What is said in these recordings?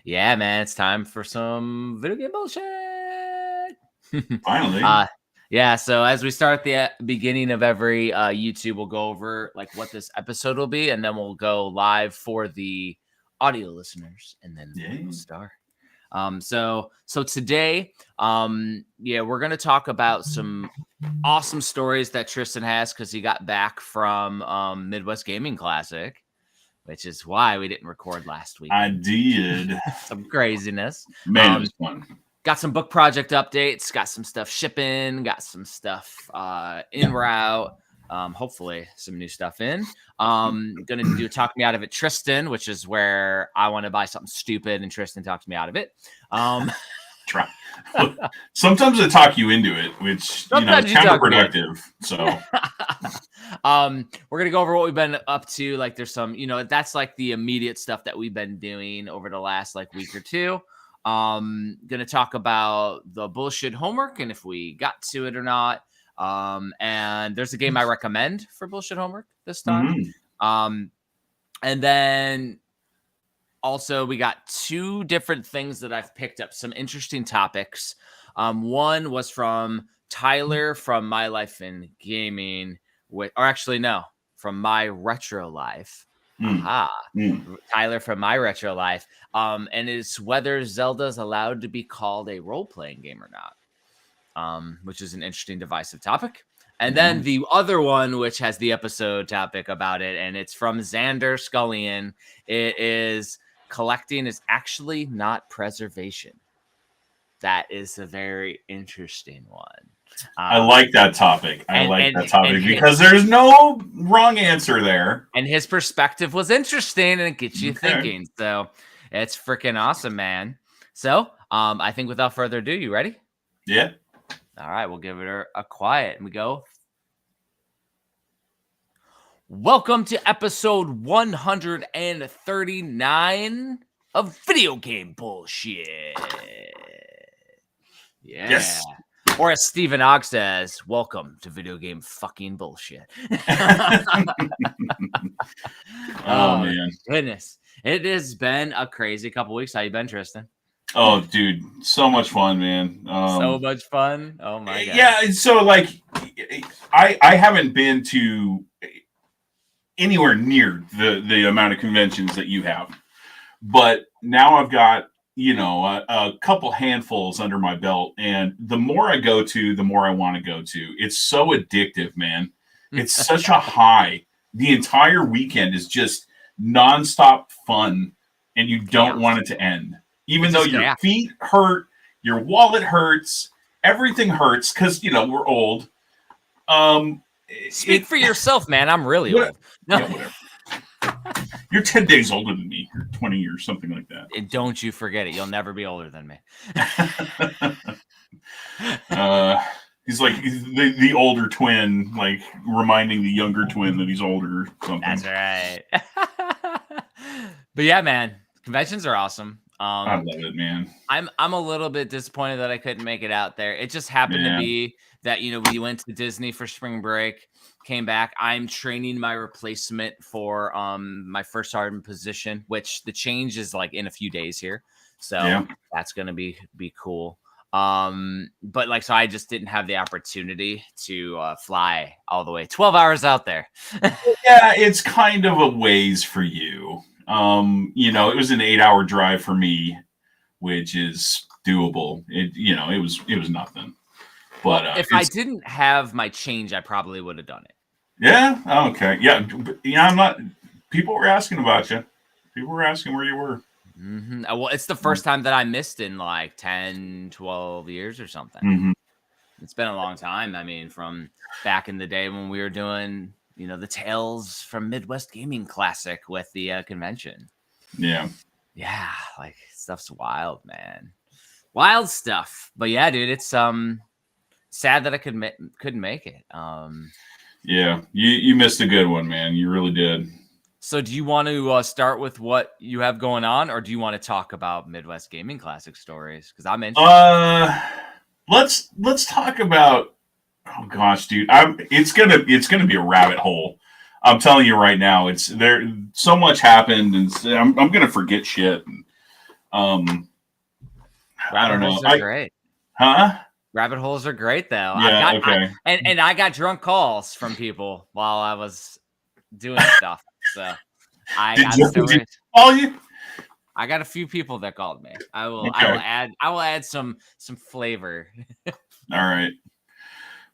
Yeah, man, it's time for some video game bullshit. Finally. Yeah, so as we start at the beginning of every YouTube, we'll go over like what this episode will be, and then we'll go live for the audio listeners, and then we'll start. So today, we're gonna talk about some awesome stories that Tristan has because he got back from Midwest Gaming Classic, which is why we didn't record last week. I did. Some craziness. Man, it was fun. Got some book project updates, got some stuff shipping, got some stuff en route. Hopefully some new stuff in. Gonna do Talk Me Out of It, Tristan, which is where I want to buy something stupid and Tristan talks me out of it. Try. Sometimes I talk you into it, which is counterproductive. So we're gonna go over what we've been up to. Like there's some, that's like the immediate stuff that we've been doing over the last like week or two. Gonna talk about the bullshit homework and if we got to it or not. And there's a game I recommend for bullshit homework this time. And then also we got two different things that I've picked up, some interesting topics. One was from Tyler from My Life in Gaming, from My Retro Life. Tyler from My Retro Life. And it's whether Zelda's allowed to be called a role-playing game or not, which is an interesting divisive topic. And then the other one, which has the episode topic about it, and it's from Xander Scullion. It is collecting is actually not preservation. That is a very interesting one. I like that topic. Because there's no wrong answer there. And his perspective was interesting and it gets you thinking. So it's freaking awesome, man. So I think without further ado, you ready? Yeah. All right, we'll give it a quiet and we go. Welcome to episode 139 of Video Game Bullshit. Yeah. Yes. Or as Stephen Ogg says, welcome to Video Game Fucking Bullshit. Oh, man. Goodness. It has been a crazy couple weeks. How you been, Tristan? Oh, dude. So much fun, man. So much fun. Oh, my God. Yeah. So, like, I haven't been to anywhere near the amount of conventions that you have. But now I've got, a couple handfuls under my belt. And the more I go to, the more I want to go to. It's so addictive, man. It's such a high. The entire weekend is just nonstop fun. And you don't want it to end. Even though your feet hurt, your wallet hurts, everything hurts because, we're old. Speak for yourself, man. I'm really old. No. Yeah, whatever. You're 10 days older than me, or 20 or something like that. And don't you forget it. You'll never be older than me. He's like the older twin, like reminding the younger twin that he's older or something. That's right. But yeah, man, conventions are awesome. I love it, man. I'm a little bit disappointed that I couldn't make it out there. It just happened to be that, we went to Disney for spring break, came back. I'm training my replacement for my first sergeant position, which the change is like in a few days here. So that's going to be cool. But like, so I just didn't have the opportunity to fly all the way 12 hours out there. Yeah, it's kind of a ways for you. It was an 8-hour drive for me, which is doable. It was nothing. But if I didn't have my change, I probably would have done it. Yeah. Okay. Yeah. I'm not. People were asking about you. People were asking where you were. Mm-hmm. Well, it's the first time that I missed in like 10, 12 years or something. It's been a long time. I mean, from back in the day when we were doing, the Tales from Midwest Gaming Classic with the convention. Yeah. Yeah. Like stuff's wild, man. Wild stuff. But yeah, dude, it's sad that I couldn't make it. Yeah, you missed a good one, man. You really did. So do you want to start with what you have going on, or do you want to talk about Midwest Gaming Classic stories? Because I'm interested. Let's talk about. Oh gosh, dude, it's gonna be a rabbit hole. I'm telling you right now, it's there. So much happened, and I'm gonna forget shit. I don't know. Rabbit holes are great. Huh? Rabbit holes are great, though. Yeah, okay. And I got drunk calls from people while I was doing stuff. So I got stories. Call you? I got a few people that called me. I will add some flavor. All right.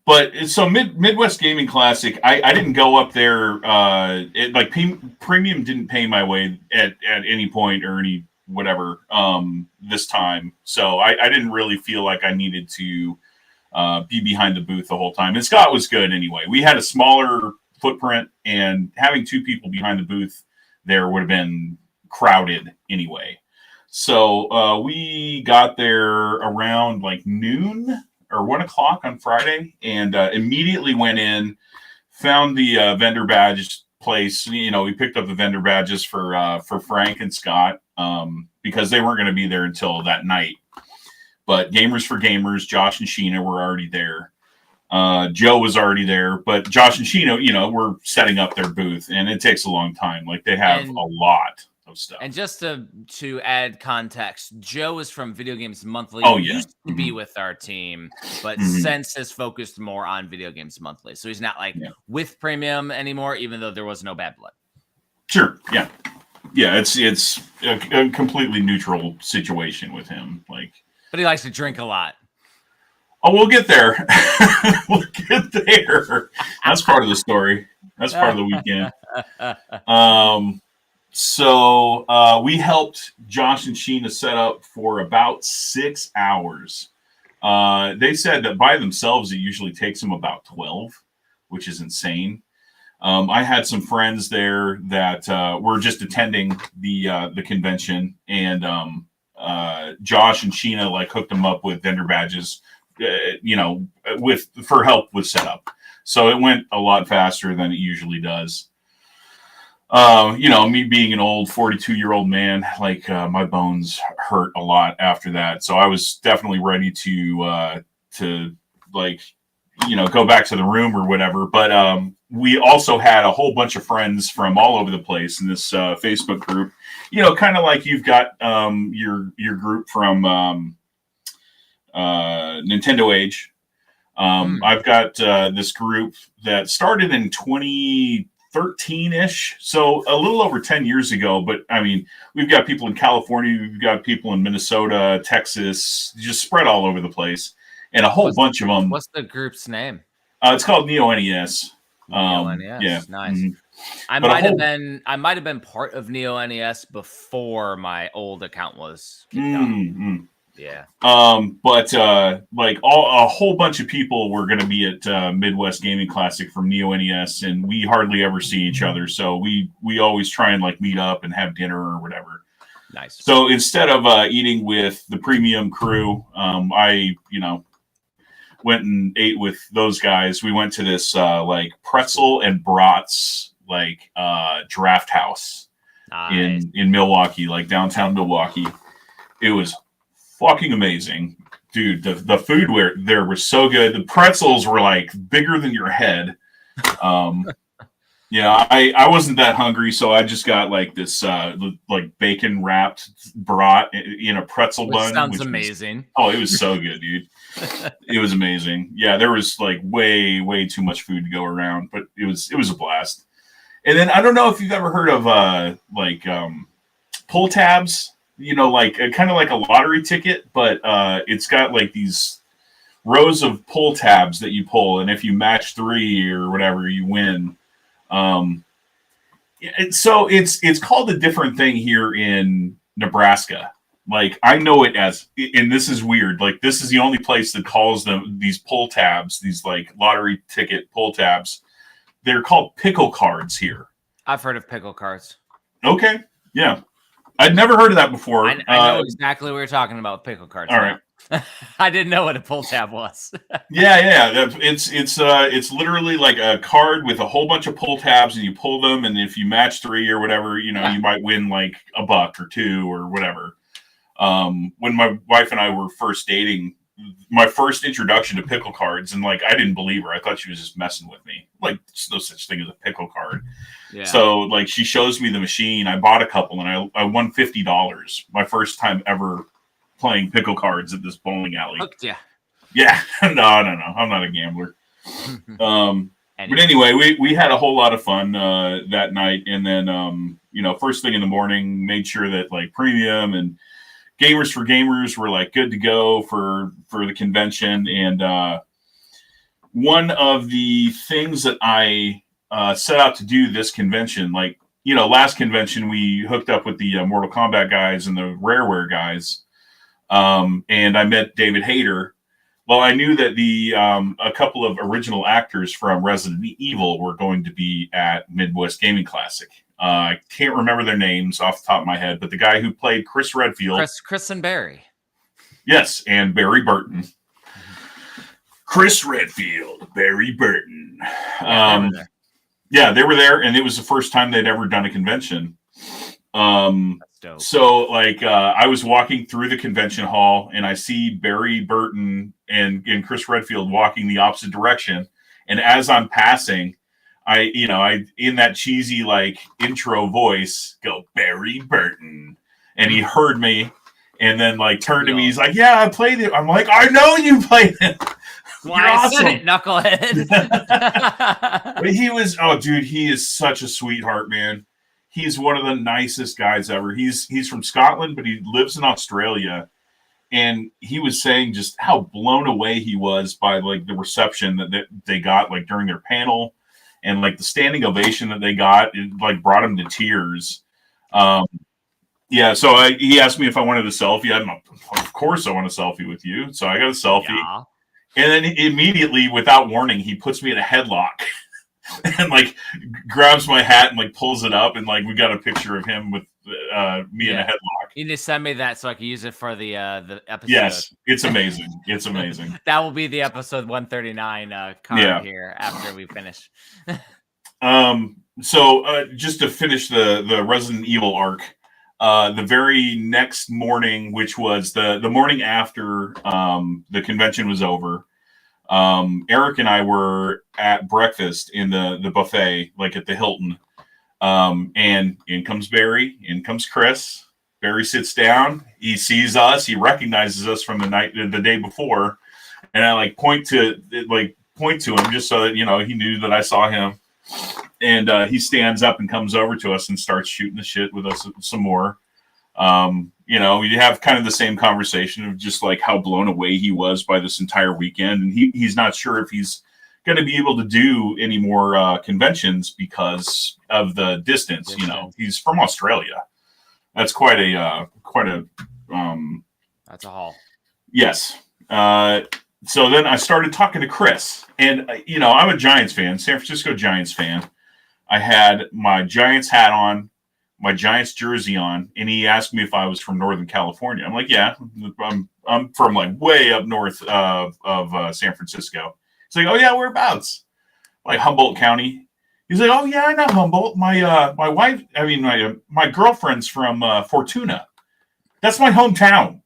But so Midwest Gaming Classic, I didn't go up there. Premium didn't pay my way at any point or any whatever this time. So I didn't really feel like I needed to be behind the booth the whole time. And Scott was good anyway. We had a smaller footprint, and having two people behind the booth there would have been crowded anyway. So we got there around like noon or 1 o'clock on Friday, and immediately went in, found the vendor badge place. You know, we picked up the vendor badges for Frank and Scott because they weren't going to be there until that night. But Gamers for Gamers, Josh and Sheena were already there. Joe was already there, but Josh and Sheena, you know, were setting up their booth, and it takes a long time. Like they have a lot of stuff. And just to add context, Joe is from Video Games Monthly. Oh, yeah. Used to be with our team, but since has focused more on Video Games Monthly. So he's not with Premium anymore, even though there was no bad blood. Sure. Yeah. Yeah. It's a completely neutral situation with him. But he likes to drink a lot. Oh, we'll get there. We'll get there. That's part of the story. That's part of the weekend. So we helped Josh and Sheena set up for about 6 hours. They said that by themselves, it usually takes them about 12, which is insane. I had some friends there that were just attending the convention, and Josh and Sheena hooked them up with vendor badges, for help with setup. So it went a lot faster than it usually does. Me being an old 42-year-old man, my bones hurt a lot after that. So I was definitely ready to go back to the room or whatever. But we also had a whole bunch of friends from all over the place in this Facebook group. Kind of like you've got your group from Nintendo Age. I've got this group that started in 2013-ish, so a little over 10 years ago. But I mean, we've got people in California, we've got people in Minnesota, Texas, just spread all over the place, and a whole bunch of them. What's the group's name? It's called Neo NES. Neo NES. Yeah, nice. Mm-hmm. I might have been part of Neo NES before my old account was kicked off. Yeah. But a whole bunch of people were going to be at Midwest Gaming Classic from Neo NES, and we hardly ever see each other. So we always try and meet up and have dinner or whatever. Nice. So instead of eating with the premium crew, I went and ate with those guys. We went to this pretzel and brats draft house in Milwaukee, downtown Milwaukee. It was fucking amazing, dude. The food there was so good. The pretzels were bigger than your head. I wasn't that hungry, so I just got this bacon wrapped brat in a pretzel bun. Sounds amazing. It was so good, dude. It was amazing. Yeah, there was way too much food to go around, but it was a blast. And then I don't know if you've ever heard of pull tabs. Kind of like a lottery ticket, but it's got these rows of pull tabs that you pull, and if you match 3 or whatever, you win. So it's called a different thing here in Nebraska. I know it as, and this is weird. This is the only place that calls them these pull tabs, these lottery ticket pull tabs. They're called pickle cards here. I've heard of pickle cards. Okay, yeah. I'd never heard of that before. I know exactly what you're talking about with pickle cards. All right. I didn't know what a pull tab was. Yeah. It's literally a card with a whole bunch of pull tabs, and you pull them, and if you match 3 or whatever, you might win $1 or $2 or whatever. When my wife and I were first dating, my first introduction to pickle cards, and like I didn't believe her. I thought she was just messing with me. Like there's no such thing as a pickle card. Yeah. So like she shows me the machine. I bought a couple, and I won $50. My first time ever playing pickle cards at this bowling alley. Hooked ya. Yeah, no. I'm not a gambler. But anyway, we had a whole lot of fun that night, and then first thing in the morning, made sure that like Premium and Gamers for Gamers were like good to go for the convention. And one of the things that I set out to do this convention, like last convention we hooked up with the Mortal Kombat guys and the Rareware guys, and I met David Hayter. Well, I knew that a couple of original actors from Resident Evil were going to be at Midwest Gaming Classic. I can't remember their names off the top of my head, but the guy who played Chris Redfield. Chris and Barry. Yes, and Barry Burton. Chris Redfield, Barry Burton. Yeah, they were there, and it was the first time they'd ever done a convention. That's dope. So, like, I was walking through the convention hall, and I see Barry Burton and Chris Redfield walking the opposite direction. And as I'm passing, I in that cheesy like intro voice go Barry Burton, and he heard me, and then like turned to me. He's like, "Yeah, I played it." I'm like, "I know you played it." Why I said it, knucklehead. But he was, dude, he is such a sweetheart, man. He's one of the nicest guys ever. He's from Scotland, but he lives in Australia. And he was saying just how blown away he was by like the reception that they got like during their panel, and like the standing ovation that they got. It like brought him to tears. Yeah, so he asked me if I wanted a selfie. Of course I want a selfie with you. So I got a selfie. Yeah. And then immediately, without warning, he puts me in a headlock and like grabs my hat and like pulls it up, and like we got a picture of him with me in a headlock. You need to send me that so I can use it for the episode. Yes, it's amazing. It's amazing. That will be the episode 139 card here after we finish. So just to finish the Resident Evil arc, the very next morning, which was the morning after the convention was over, Eric and I were at breakfast in the buffet, like at the Hilton. And in comes Barry, in comes Chris. Barry sits down. He sees us. He recognizes us from the day before, and I like point to him just so that he knew that I saw him. And he stands up and comes over to us and starts shooting the shit with us some more. We have kind of the same conversation of just like how blown away he was by this entire weekend, and he's not sure if he's going to be able to do any more conventions because of the distance. He's from Australia. That's quite a that's a haul. Yes. So then I started talking to Chris, and I'm a Giants fan, San Francisco Giants fan. I had my Giants hat on, my Giants jersey on, and he asked me if I was from Northern California. I'm like, yeah, I'm from like way up north of San Francisco. He's like, oh yeah, whereabouts? Like Humboldt County. He's like, oh yeah, I know Humboldt. My wife, my girlfriend's from Fortuna. That's my hometown,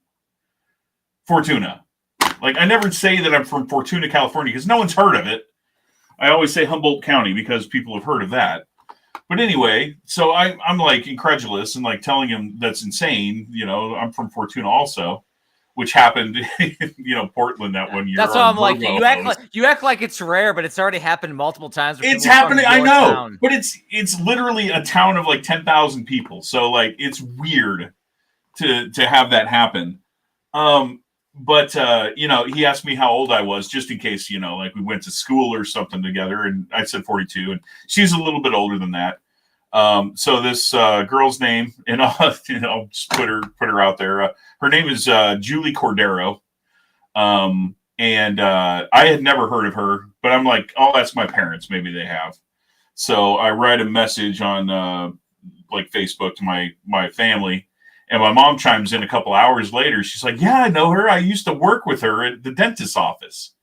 Fortuna. Like I never say that I'm from Fortuna, California, because no one's heard of it. I always say Humboldt County because people have heard of that. But anyway, so I'm like incredulous and like telling him that's insane. I'm from Fortuna also, which happened, Portland that one year. That's why I'm like, you act like it's rare, but it's already happened multiple times. It's happening, I know, but it's literally a town of like 10,000 people. So like it's weird to have that happen. But he asked me how old I was, just in case, like we went to school or something together, and I said 42, and she's a little bit older than that. So this girl's name, and I'll just put her out there. Her name is Julie Cordero, and I had never heard of her, but I'm like, I'll ask my parents, maybe they have. So I write a message on like Facebook to my family. And my mom chimes in a couple hours later. She's like, yeah, I know her. I used to work with her at the dentist's office.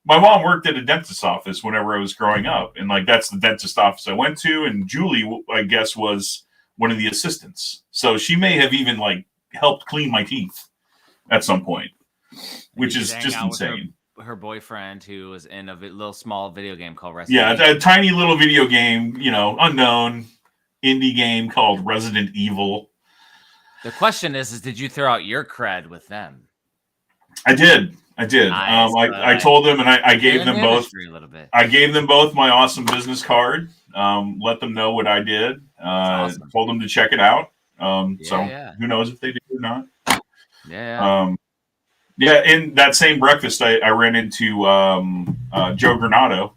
My mom worked at a dentist's office whenever I was growing up. And like, that's the dentist office I went to. And Julie, I guess, was one of the assistants. So she may have even like helped clean my teeth at some point. which is just insane. Her boyfriend, who was in a little small video game called Resident Evil. A tiny little video game, unknown indie game called Resident Evil. The question is did you throw out your cred with them? I did. Nice, I told them, and I gave them both. A little bit. I gave them both my awesome business card. Let them know what I did. Awesome. Told them to check it out. Who knows if they did or not? Yeah. In that same breakfast, I ran into Joe Granado,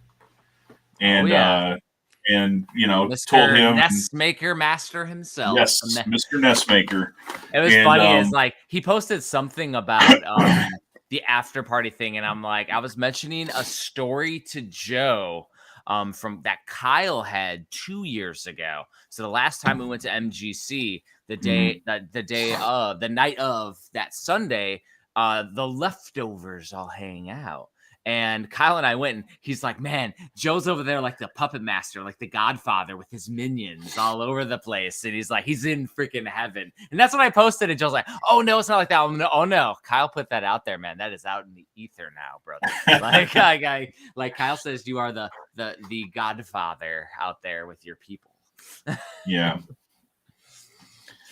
and Mr. told him Nestmaker Master himself. Yes, Mr. Nestmaker. It was funny. Is like he posted something about the after party thing, and I'm like, I was mentioning a story to Joe from that Kyle had 2 years ago. So the last time we went to MGC, the night of that Sunday, the leftovers all hang out. And Kyle and I went, and he's like, man, Joe's over there like the puppet master, like the Godfather with his minions all over the place. And he's like, he's in freaking heaven. And that's what I posted. And Joe's like, oh, no, it's not like that. Oh, no. Kyle put that out there, man. That is out in the ether now, brother. like Kyle says, you are the Godfather out there with your people. Yeah.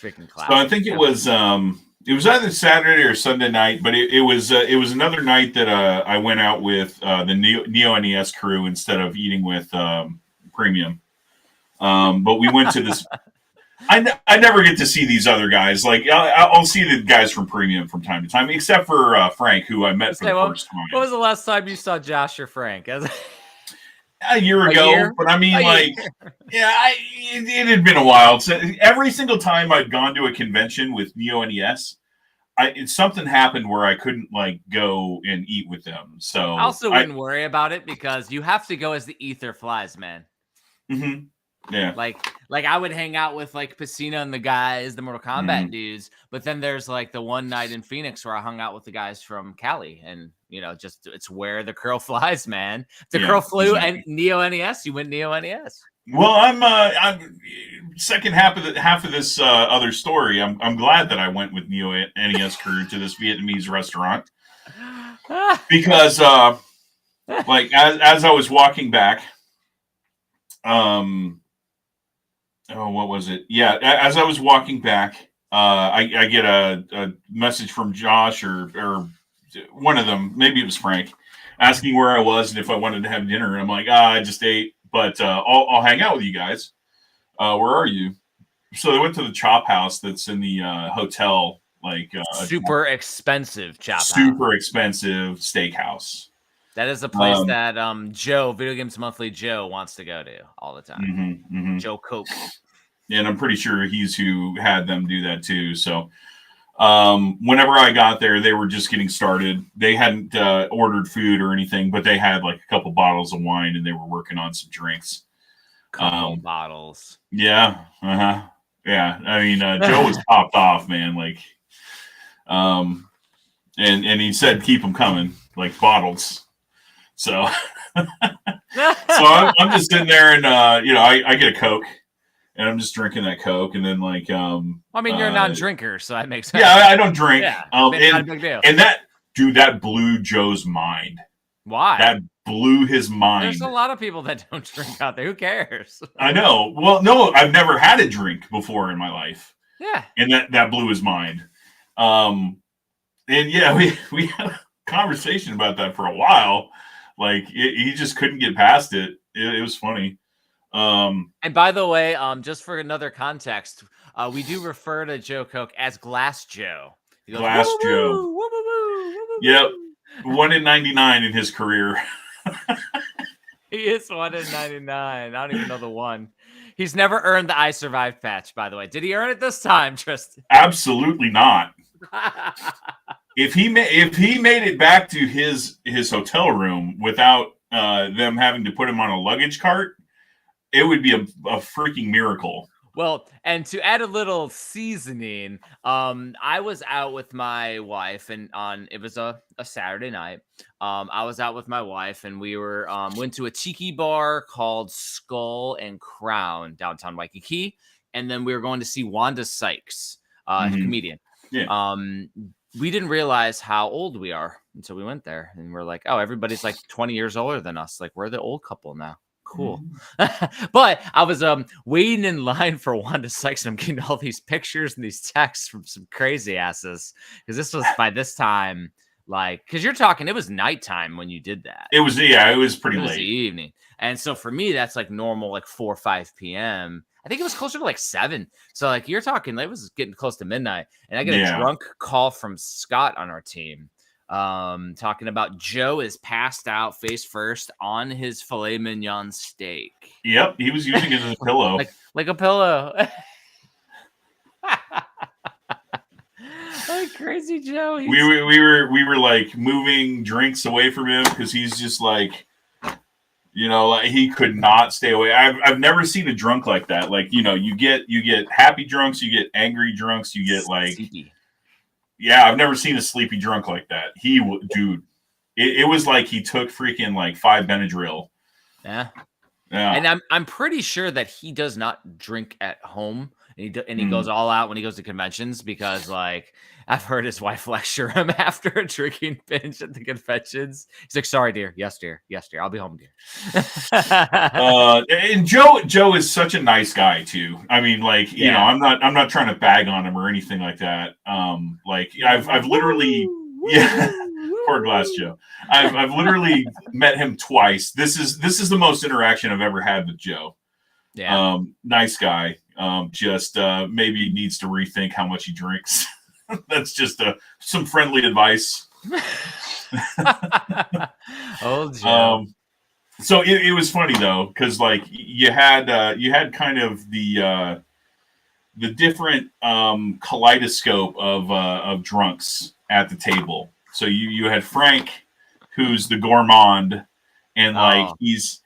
Freaking class. So I think it was either Saturday or Sunday night, but it was another night that I went out with the Neo NES crew instead of eating with Premium. But we went to this. I never get to see these other guys. Like I'll see the guys from Premium from time to time, except for Frank, who I met for the first time. What was the last time you saw Josh or Frank? A year ago, but I mean, it had been a while. So every single time I'd gone to a convention with Neo NES, something happened where I couldn't go and eat with them. So I also wouldn't worry about it because you have to go as the ether flies, man. Mm-hmm. Yeah. Like I would hang out with Pacino and the guys, the Mortal Kombat dudes, but then there's the one night in Phoenix where I hung out with the guys from Cali, and just it's where the curl flies, man. The curl flew, exactly. And Neo NES, you went Neo NES. Well, I'm second half of this other story. I'm glad that I went with Neo NES crew to this Vietnamese restaurant because as I was walking back, what was it? Yeah, as I was walking back, I get a message from Josh or one of them, maybe it was Frank, asking where I was and if I wanted to have dinner. And I'm like, I just ate, but I'll hang out with you guys. Where are you? So they went to the Chop House that's in the hotel, super expensive Chop House. Super expensive steakhouse. That is the place that Joe, Video Games Monthly Joe, wants to go to all the time. Mm-hmm, mm-hmm. Joe Coke. And I'm pretty sure he's who had them do that too. So whenever I got there, they were just getting started. They hadn't ordered food or anything, but they had a couple bottles of wine and they were working on some drinks. Couple bottles. Yeah. Uh-huh. Yeah. I mean, Joe was popped off, man. And he said, keep them coming, bottles. So, I'm just sitting there and, I get a Coke and I'm just drinking that Coke. And then you're a non-drinker, so that makes sense. Yeah, I don't drink. Yeah, not a big deal. And that blew Joe's mind. Why? That blew his mind. There's a lot of people that don't drink out there. Who cares? I know. Well, no, I've never had a drink before in my life. Yeah. And that blew his mind. And yeah, we had a conversation about that for a while. He just couldn't get past it. It was funny. And by the way, just for another context, we do refer to Joe Coke as Glass Joe. He goes, Glass Joe. Yep. 1 in 99 in his career. He is 1 in 99. I don't even know the one. He's never earned the I Survived patch, by the way. Did he earn it this time, Tristan? Absolutely not. If he made it back to his hotel room without them having to put him on a luggage cart, it would be a freaking miracle. Well, and to add a little seasoning, I was out with my wife, and it was a Saturday night. I was out with my wife, and we were went to a tiki bar called Skull and Crown downtown Waikiki, and then we were going to see Wanda Sykes, a comedian. Yeah. we didn't realize how old we are until we went there, and we're like, oh, everybody's like 20 years older than us. Like, we're the old couple now. Cool. But I was waiting in line for Wanda Sykes, and I'm getting all these pictures and these texts from some crazy asses, because this was by this time, like, because you're talking, it was nighttime when you did that. It was pretty It was late. the evening. And so for me, that's like normal, like 4 or 5 p.m. I think it was closer to like 7. So like you're talking, it was getting close to midnight. And I get a drunk call from Scott on our team, talking about Joe is passed out face first on his filet mignon steak. Yep, he was using it as a pillow. like a pillow. Like crazy Joe. We were like moving drinks away from him because he's just like, like he could not stay away. I've never seen a drunk like that. Like, you get happy drunks, you get angry drunks, you get like sleepy. Yeah, I've never seen a sleepy drunk like that. Dude, it was like he took freaking like 5 Benadryl. Yeah. And I'm pretty sure that he does not drink at home, and he goes all out when he goes to conventions, because like I've heard his wife lecture him after a drinking binge at the conventions. He's like, "Sorry, dear. Yes, dear. I'll be home, dear." And Joe is such a nice guy too. I mean, like, I'm not trying to bag on him or anything like that. Like I've literally poor glass Joe. I've literally met him twice. This is the most interaction I've ever had with Joe. Yeah. Nice guy. Just maybe needs to rethink how much he drinks. That's just some friendly advice. Old Joe. So it was funny though, because like you had kind of the different kaleidoscope of drunks at the table. So you had Frank, who's the gourmand, and like he's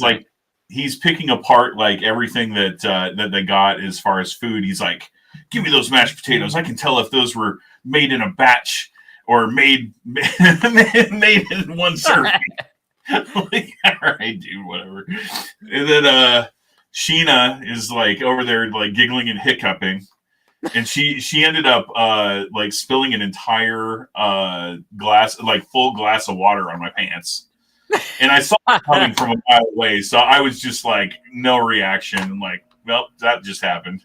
like he's picking apart like everything that they got as far as food. He's like, "Give me those mashed potatoes. I can tell if those were made in a batch or made in one serving." Like, all right, dude, whatever. And then Sheena is like over there like giggling and hiccuping. And she ended up like spilling an entire glass, like full glass of water on my pants. And I saw it coming from a mile away, so I was just like, no reaction. Like, well, that just happened.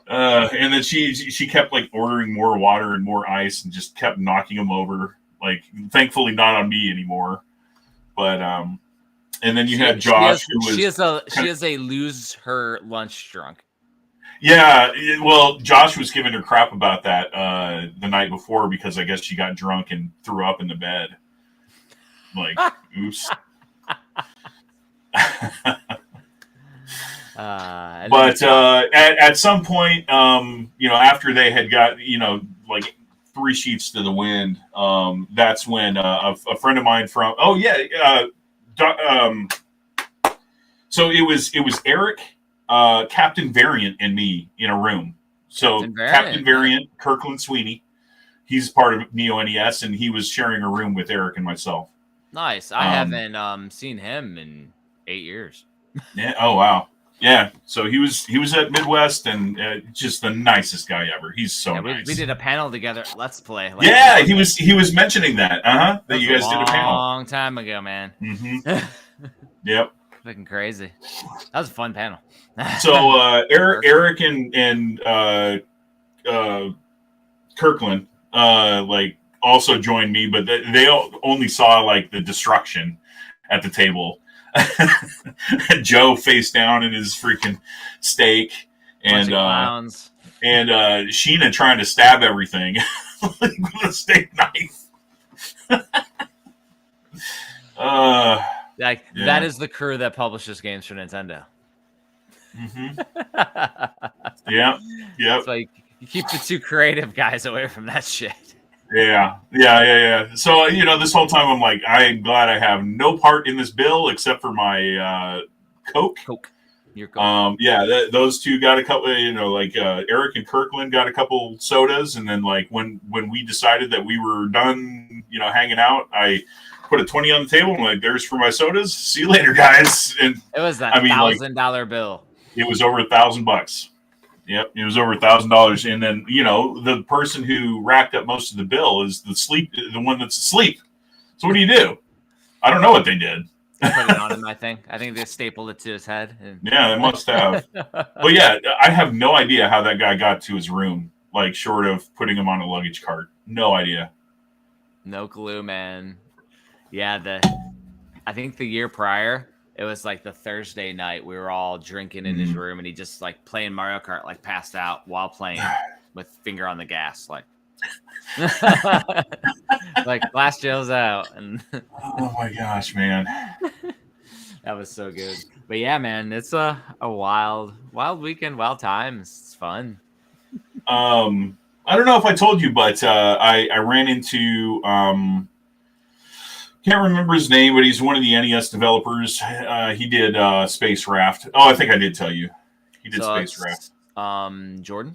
And then she kept like ordering more water and more ice, and just kept knocking them over. Like, thankfully, not on me anymore. But and then you had Josh, she is a lose her lunch drunk. Yeah, well, Josh was giving her crap about that the night before, because I guess she got drunk and threw up in the bed. Like, oops. But at some point, after they had got, like 3 sheets to the wind, that's when a friend of mine from, so it was Eric, Captain Variant, and me in a room. So Captain Variant, Kirkland Sweeney, he's part of Neo NES, and he was sharing a room with Eric and myself. Nice. I haven't seen him in 8 years. Yeah. Oh wow. Yeah. So he was at Midwest, and just the nicest guy ever. He's so nice. We did a panel together. Let's play. Yeah, he was mentioning that. That you guys did a panel a long time ago, man. Mm-hmm. Yep. Fucking crazy. That was a fun panel. So Eric and Kirkland like also joined me, but they only saw like the destruction at the table. Joe face down in his freaking steak, and Sheena trying to stab everything like with a steak knife. That is the crew that publishes games for Nintendo. Mm-hmm. Yeah. It's like you keep the 2 creative guys away from that shit. Yeah. So, this whole time I'm like, I'm glad I have no part in this bill except for my Coke. Your Coke. Those 2 got a couple, Eric and Kirkland got a couple sodas. And then like when we decided that we were done, hanging out, I put a 20 on the table and like, there's for my sodas. See you later, guys. And it was $1,000 bill. It was over $1,000. Yep, it was over $1,000, and then the person who racked up most of the bill is the one that's asleep. So what do? I don't know what they did. Put it on him, I think. I think they stapled it to his head. Yeah, they must have. But yeah, I have no idea how that guy got to his room, like short of putting him on a luggage cart. No idea. No clue, man. Yeah, I think the year prior, it was like the Thursday night. We were all drinking in his room, and he just like playing Mario Kart, like passed out while playing with finger on the gas, like like Glass Joe's out. And oh my gosh, man, that was so good. But yeah, man, it's a wild weekend, wild times. It's fun. I don't know if I told you, but I ran into can't remember his name, but he's one of the NES developers. He did Space Raft. Oh, I think I did tell you. He did Space Raft. Jordan?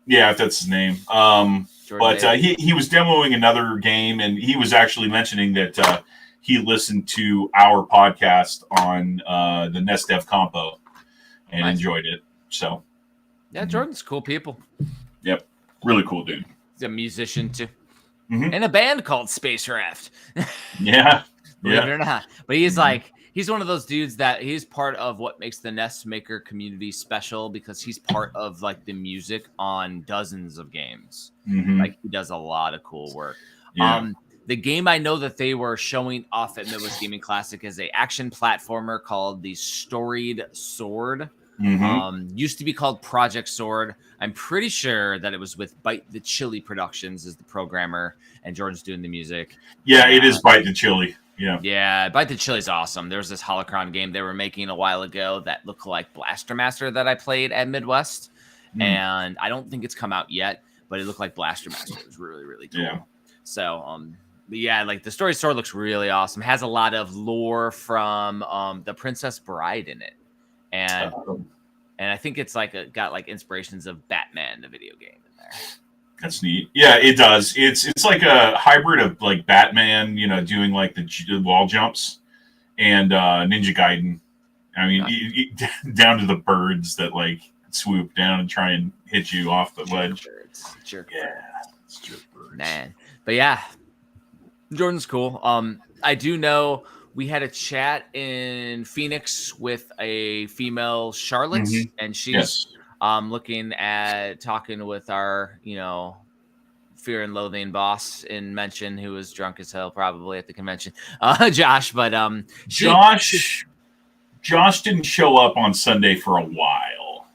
Yeah, if that's his name. But he was demoing another game, and he was actually mentioning that he listened to our podcast on the NES Dev Compo and enjoyed it. So, yeah, Jordan's cool people. Yep, really cool dude. He's a musician too. In a band called Space Raft. Yeah. Believe it or not. But he's like, he's one of those dudes that he's part of what makes the NES maker community special, because he's part of like the music on dozens of games. Like he does a lot of cool work. Yeah. The game I know that they were showing off at Midwest Gaming Classic is a action platformer called the Storied Sword. Used to be called Project Sword. I'm pretty sure that it was with Bite the Chili Productions as the programmer, and Jordan's doing the music. Yeah, it is Bite the Chili. Yeah, Bite the Chili's awesome. There was this Holocron game they were making a while ago that looked like Blaster Master that I played at Midwest, and I don't think it's come out yet, but it looked like Blaster Master. It was really, really cool. Yeah. So, but yeah, like the Storied Sword looks really awesome. It has a lot of lore from The Princess Bride in it. And I think it's like got like inspirations of Batman, the video game, in there. That's neat. Yeah, it does. It's like a hybrid of like Batman, doing like the wall jumps, and Ninja Gaiden. I mean, down to the birds that like swoop down and try and hit you off the ledge. Jerk. Yeah, it's jerk birds. Man, but yeah, Jordan's cool. I do know. We had a chat in Phoenix with a female Charlotte, and she's looking at talking with our, Fear and Loathing boss in Mention, who was drunk as hell probably at the convention, Josh. But Josh didn't show up on Sunday for a while.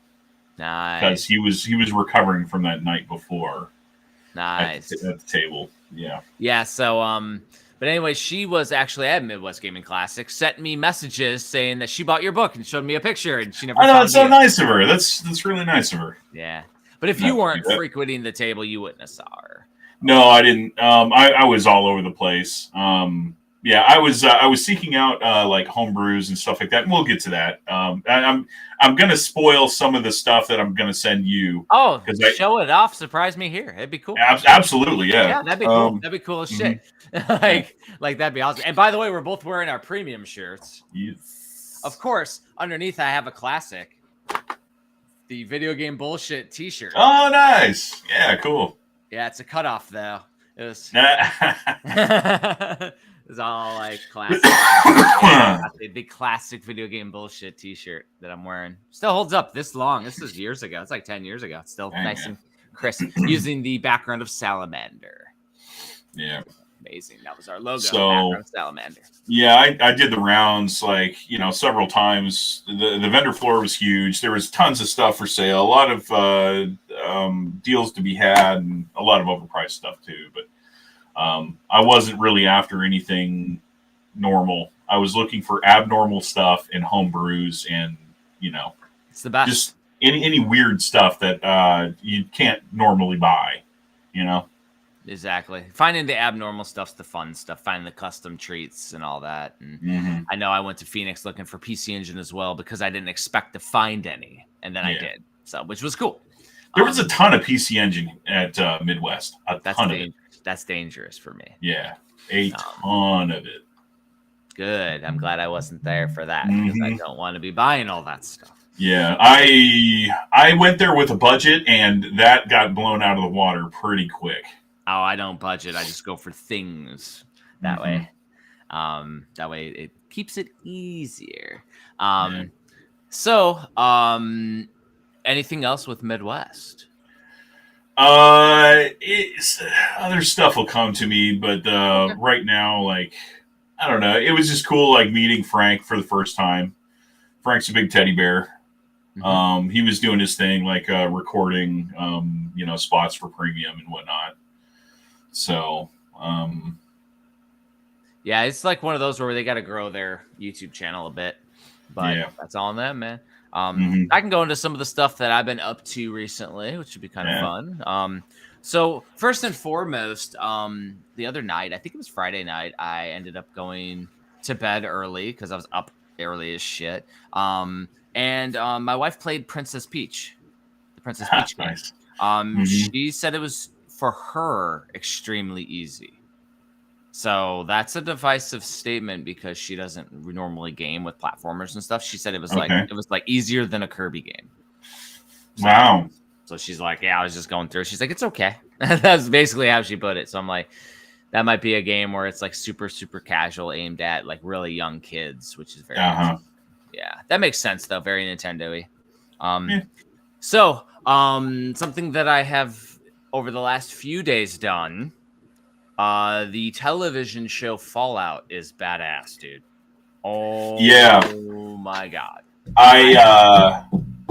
Nice, because he was recovering from that night before. Nice at the table. Yeah. So But anyway, she was actually at Midwest Gaming Classic, sent me messages saying that she bought your book and showed me a picture, and she never. I know, it's so nice of her. That's really nice of her. Yeah, but if you weren't frequenting the table, you wouldn't have saw her. No, I didn't. I was all over the place. Yeah, I was seeking out like home brews and stuff like that. And we'll get to that. I'm gonna spoil some of the stuff that I'm gonna send you. Oh, show it off. Surprise me here. It'd be cool. Absolutely, yeah. Yeah, that'd be cool. That'd be cool as shit. like that'd be awesome. And by the way, we're both wearing our premium shirts. Yes. Of course, underneath I have a classic, the Video Game Bullshit T-shirt. Oh, nice. Yeah, cool. Yeah, it's a cutoff though. It was. It's all like classic. The classic Video Game Bullshit T-shirt that I'm wearing still holds up this long. This is years ago. It's like 10 years ago. It's still nice and crisp. Using the background of Salamander. Yeah. Amazing. That was our logo. So, background of Salamander. Yeah, I did the rounds like, several times. The vendor floor was huge. There was tons of stuff for sale. A lot of deals to be had, and a lot of overpriced stuff too. But I wasn't really after anything normal. I was looking for abnormal stuff and home brews, and it's the best. Just any weird stuff that you can't normally buy. Exactly. Finding the abnormal stuff's the fun stuff. Finding the custom treats and all that. And I know I went to Phoenix looking for PC Engine as well because I didn't expect to find any, and then I did. So, which was cool. There was a ton of PC Engine at Midwest. That's dangerous for me. Yeah, a ton of it. Good. I'm glad I wasn't there for that because I don't want to be buying all that stuff. Yeah, I went there with a budget, and that got blown out of the water pretty quick. Oh, I don't budget. I just go for things that way. That way it keeps it easier. Yeah. So, anything else with Midwest? Other stuff will come to me, but right now, like, I don't know. It was just cool, like meeting Frank for the first time. Frank's a big teddy bear. He was doing his thing, like recording, spots for premium and whatnot. So, yeah, it's like one of those where they got to grow their YouTube channel a bit, but that's all on them, man. I can go into some of the stuff that I've been up to recently, which would be kind of fun. So first and foremost, the other night, I think it was Friday night, I ended up going to bed early because I was up early as shit. And my wife played Princess Peach, the Princess Peach game. Nice. She said it was for her extremely easy. So that's a divisive statement because she doesn't normally game with platformers and stuff. She said it was like easier than a Kirby game. So, wow. So she's like, yeah, I was just going through. She's like, it's okay. That's basically how she put it. So I'm like, that might be a game where it's like super, super casual, aimed at like really young kids, which is very yeah, that makes sense though. Very Nintendo-y. So something that I have over the last few days done. The television show Fallout is badass, dude. Oh my god.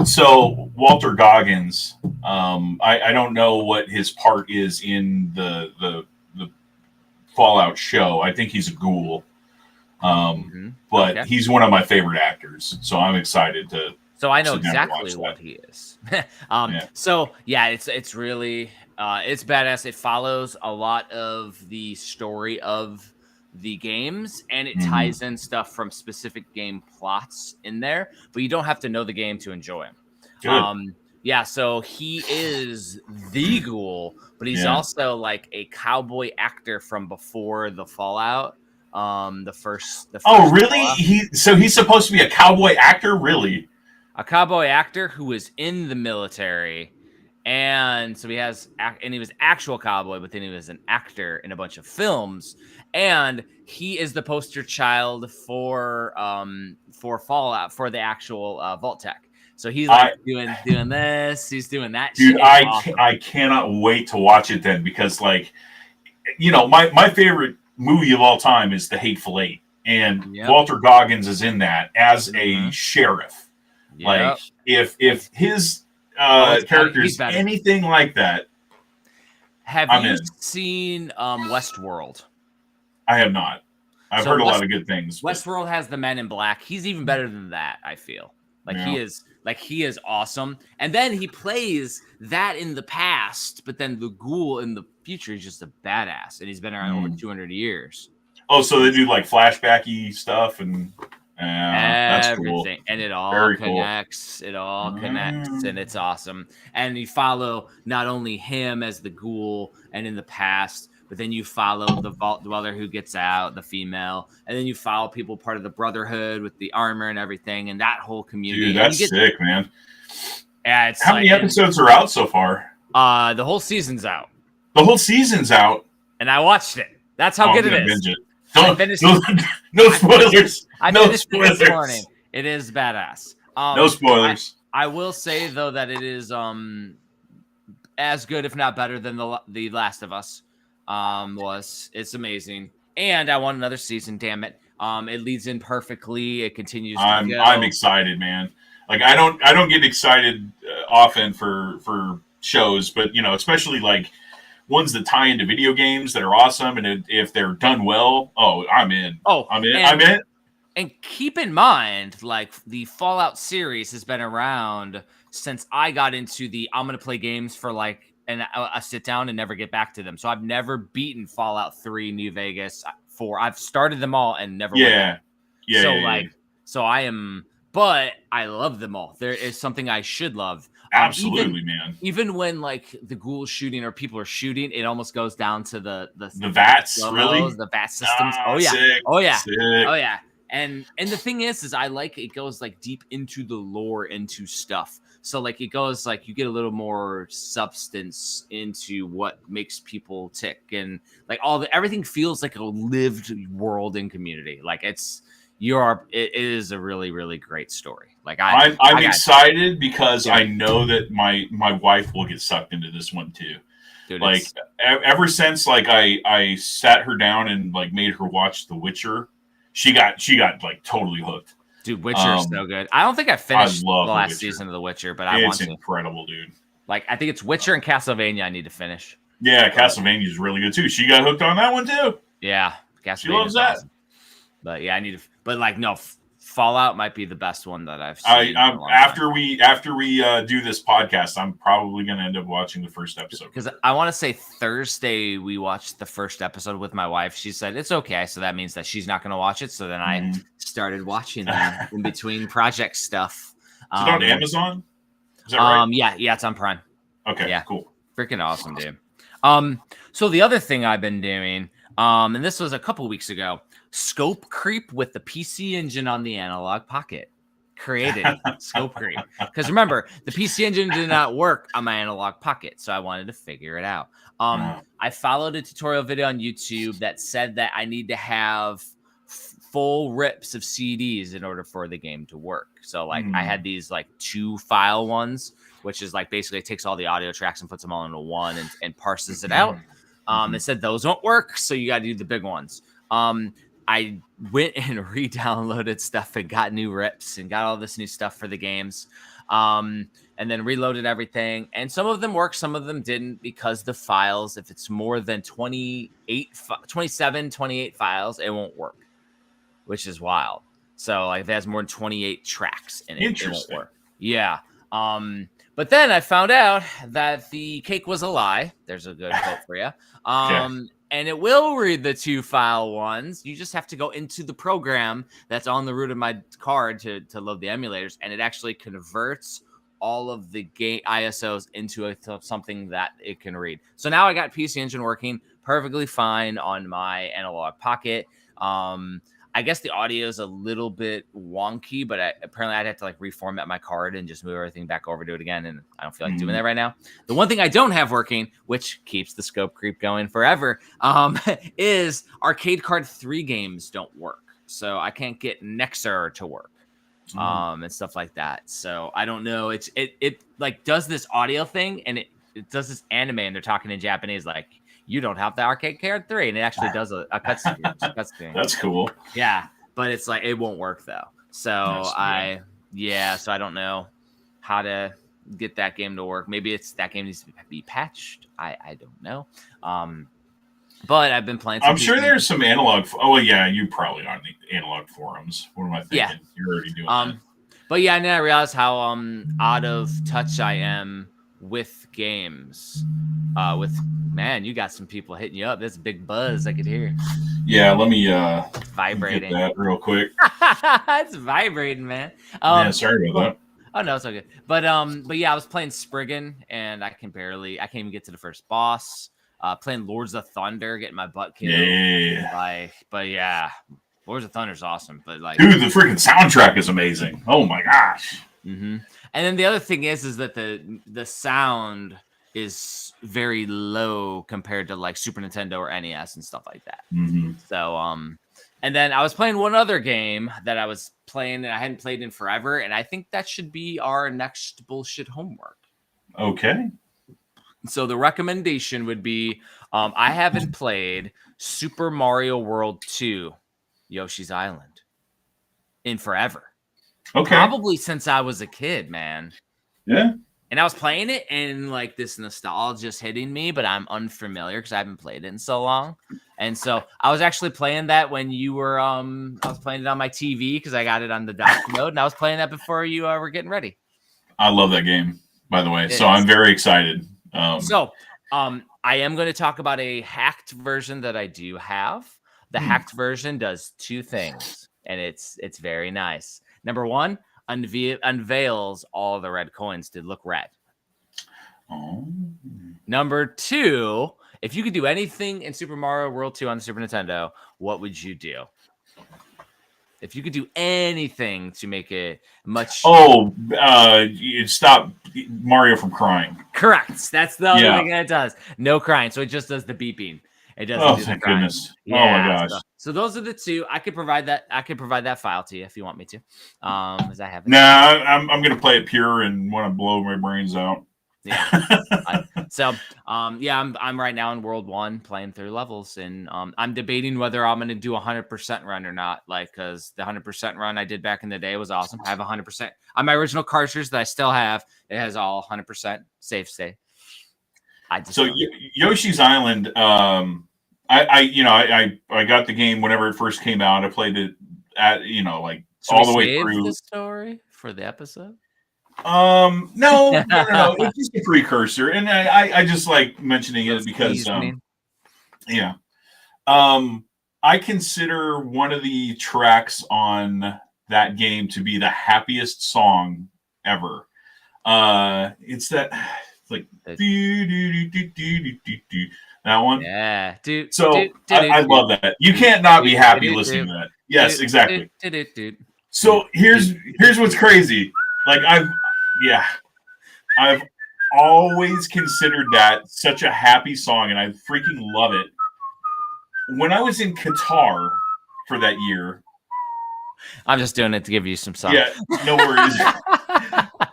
So Walter Goggins, I don't know what his part is in the Fallout show. I think he's a ghoul. But he's one of my favorite actors, so I'm excited to. So I know exactly what he is. So yeah, it's really it's badass. It follows a lot of the story of the games, and it ties in stuff from specific game plots in there. But you don't have to know the game to enjoy him. Good. Yeah, so he is the ghoul, but he's also like a cowboy actor from before the Fallout. The first oh, really? He's supposed to be a cowboy actor, really? A cowboy actor who was in the military, and so he was actual cowboy, but then he was an actor in a bunch of films, and he is the poster child for Fallout, for the actual Vault-Tec. So he's like doing this, he's doing that. Dude, shit. I cannot wait to watch it then, because like, my favorite movie of all time is The Hateful Eight, and Walter Goggins is in that as a sheriff. Like, if his character is anything like that, have you seen Westworld? I have not. I've heard a lot of good things. Westworld has the Men in Black. He's even better than that, I feel. He is awesome. And then he plays that in the past, but then the ghoul in the future is just a badass, and he's been around over 200 years. Oh, so they do like flashbacky stuff and that's everything, cool. And it all connects. Cool. It all connects, and it's awesome. And you follow not only him as the ghoul and in the past, but then you follow the Vault Dweller who gets out, the female, and then you follow people part of the Brotherhood with the armor and everything, and that whole community. Dude, that's sick, man. Yeah, how many episodes are out so far? The whole season's out. The whole season's out, and I watched it. That's how good it is. Binge it. No spoilers. I finished it this morning. It is badass. No spoilers. I will say though that it is as good, if not better, than the Last of Us was. It's amazing, and I want another season. Damn it! It leads in perfectly. It continues. I'm excited, man. Like I don't get excited often for shows, but especially like ones that tie into video games that are awesome, and if they're done well, I'm in. I'm in. And keep in mind, like, the Fallout series has been around since I got into I'm going to play games for like a sit down and never get back to them. So I've never beaten Fallout 3, New Vegas, 4. I've started them all and never went. So I am, but I love them all. There is something I should love. Absolutely, man. Even when like the ghouls shooting or people are shooting, it almost goes down to the VATS, really? The VAT systems. Sick, Oh yeah. Sick. Oh yeah. And the thing is I like it goes like deep into the lore, into stuff. So like it goes like you get a little more substance into what makes people tick, and like everything feels like a lived world and community. Like it is a really, really great story. Like I'm excited because yeah. I know that my wife will get sucked into this one too. Dude, like ever since like I sat her down and like made her watch The Witcher, she got like totally hooked. Dude, Witcher is so good. I don't think I finished the last season of The Witcher, but I want to. It's incredible, dude. Like I think it's Witcher and Castlevania I need to finish. Yeah, Castlevania is really good too. She got hooked on that one too. Yeah, Castlevania. She loves that. Awesome. But yeah, I need to. But like, no, Fallout might be the best one that I've seen. After we do this podcast, I'm probably going to end up watching the first episode. Because I want to say Thursday we watched the first episode with my wife. She said it's okay, so that means that she's not going to watch it. So then I started watching them in between project stuff. Is it on Amazon? Is that right? Yeah, it's on Prime. Okay, yeah, cool, freaking awesome, dude. So the other thing I've been doing, and this was a couple weeks ago. Scope creep with the PC engine on the Analog Pocket. Created scope creep. Because remember, the PC engine did not work on my Analog Pocket, so I wanted to figure it out. I followed a tutorial video on YouTube that said that I need to have full rips of CDs in order for the game to work. So like I had these like 2 file ones, which is like basically it takes all the audio tracks and puts them all into one and parses it out. It said those won't work, so you got to do the big ones. I went and re-downloaded stuff and got new rips and got all this new stuff for the games, and then reloaded everything. And some of them worked, some of them didn't, because the files, if it's more than 27, 28 files, it won't work, which is wild. So like if it has more than 28 tracks in it, it won't work. Yeah. But then I found out that the cake was a lie. There's a good quote for you. And it will read the 2 file ones. You just have to go into the program that's on the root of my card to load the emulators, and it actually converts all of the game ISOs into something that it can read. So now I got PC Engine working perfectly fine on my Analog Pocket. I guess the audio is a little bit wonky, but apparently I'd have to like reformat my card and just move everything back over to it again. And I don't feel like doing that right now. The one thing I don't have working, which keeps the scope creep going forever, is Arcade Card 3 games don't work. So I can't get Nexer to work, and stuff like that. So I don't know. It like does this audio thing, and it does this anime, and they're talking in Japanese like, you don't have the Arcade Card 3, and it actually does a cutscene. That's cool. Yeah, but it's like it won't work though. So so I don't know how to get that game to work. Maybe it's that game needs to be patched. I don't know. But I've been playing. I'm sure there's some analog. Oh yeah, you probably on the analog forums. What am I thinking? Yeah. You're already doing that. But yeah, and then I realized how out of touch I am with games. Man, you got some people hitting you up. There's a big buzz I could hear. Yeah, let me vibrating get that real quick. It's vibrating, man. Yeah, sorry about that. Oh no, it's okay. But yeah, I was playing Spriggan and I can't even get to the first boss. Playing Lords of Thunder, getting my butt kicked. Yeah. But yeah, Lords of Thunder's awesome. But like, dude, the freaking soundtrack is amazing. Oh my gosh. Mm-hmm. And then the other thing is that the sound is very low compared to like Super Nintendo or NES and stuff like that. Mm-hmm. So and then I was playing one other game that I was playing and I hadn't played in forever, and I think that should be our next bullshit homework. Okay. So the recommendation would be, I haven't played Super Mario World 2, Yoshi's Island, in forever. Okay. Probably since I was a kid, man. Yeah. And I was playing it and like this nostalgia just hitting me, but I'm unfamiliar because I haven't played it in so long. And so I was actually playing that when you were, I was playing it on my TV because I got it on the dock mode, and I was playing that before you were getting ready. I love that game, by the way. So I'm very excited. I am going to talk about a hacked version that I do have. The hacked version does 2 things, and it's very nice. Number 1, unveils all the red coins to look red. Oh. Number 2, if you could do anything in Super Mario World 2 on the Super Nintendo, what would you do? If you could do anything to make it much You stop Mario from crying. correct. That's the only thing that it does. No crying. So it just does the beeping. It doesn't do the thank crying. goodness. Yeah, oh my gosh. So those are the two. I could provide that file to you if you want me to. As I have it. Nah, I'm gonna play it pure and want to blow my brains out. Yeah. I'm right now in World 1 playing through levels, and I'm debating whether I'm going to do a 100% run or not. Like, because the 100% run I did back in the day was awesome. I have 100% on my original cartridge that I still have. It has all 100% save state. Yoshi's Island. I got the game whenever it first came out. I played it at all the way through. The story for the episode. No. It's just a precursor, and I just like mentioning it because I consider one of the tracks on that game to be the happiest song ever. It's that like that one. Yeah, dude. I love that. You can't not be happy listening to that. Yes, exactly. So here's what's crazy. Like I've always considered that such a happy song, and I freaking love it. When I was in Qatar for that year, I'm just doing it to give you some song. Yeah, no worries.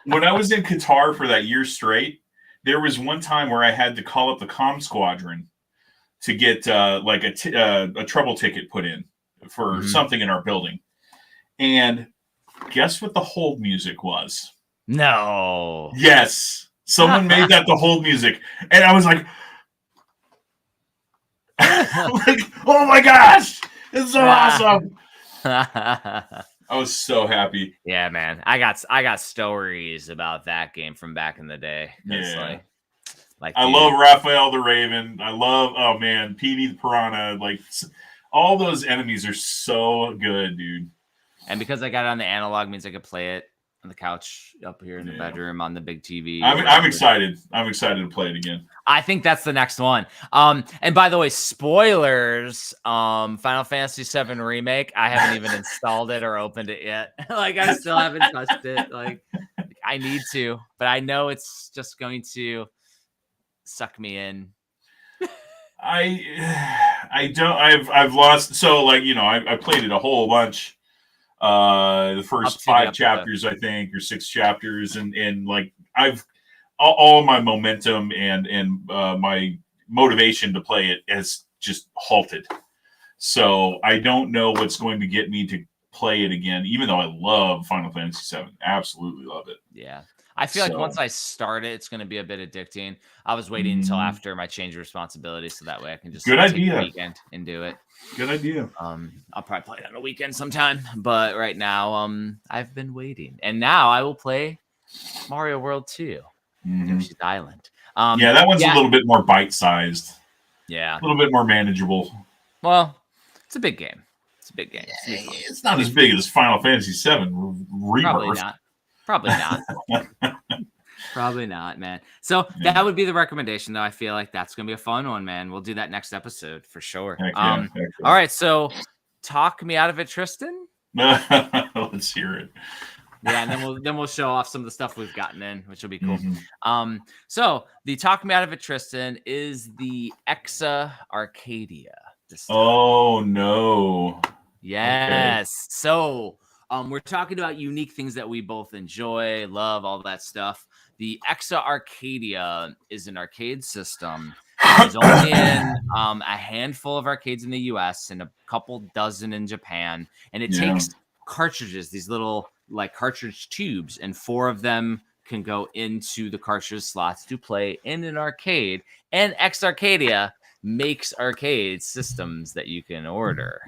When I was in Qatar for that year straight, there was one time where I had to call up the comm squadron to get a trouble ticket put in for something in our building. And guess what the hold music was? No. Yes. Someone made that the hold music. And I was like, oh my gosh, it's so awesome. I was so happy. Yeah, man. I got stories about that game from back in the day. Yeah. I love Raphael the Raven. I love, Petey the Piranha. Like, all those enemies are so good, dude. And because I got it on the analog means I could play it on the couch up here in the bedroom on the big TV. I'm excited. I'm excited to play it again. I think that's the next one. And by the way, spoilers, Final Fantasy VII Remake, I haven't even installed it or opened it yet. Like, I still haven't touched it. Like, I need to, but I know it's just going to suck me in. I've lost. So, I played it a whole bunch. The first 5 chapters, I think, or 6 chapters, and like I've all my momentum and my motivation to play it has just halted. So I don't know what's going to get me to play it again, even though I love Final Fantasy VII. Absolutely love it. Yeah. I feel like once I start it, it's going to be a bit addicting. I was waiting until after my change of responsibility, so that way I can just take the weekend and do it. Good idea. I'll probably play it on a weekend sometime, but right now, I've been waiting, and now I will play Mario World 2, Yoshi's Island. That one's a little bit more bite-sized. Yeah, a little bit more manageable. Well, it's a big game. It's not as big as Final Fantasy VII Rebirth. Probably not. Probably not, man. So that would be the recommendation, though. I feel like that's going to be a fun one, man. We'll do that next episode for sure. All right. So talk me out of it, Tristan. Let's hear it. Yeah, and then we'll show off some of the stuff we've gotten in, which will be cool. So the talk me out of it, Tristan, is the Exa Arcadia. Oh, no. Yes. Okay. So we're talking about unique things that we both enjoy, love, all that stuff. The Exa Arcadia is an arcade system. It's only in a handful of arcades in the US and a couple dozen in Japan. And it takes cartridges, these little like cartridge tubes, and 4 of them can go into the cartridge slots to play in an arcade. And Exa Arcadia makes arcade systems that you can order.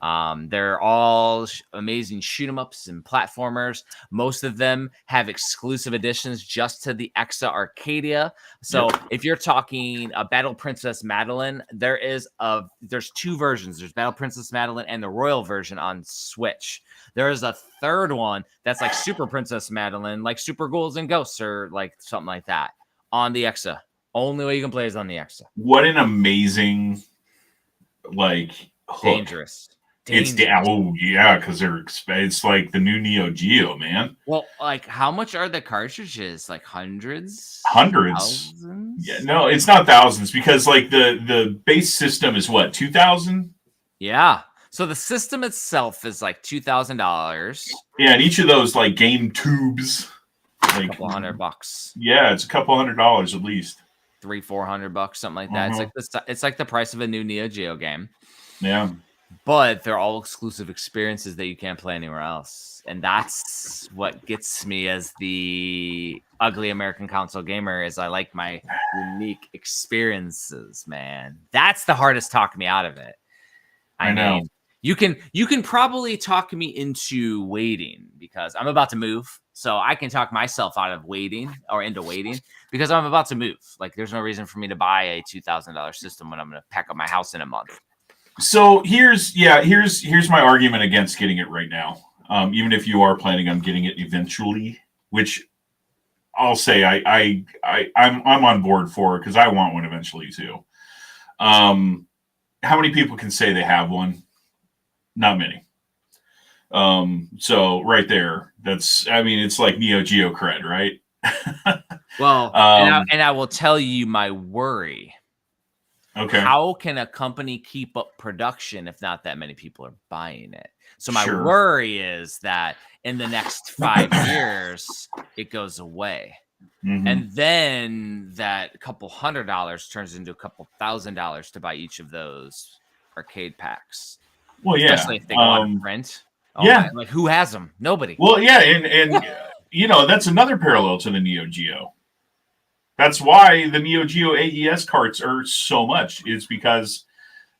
They're all amazing shoot 'em ups and platformers. Most of them have exclusive editions just to the Exa Arcadia. So if you're talking a Battle Princess Madeline, there's 2 versions. There's Battle Princess Madeline and the Royal version on Switch. There is a third one that's like Super Princess Madeline, like Super Ghouls and Ghosts, or like something like that on the Exa. Only way you can play is on the Exa. What an amazing, hook. Oh yeah, because it's like the new Neo Geo, man. Well, like how much are the cartridges? Like hundreds? Thousands? Yeah, no, it's not thousands because like the base system is what, 2,000? Yeah. So the system itself is like $2,000. Yeah, and each of those like game tubes, like a couple $100. Yeah, it's a couple $100 at least. $300-$400, something like that. It's like the price of a new Neo Geo game. Yeah. But they're all exclusive experiences that you can't play anywhere else. And that's what gets me as the ugly American console gamer is I like my unique experiences, man. That's the hardest talk me out of it. I know. Mean, you can probably talk me into waiting because I'm about to move. So I can talk myself out of waiting or into waiting because I'm about to move. Like there's no reason for me to buy a $2,000 system when I'm going to pack up my house in a month. So here's my argument against getting it right now. Even if you are planning on getting it eventually, which I'll say I'm on board for because I want one eventually too. How many people can say they have one? Not many. So right there, it's like Neo Geo cred, right? Well, and I will tell you my worry. Okay. How can a company keep up production if not that many people are buying it? So my worry is that in the next 5 years, it goes away. Mm-hmm. And then that couple $100 turns into a couple $1,000 to buy each of those arcade packs. Well, yeah. Especially if they go out of print. Oh, yeah. Man. Like, who has them? Nobody. Well, yeah. And that's another parallel to the Neo Geo. That's why the Neo Geo AES carts are so much. It's because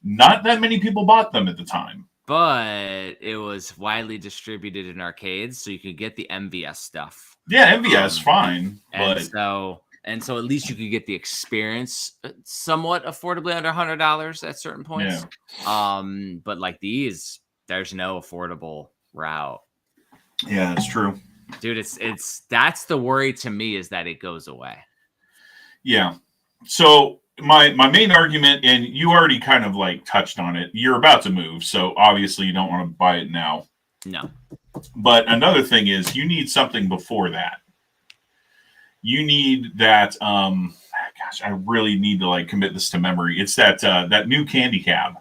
not that many people bought them at the time. But it was widely distributed in arcades, so you could get the MVS stuff. Yeah, MVS, fine. And so at least you could get the experience somewhat affordably under $100 at certain points. Yeah. But like these, there's no affordable route. Yeah, that's true. Dude, that's the worry to me is that it goes away. Yeah. So my main argument, and you already kind of like touched on it, you're about to move, so obviously you don't want to buy it now. No. But another thing is you need something before that. You need that gosh, I really need to like commit this to memory. It's that new candy cab.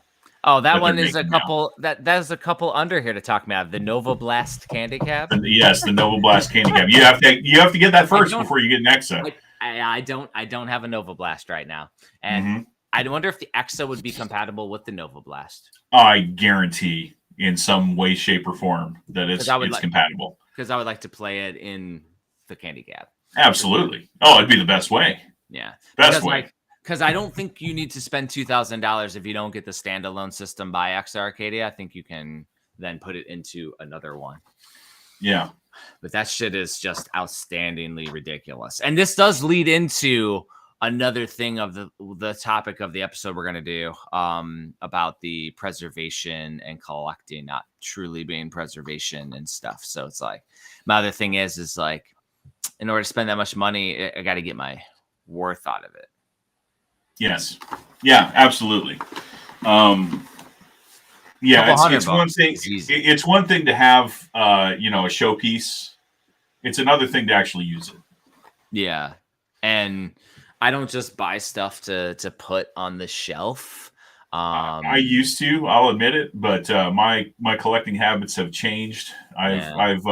Oh, that one is a couple that is a couple under here to talk about. The Nova Blast candy cab. Yes, the Nova Blast candy cab. You have to get that first before you get an Exa. I don't have a Nova Blast right now. And I wonder if the Exa would be compatible with the Nova Blast. I guarantee in some way, shape, or form that it's compatible. Because I would like to play it in the candy cab. Absolutely. Oh, it'd be the best way. Yeah. Best way. Because I don't think you need to spend $2,000 if you don't get the standalone system by Exa Arcadia. I think you can then put it into another one. Yeah. But that shit is just outstandingly ridiculous. And this does lead into another thing of the topic of the episode we're going to do about the preservation and collecting not truly being preservation and stuff. So it's like, my other thing is like, in order to spend that much money, I got to get my worth out of it. Yes. Yeah, absolutely. Yeah, it's one thing. It's one thing to have, a showpiece. It's another thing to actually use it. Yeah, and I don't just buy stuff to put on the shelf. I used to, I'll admit it, but my collecting habits have changed. I've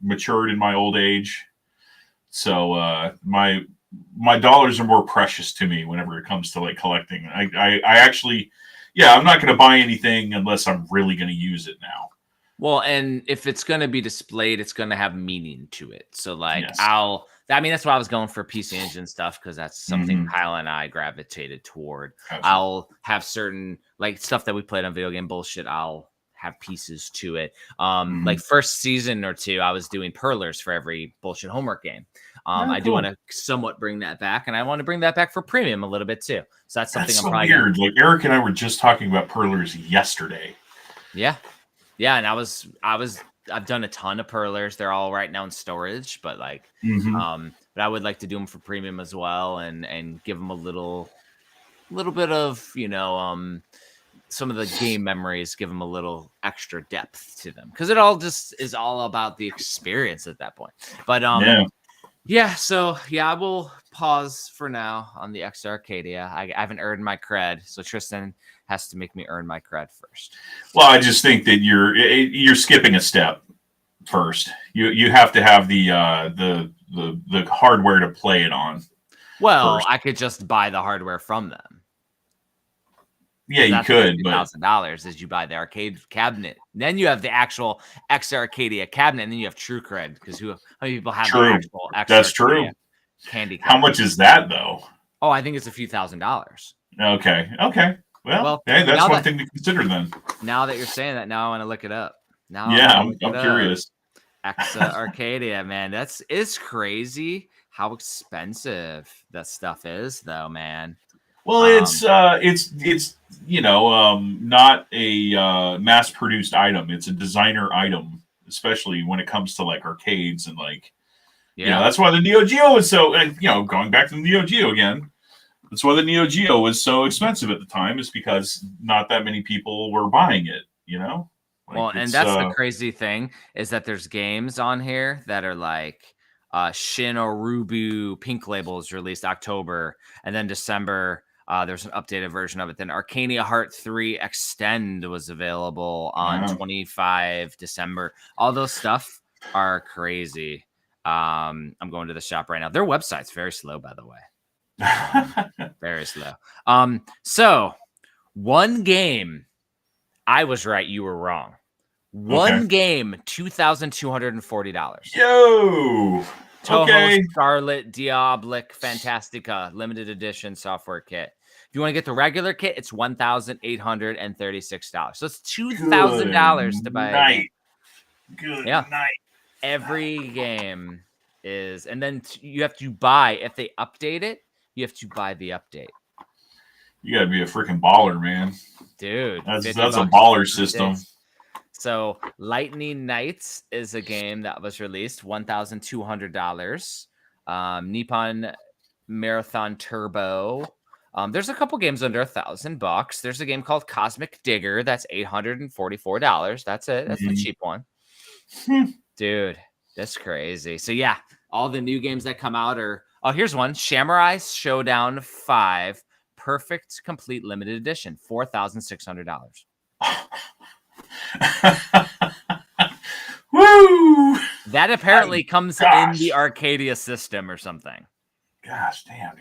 matured in my old age, so my dollars are more precious to me whenever it comes to like collecting. I actually. Yeah, I'm not going to buy anything unless I'm really going to use it now. Well, and if it's going to be displayed, it's going to have meaning to it. So, like, yes. that's why I was going for PC Engine stuff because that's something Kyle and I gravitated toward. Absolutely. I'll have certain, like, stuff that we played on video game bullshit. I'll have pieces to it. Like, first season or two, I was doing perlers for every bullshit homework game. I do want to somewhat bring that back, and I want to bring that back for premium a little bit too. So that's something I'm probably weird. Like Eric and I were just talking about perlers yesterday. Yeah, and I've done a ton of perlers. They're all right now in storage, but like, but I would like to do them for premium as well, and give them a little bit of some of the game memories give them a little extra depth to them, because it all just is all about the experience at that point. But so I will pause for now on the X Arcadia. I haven't earned my cred, so Tristan has to make me earn my cred first. Well, I just think that you're skipping a step first. You have to have the hardware to play it on. Well, first. I could just buy the hardware from them. Yeah, you could, but $2,000 is you buy the arcade cabinet. Then you have the actual X Arcadia cabinet, and then you have true cred, because how many people have the actual X That's Arcadia true. candy cabinet? How much is that though? Oh, I think it's a few $1,000s. Okay. Well, hey, that's one thing to consider then. Now that you're saying that, now I want to look it up. I'm curious. X Arcadia, man, it's crazy how expensive that stuff is, though, man. Well, it's not a mass-produced item. It's a designer item, especially when it comes to like arcades and like, that's why the Neo Geo is so. Going back to the Neo Geo again, that's why the Neo Geo was so expensive at the time. Is because not that many people were buying it. And that's the crazy thing, is that there's games on here that are like Shin Orubu Pink Label is released October, and then December. There's an updated version of it. Then Arcania Heart 3 Extend was available on 25 December. All those stuff are crazy. I'm going to the shop right now. Their website's very slow, by the way. Very slow. So one game, I was right, you were wrong. One game, $2,240. Yo! Toho Scarlet Diabolic Fantastica limited edition software kit. If you want to get the regular kit, it's $1,836. So it's $2,000 to buy. Good night. Every game is, and then you have to buy, if they update it, you have to buy the update. You got to be a freaking baller, man. Dude. That's a baller system. So Lightning Knights is a game that was released, $1,200. Nippon Marathon Turbo. There's a couple games under $1,000. There's a game called Cosmic Digger that's $844. That's it. That's the cheap one. Dude, that's crazy. So yeah, all the new games that come out are. Oh, here's one: Samurai Showdown 5 Perfect Complete Limited Edition, $4,600. Woo! That apparently comes in the Arcadia system or something. Gosh damn,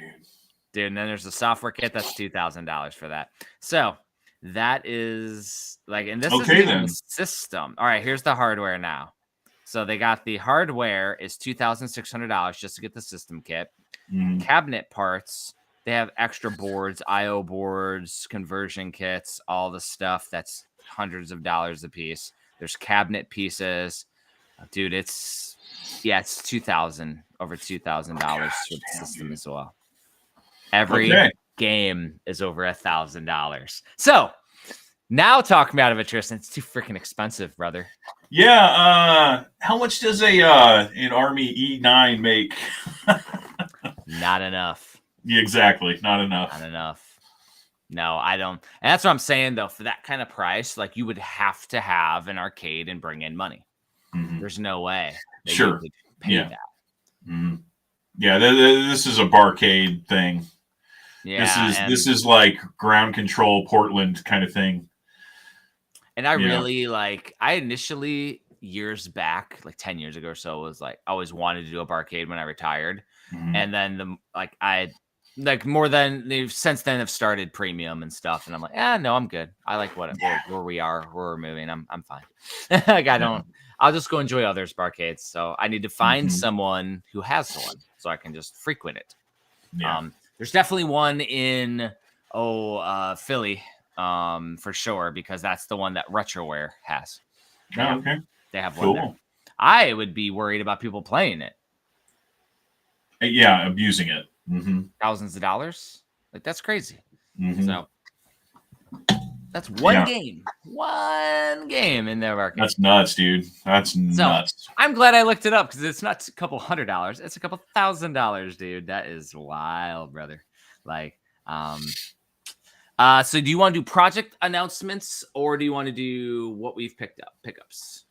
dude. And then there's a software kit that's $2,000 for that. So that is like, and this is the system. All right, here's the hardware now. So they got the hardware is $2,600 just to get the system kit. Cabinet parts, they have extra boards, IO boards, conversion kits, all the stuff that's hundreds of dollars a piece. There's cabinet pieces, dude. It's $2,000, over $2,000 for the system as well. Every game is over $1,000. So now talk me out of it, Tristan. It's too freaking expensive, brother. Yeah. How much does an Army E9 make? Not enough. Yeah, exactly. Not enough. Not enough. No, I don't. And that's what I'm saying, though. For that kind of price, like, you would have to have an arcade and bring in money. There's no way that you would pay that. Yeah, this is a barcade thing. Yeah, this is like ground control Portland kind of thing. And I really I initially years back, like 10 years ago or so, was like, I always wanted to do a barcade when I retired. And then more than they've since then have started premium and stuff. And I'm like, no, I'm good. I like where we are, where we're moving. I'm fine. I'll just go enjoy others' barcades. So I need to find someone who has one so I can just frequent it. There's definitely one in Philly, for sure, because that's the one that Retroware has. Okay. They have one there. I would be worried about people playing it. Yeah, abusing it. Thousands of dollars. Like, that's crazy. So that's one game in their arcade. That's nuts, dude. That's nuts. I'm glad I looked it up, because it's not a couple $100. It's a couple $1,000, dude. That is wild, brother. Like, So do you want to do project announcements or do you want to do what we've picked up, pickups?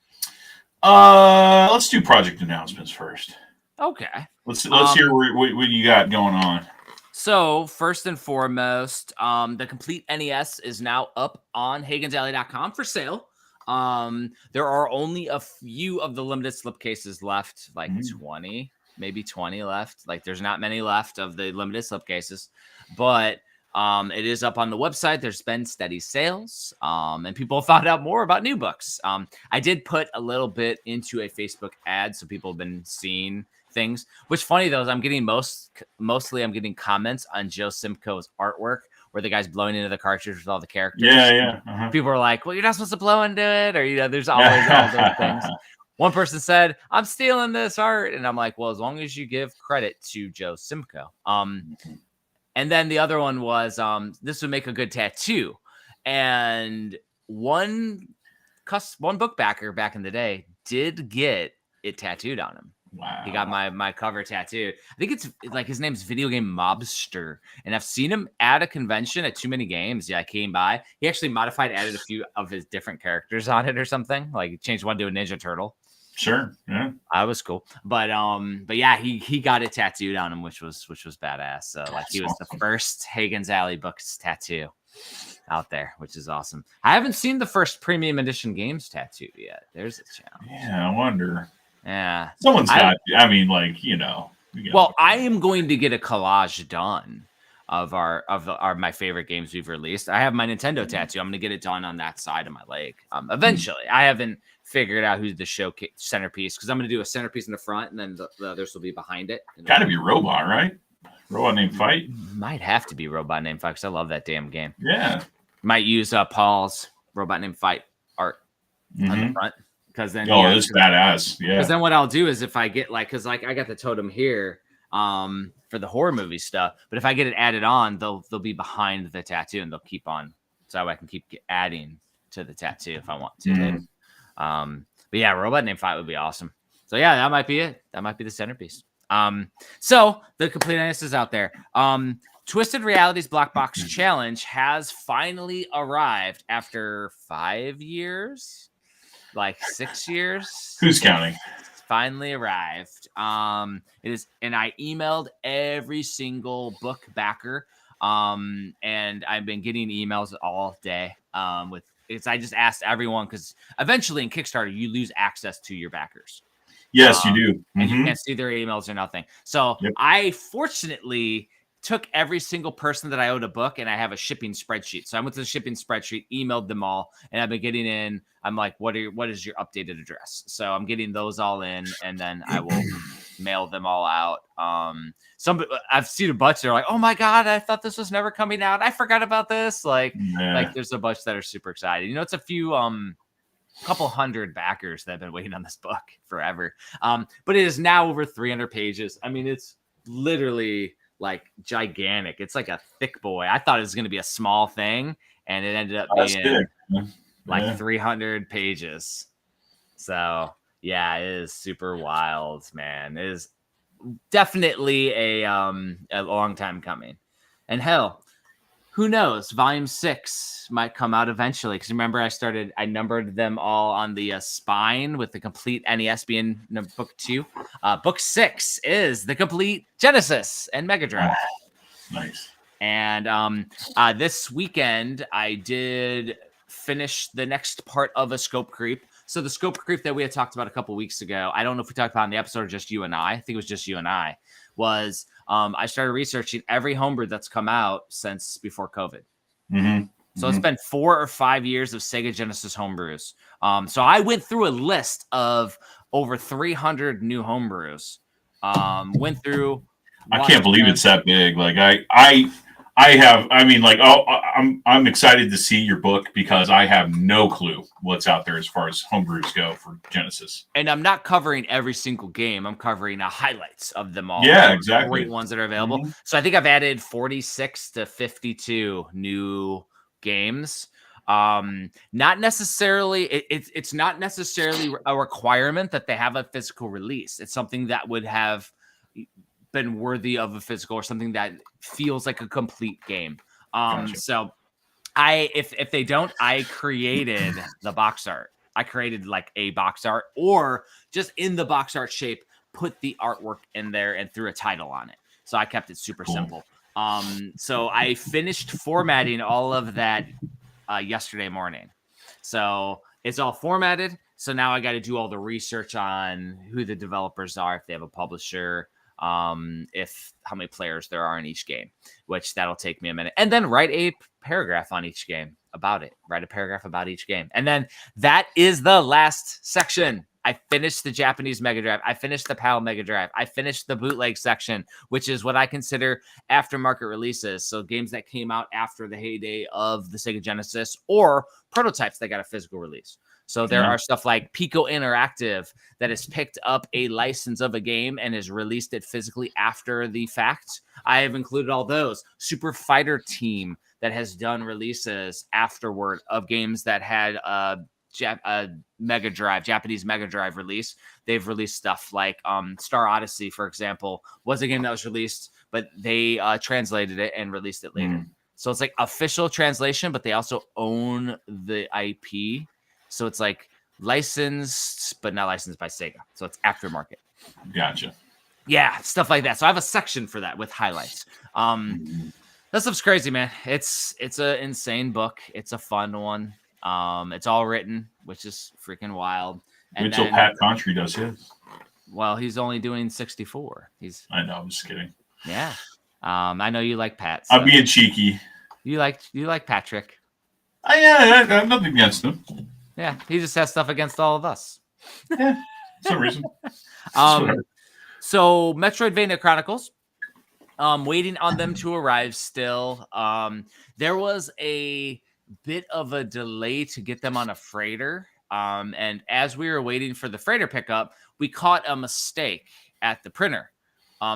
Let's do project announcements first. Okay. Let's hear what you got going on. So first and foremost, the complete NES is now up on HagensAlley.com for sale. There are only a few of the limited slipcases left, like 20, maybe 20 left. Like there's not many left of the limited slipcases, but it is up on the website. There's been steady sales, and people found out more about new books. I did put a little bit into a Facebook ad, so people have been seeing things. Which funny though is I'm getting mostly I'm getting comments on Joe Simcoe's artwork where the guy's blowing into the cartridge with all the characters. Yeah. Uh-huh. People are like, "Well, you're not supposed to blow into it," or there's always all those things. One person said, "I'm stealing this art," and I'm like, "Well, as long as you give credit to Joe Simcoe." And then the other one was, this would make a good tattoo. And one book backer back in the day did get it tattooed on him. Wow. He got my cover tattooed. I think it's like his name's Video Game Mobster. And I've seen him at a convention at Too Many Games. Yeah, I came by. He actually added a few of his different characters on it or something. Like he changed one to a Ninja Turtle. Sure. Yeah. I was cool. But yeah, he got it tattooed on him, which was badass. So like he was the first Hagen's Alley books tattoo out there, which is awesome. I haven't seen the first premium edition games tattoo yet. There's a challenge. Yeah, I wonder. Yeah. Someone's got, Well, I am going to get a collage done of my favorite games we've released. I have my Nintendo tattoo. I'm going to get it done on that side of my leg. Eventually. I haven't figured out who's the showcase centerpiece because I'm going to do a centerpiece in the front and then the others will be behind it. Gotta be Robot, right? Robot Named Fight? Might have to be Robot Named Fight because I love that damn game. Yeah. Might use Paul's Robot Named Fight art on the front. Because then, it's badass. Yeah. Because then what I'll do is if I get I got the totem here for the horror movie stuff, but if I get it added on, they'll be behind the tattoo and they'll keep on, so I can keep adding to the tattoo if I want to. But yeah, Robot Named Fight would be awesome. So yeah, that might be it. That might be the centerpiece. So the complete NES is out there. Twisted Reality's Black Box Challenge has finally arrived after 5 years. Like 6 years. Who's counting? Finally arrived. It is, and I emailed every single book backer. And I've been getting emails all day. I just asked everyone because eventually in Kickstarter you lose access to your backers. Yes, you do. And you can't see their emails or nothing. So I fortunately took every single person that I owed a book and I have a shipping spreadsheet. So I went to the shipping spreadsheet, emailed them all, and I've been getting in. I'm like, what is your updated address? So I'm getting those all in and then I will mail them all out. I've seen a bunch. They're like, oh my God, I thought this was never coming out. I forgot about this. Like there's a bunch that are super excited. It's a few, couple hundred backers that have been waiting on this book forever. But it is now over 300 pages. I mean, it's literally like gigantic. It's like a thick boy. I thought it was going to be a small thing, and it ended up being like 300 pages. So yeah, it is super wild, man. It is definitely a long time coming. And hell, who knows? Volume 6 might come out eventually. Because remember, I numbered them all on the spine with the complete NES being book 2. Book 6 is the complete Genesis and Mega Drive. Nice. And this weekend, I did finish the next part of a scope creep. So the scope creep that we had talked about a couple weeks ago, I don't know if we talked about in the episode or just you and I think it was just you and I, was I started researching every homebrew that's come out since before COVID. So it's been 4 or 5 years of Sega Genesis homebrews. So I went through a list of over 300 new homebrews. Went through. I can't believe it's that big. Like I'm excited to see your book because I have no clue what's out there as far as homebrews go for Genesis. And I'm not covering every single game. I'm covering highlights of them all. Yeah, exactly. Great ones that are available. So I think I've added 46 to 52 new games. Not necessarily. It's not necessarily a requirement that they have a physical release. It's something that would have been worthy of a physical or something that feels like a complete game. Gotcha. So If they don't, I created the box art. I created like a box art, or just in the box art shape, put the artwork in there and threw a title on it. So I kept it super simple. So I finished formatting all of that yesterday morning. So it's all formatted. So now I got to do all the research on who the developers are, if they have a publisher, if how many players there are in each game, which that'll take me a minute, and then write a paragraph on each game about it. Write a paragraph about each game, and then that is the last section. I finished the Japanese Mega Drive. I finished the PAL Mega Drive. I finished the bootleg section, which is what I consider aftermarket releases. So games that came out after the heyday of the Sega Genesis, or prototypes that got a physical release. So there are stuff like Pico Interactive that has picked up a license of a game and has released it physically after the fact. I have included all those. Super Fighter Team that has done releases afterward of games that had a Mega Drive, Japanese Mega Drive release. They've released stuff like Star Odyssey, for example, was a game that was released, but they translated it and released it later. So it's like official translation, but they also own the IP. So it's like licensed, but not licensed by Sega. So it's aftermarket. Gotcha. Yeah, stuff like that. So I have a section for that with highlights. That stuff's crazy, man. It's an insane book. It's a fun one. It's all written, which is freaking wild. And Until Pat Contry does his. Well, he's only doing 64. I know. I'm just kidding. Yeah. I know you like Pat. So. I'm being cheeky. You like Patrick. I have nothing against him. Yeah, he just has stuff against all of us. Yeah, some reason. So Metroidvania Chronicles, waiting on them to arrive still. There was a bit of a delay to get them on a freighter. And as we were waiting for the freighter pickup, we caught a mistake at the printer.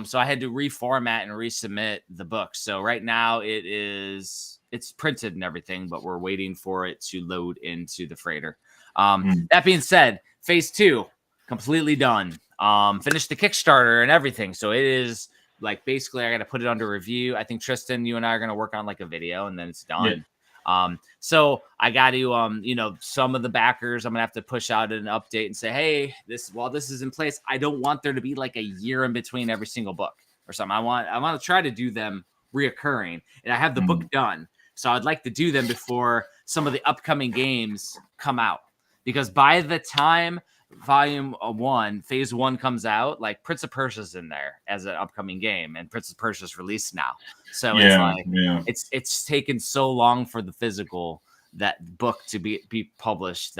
So I had to reformat and resubmit the book. So right now it's printed and everything, but we're waiting for it to load into the freighter. That being said, phase 2 completely done. Finished the Kickstarter and everything. So it is like, basically I got to put it under review. I think Tristan, you and I are going to work on like a video and then it's done. Yeah. So I got to, some of the backers, I'm gonna have to push out an update and say, hey, while this is in place, I don't want there to be like a year in between every single book or something. I want to try to do them reoccurring, and I have the book done. So I'd like to do them before some of the upcoming games come out, because by the time Volume 1, Phase 1 comes out, like Prince of Persia's in there as an upcoming game, and Prince of Persia's released now. So it's taken so long for the physical that book to be published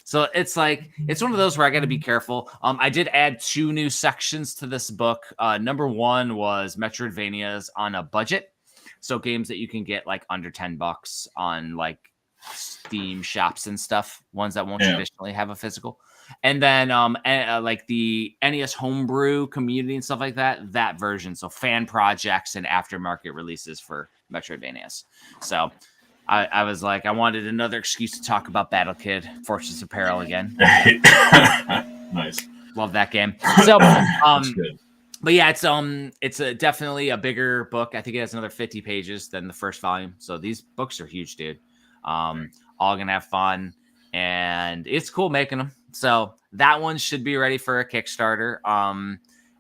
so it's like, it's one of those where I got to be careful. I did add 2 new sections to this book. Number 1 was Metroidvanias on a budget. So games that you can get like under $10 on like Steam shops and stuff, ones that won't traditionally have a physical. And then like the NES homebrew community and stuff like that version. So fan projects and aftermarket releases for Metroidvanias. So I was like, I wanted another excuse to talk about Battle Kid Fortress Apparel again. Nice. Love that game. So but yeah, it's definitely a bigger book. I think it has another 50 pages than the first volume. So these books are huge, dude. All gonna have fun, and it's cool making them. So that one should be ready for a Kickstarter.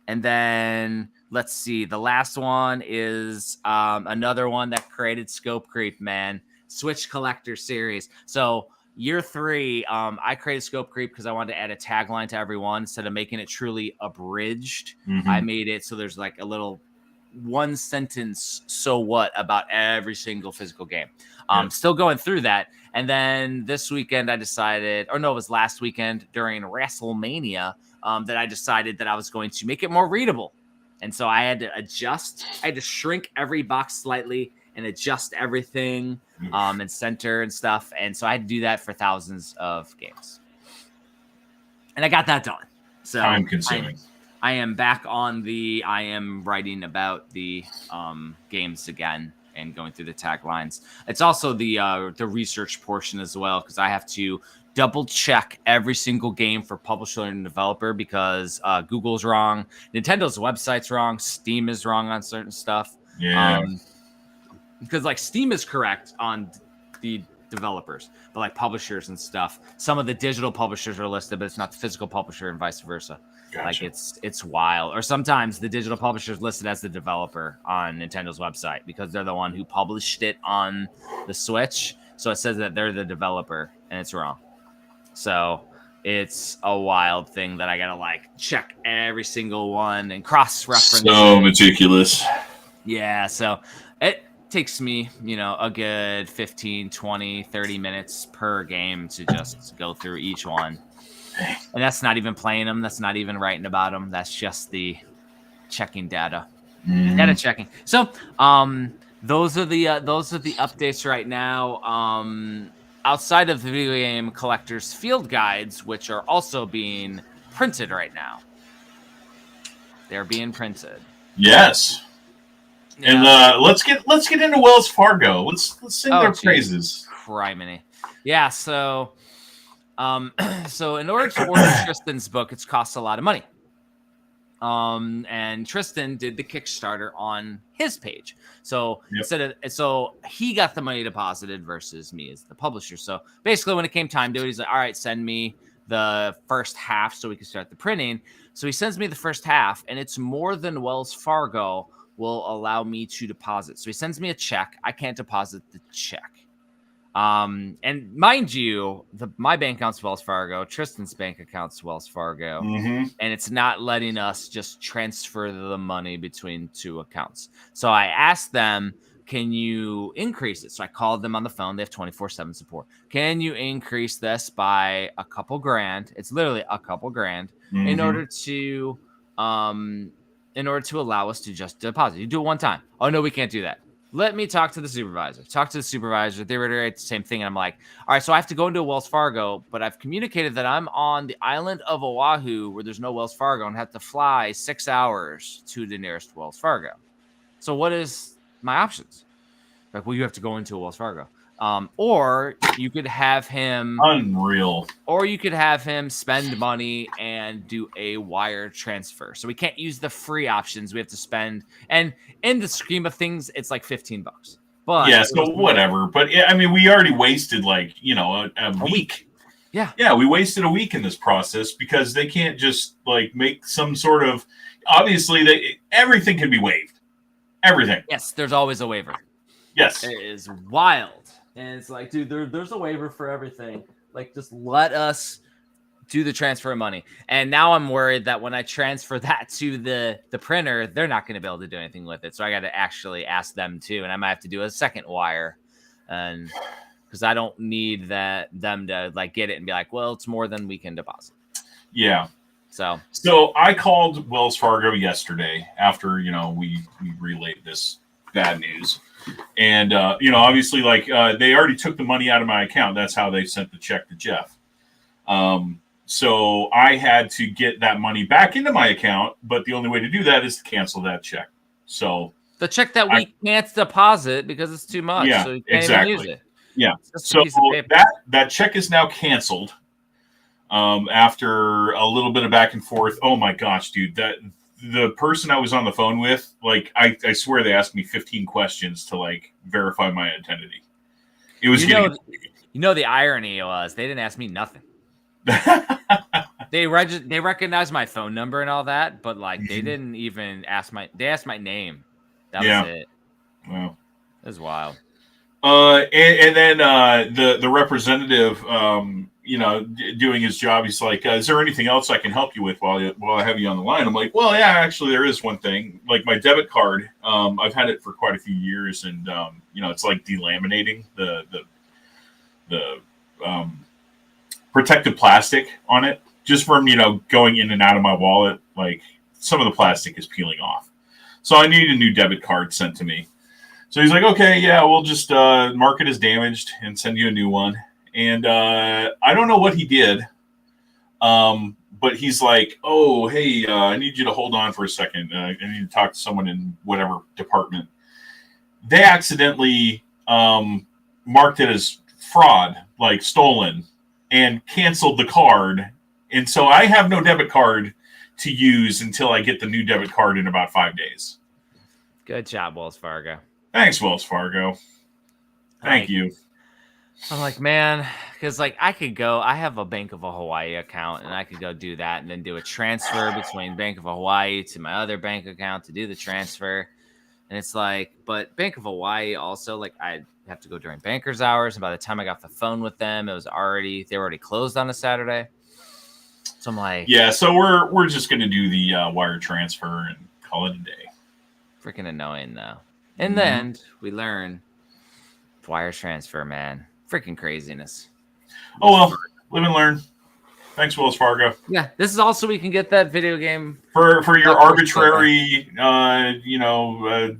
And then let's see, the last one is another one that created scope creep, man. Switch Collector Series. So year 3, I created scope creep because I wanted to add a tagline to every one instead of making it truly abridged. I made it so there's like a little 1 sentence so what about every single physical game. Still going through that. And then this weekend I decided, or no, it was last weekend during WrestleMania, that I decided that I was going to make it more readable. And so I had to shrink every box slightly and adjust everything and center and stuff. And so I had to do that for thousands of games. And I got that done. So time consuming. I am back on I am writing about the games again and going through the taglines. It's also the research portion as well, because I have to double check every single game for publisher and developer, because Google's wrong, Nintendo's website's wrong, Steam is wrong on certain stuff. because like Steam is correct on the developers, but like publishers and stuff, some of the digital publishers are listed, but it's not the physical publisher and vice versa. Gotcha. Like it's wild. Or sometimes the digital publisher is listed as the developer on Nintendo's website because they're the one who published it on the Switch. So it says that they're the developer, and it's wrong. So it's a wild thing that I gotta like check every single one and cross-reference. So meticulous. Yeah, so it takes me, a good 15, 20, 30 minutes per game to just go through each one. And that's not even playing them. That's not even writing about them. That's just the checking data. Data checking. So those are the updates right now. Outside of the video game collectors field guides, which are also being printed right now. They're being printed. Yes. And let's get into Wells Fargo. Let's sing their praises. Criminy. Yeah, so in order to order Tristan's book, it's cost a lot of money. And Tristan did the Kickstarter on his page. So so he got the money deposited versus me as the publisher. So basically when it came time to it, he's like, all right, send me the first half so we can start the printing. So he sends me the first half, and it's more than Wells Fargo will allow me to deposit. So he sends me a check. I can't deposit the check. And mind you, my bank account's Wells Fargo, Tristan's bank account's Wells Fargo, and it's not letting us just transfer the money between two accounts. So I asked them, can you increase it? So I called them on the phone. They have 24/7 support. Can you increase this by a couple grand? It's literally a couple grand in order to allow us to just deposit. You do it one time. Oh no, we can't do that. Let me talk to the supervisor. They reiterate the same thing. And I'm like, all right, so I have to go into Wells Fargo, but I've communicated that I'm on the island of Oahu where there's no Wells Fargo and have to fly 6 hours to the nearest Wells Fargo. So what is my options? Like, well, you have to go into a Wells Fargo. Or you could have him unreal. Or you could have him spend money and do a wire transfer. So we can't use the free options. We have to spend, and in the scheme of things, it's like $15. But yeah, so whatever. But I mean, we already wasted like a week. Yeah, we wasted a week in this process because they can't just like make some sort of. Obviously, everything can be waived. Everything. Yes, there's always a waiver. Yes, it is wild. And it's like, dude, there's a waiver for everything. Like, just let us do the transfer of money. And now I'm worried that when I transfer that to the printer, they're not going to be able to do anything with it. So I got to actually ask them too. And I might have to do a second wire. And because I don't need them to like get it and be like, well, it's more than we can deposit. Yeah. So I called Wells Fargo yesterday after, we relayed this bad news. And, obviously, like, they already took the money out of my account. That's how they sent the check to Jeff. So I had to get that money back into my account, but the only way to do that is to cancel that check. So the check that we can't deposit because it's too much. Yeah, so you can't exactly. even use it. Yeah. So that check is now canceled. After a little bit of back and forth. Oh my gosh, dude, the person I was on the phone with, like, I swear they asked me 15 questions to like verify my identity. It was the irony was they didn't ask me nothing. They recognized my phone number and all that, but like they didn't even ask they asked my name. That was it. Wow. It was wild. And then the representative, doing his job, he's like, is there anything else I can help you with while I have you on the line? I'm like, well, yeah, actually there is one thing. Like my debit card, I've had it for quite a few years, and it's like delaminating the protective plastic on it, just from going in and out of my wallet. Like some of the plastic is peeling off, so I need a new debit card sent to me. So he's like, okay, yeah, we'll just mark it as damaged and send you a new one. And I don't know what he did, but he's like, oh, hey, I need you to hold on for a second. I need to talk to someone in whatever department. They accidentally marked it as fraud, like stolen, and canceled the card. And so I have no debit card to use until I get the new debit card in about 5 days. Good job, Wells Fargo. Thanks, Wells Fargo. Thank you. I'm like, man, because like I have a Bank of Hawaii account, and I could go do that and then do a transfer between Bank of Hawaii to my other bank account to do the transfer. And it's like, but Bank of Hawaii also, like, I have to go during banker's hours. And by the time I got the phone with them, they were already closed on a Saturday. So I'm like, yeah, so we're just gonna do the wire transfer and call it a day. Freaking annoying though. In the end, we learn wire transfer, man. Freaking craziness. Oh well, live and learn. Thanks, Wells Fargo. Yeah, this is also we can get that video game for your arbitrary,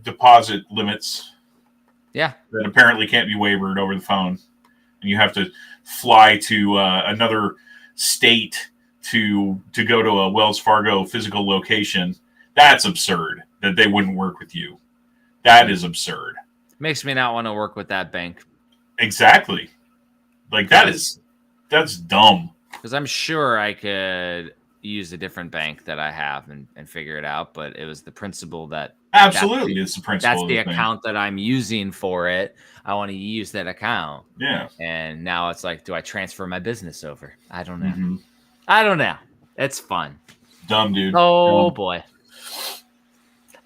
deposit limits. Yeah, that apparently can't be wavered over the phone, and you have to fly to another state to go to a Wells Fargo physical location. That's absurd. That they wouldn't work with you. That is absurd. Makes me not want to work with that bank. Exactly. Like that's dumb. Because I'm sure I could use a different bank that I have and figure it out, but it was the principle that absolutely it's the principle. That's the account that I'm using for it. I want to use that account. Yeah. And now it's like, do I transfer my business over? I don't know. Mm-hmm. I don't know. It's fun. Dumb, dude. Oh boy.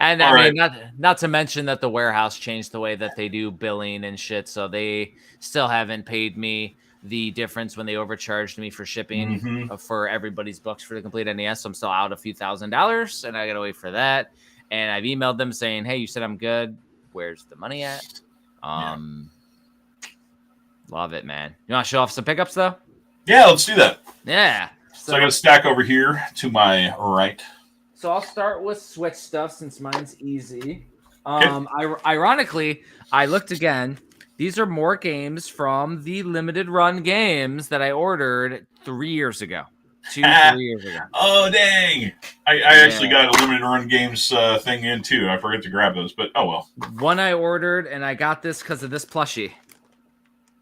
And I mean, not to mention that the warehouse changed the way that they do billing and shit. So they still haven't paid me the difference when they overcharged me for shipping for everybody's books for the complete NES. So I'm still out a few $1,000s, and I got to wait for that. And I've emailed them saying, hey, you said I'm good. Where's the money at? Love it, man. You want to show off some pickups, though? Yeah, let's do that. Yeah. So I got a stack over here to my right. So I'll start with Switch stuff since mine's easy. Ironically, I looked again. These are more games from the limited run games that I ordered 3 years ago. 3 years ago. Oh, dang. I actually got a limited run games thing in, too. I forgot to grab those, but oh well. One I ordered, and I got this because of this plushie.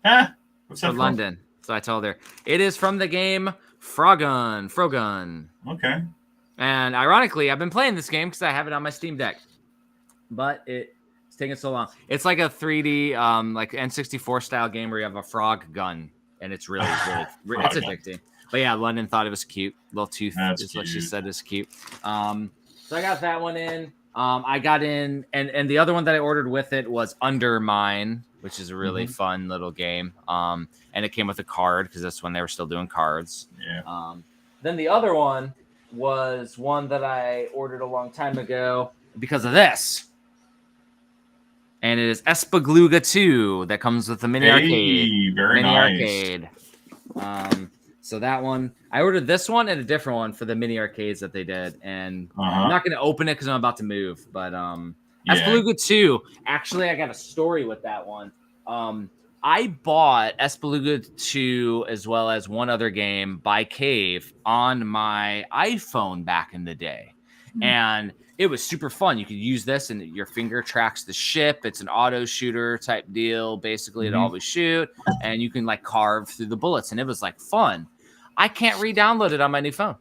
What's that from? London. So I told her. It is from the game Frogun. Okay. And ironically, I've been playing this game because I have it on my Steam Deck. But it's taking so long. It's like a 3D, like N64 style game where you have a frog gun. And it's really it's addicting. But yeah, London thought it was cute. Little tooth is what she said is cute. So I got that one in. I got in, and the other one that I ordered with it was Undermine, which is a really fun little game. And it came with a card because that's when they were still doing cards. Yeah. Then the other one was one that I ordered a long time ago because of this. And it is Espagluga 2 that comes with the mini arcade. Very nice. Arcade. So that one, I ordered this one and a different one for the mini arcades that they did. And I'm not going to open it because I'm about to move. But Espagluga 2, actually, I got a story with that one. I bought Espagluga 2 as well as one other game by Cave on my iPhone back in the day. And it was super fun. You could use this and your finger tracks the ship. It's an auto shooter type deal. Basically, it always shoot. And you can like carve through the bullets. And it was like fun. I can't re-download it on my new phone.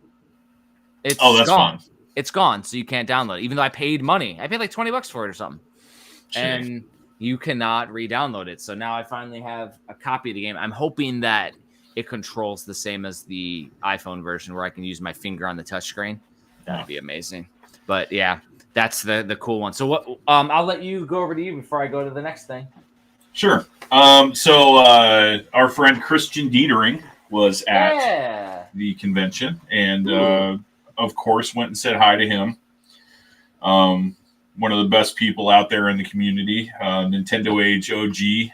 It's that's gone. fun. It's gone. So you can't download it, even though I paid money. I paid like $20 for it or something. Jeez. And you cannot re-download it. So now I finally have a copy of the game. I'm hoping that it controls the same as the iPhone version where I can use my finger on the touchscreen. That'd be amazing. But yeah, that's the cool one. So what? I'll let you go over to you before I go to the next thing. Sure. So our friend Christian Dietering was at the convention and of course went and said hi to him. One of the best people out there in the community, Nintendo Age OG.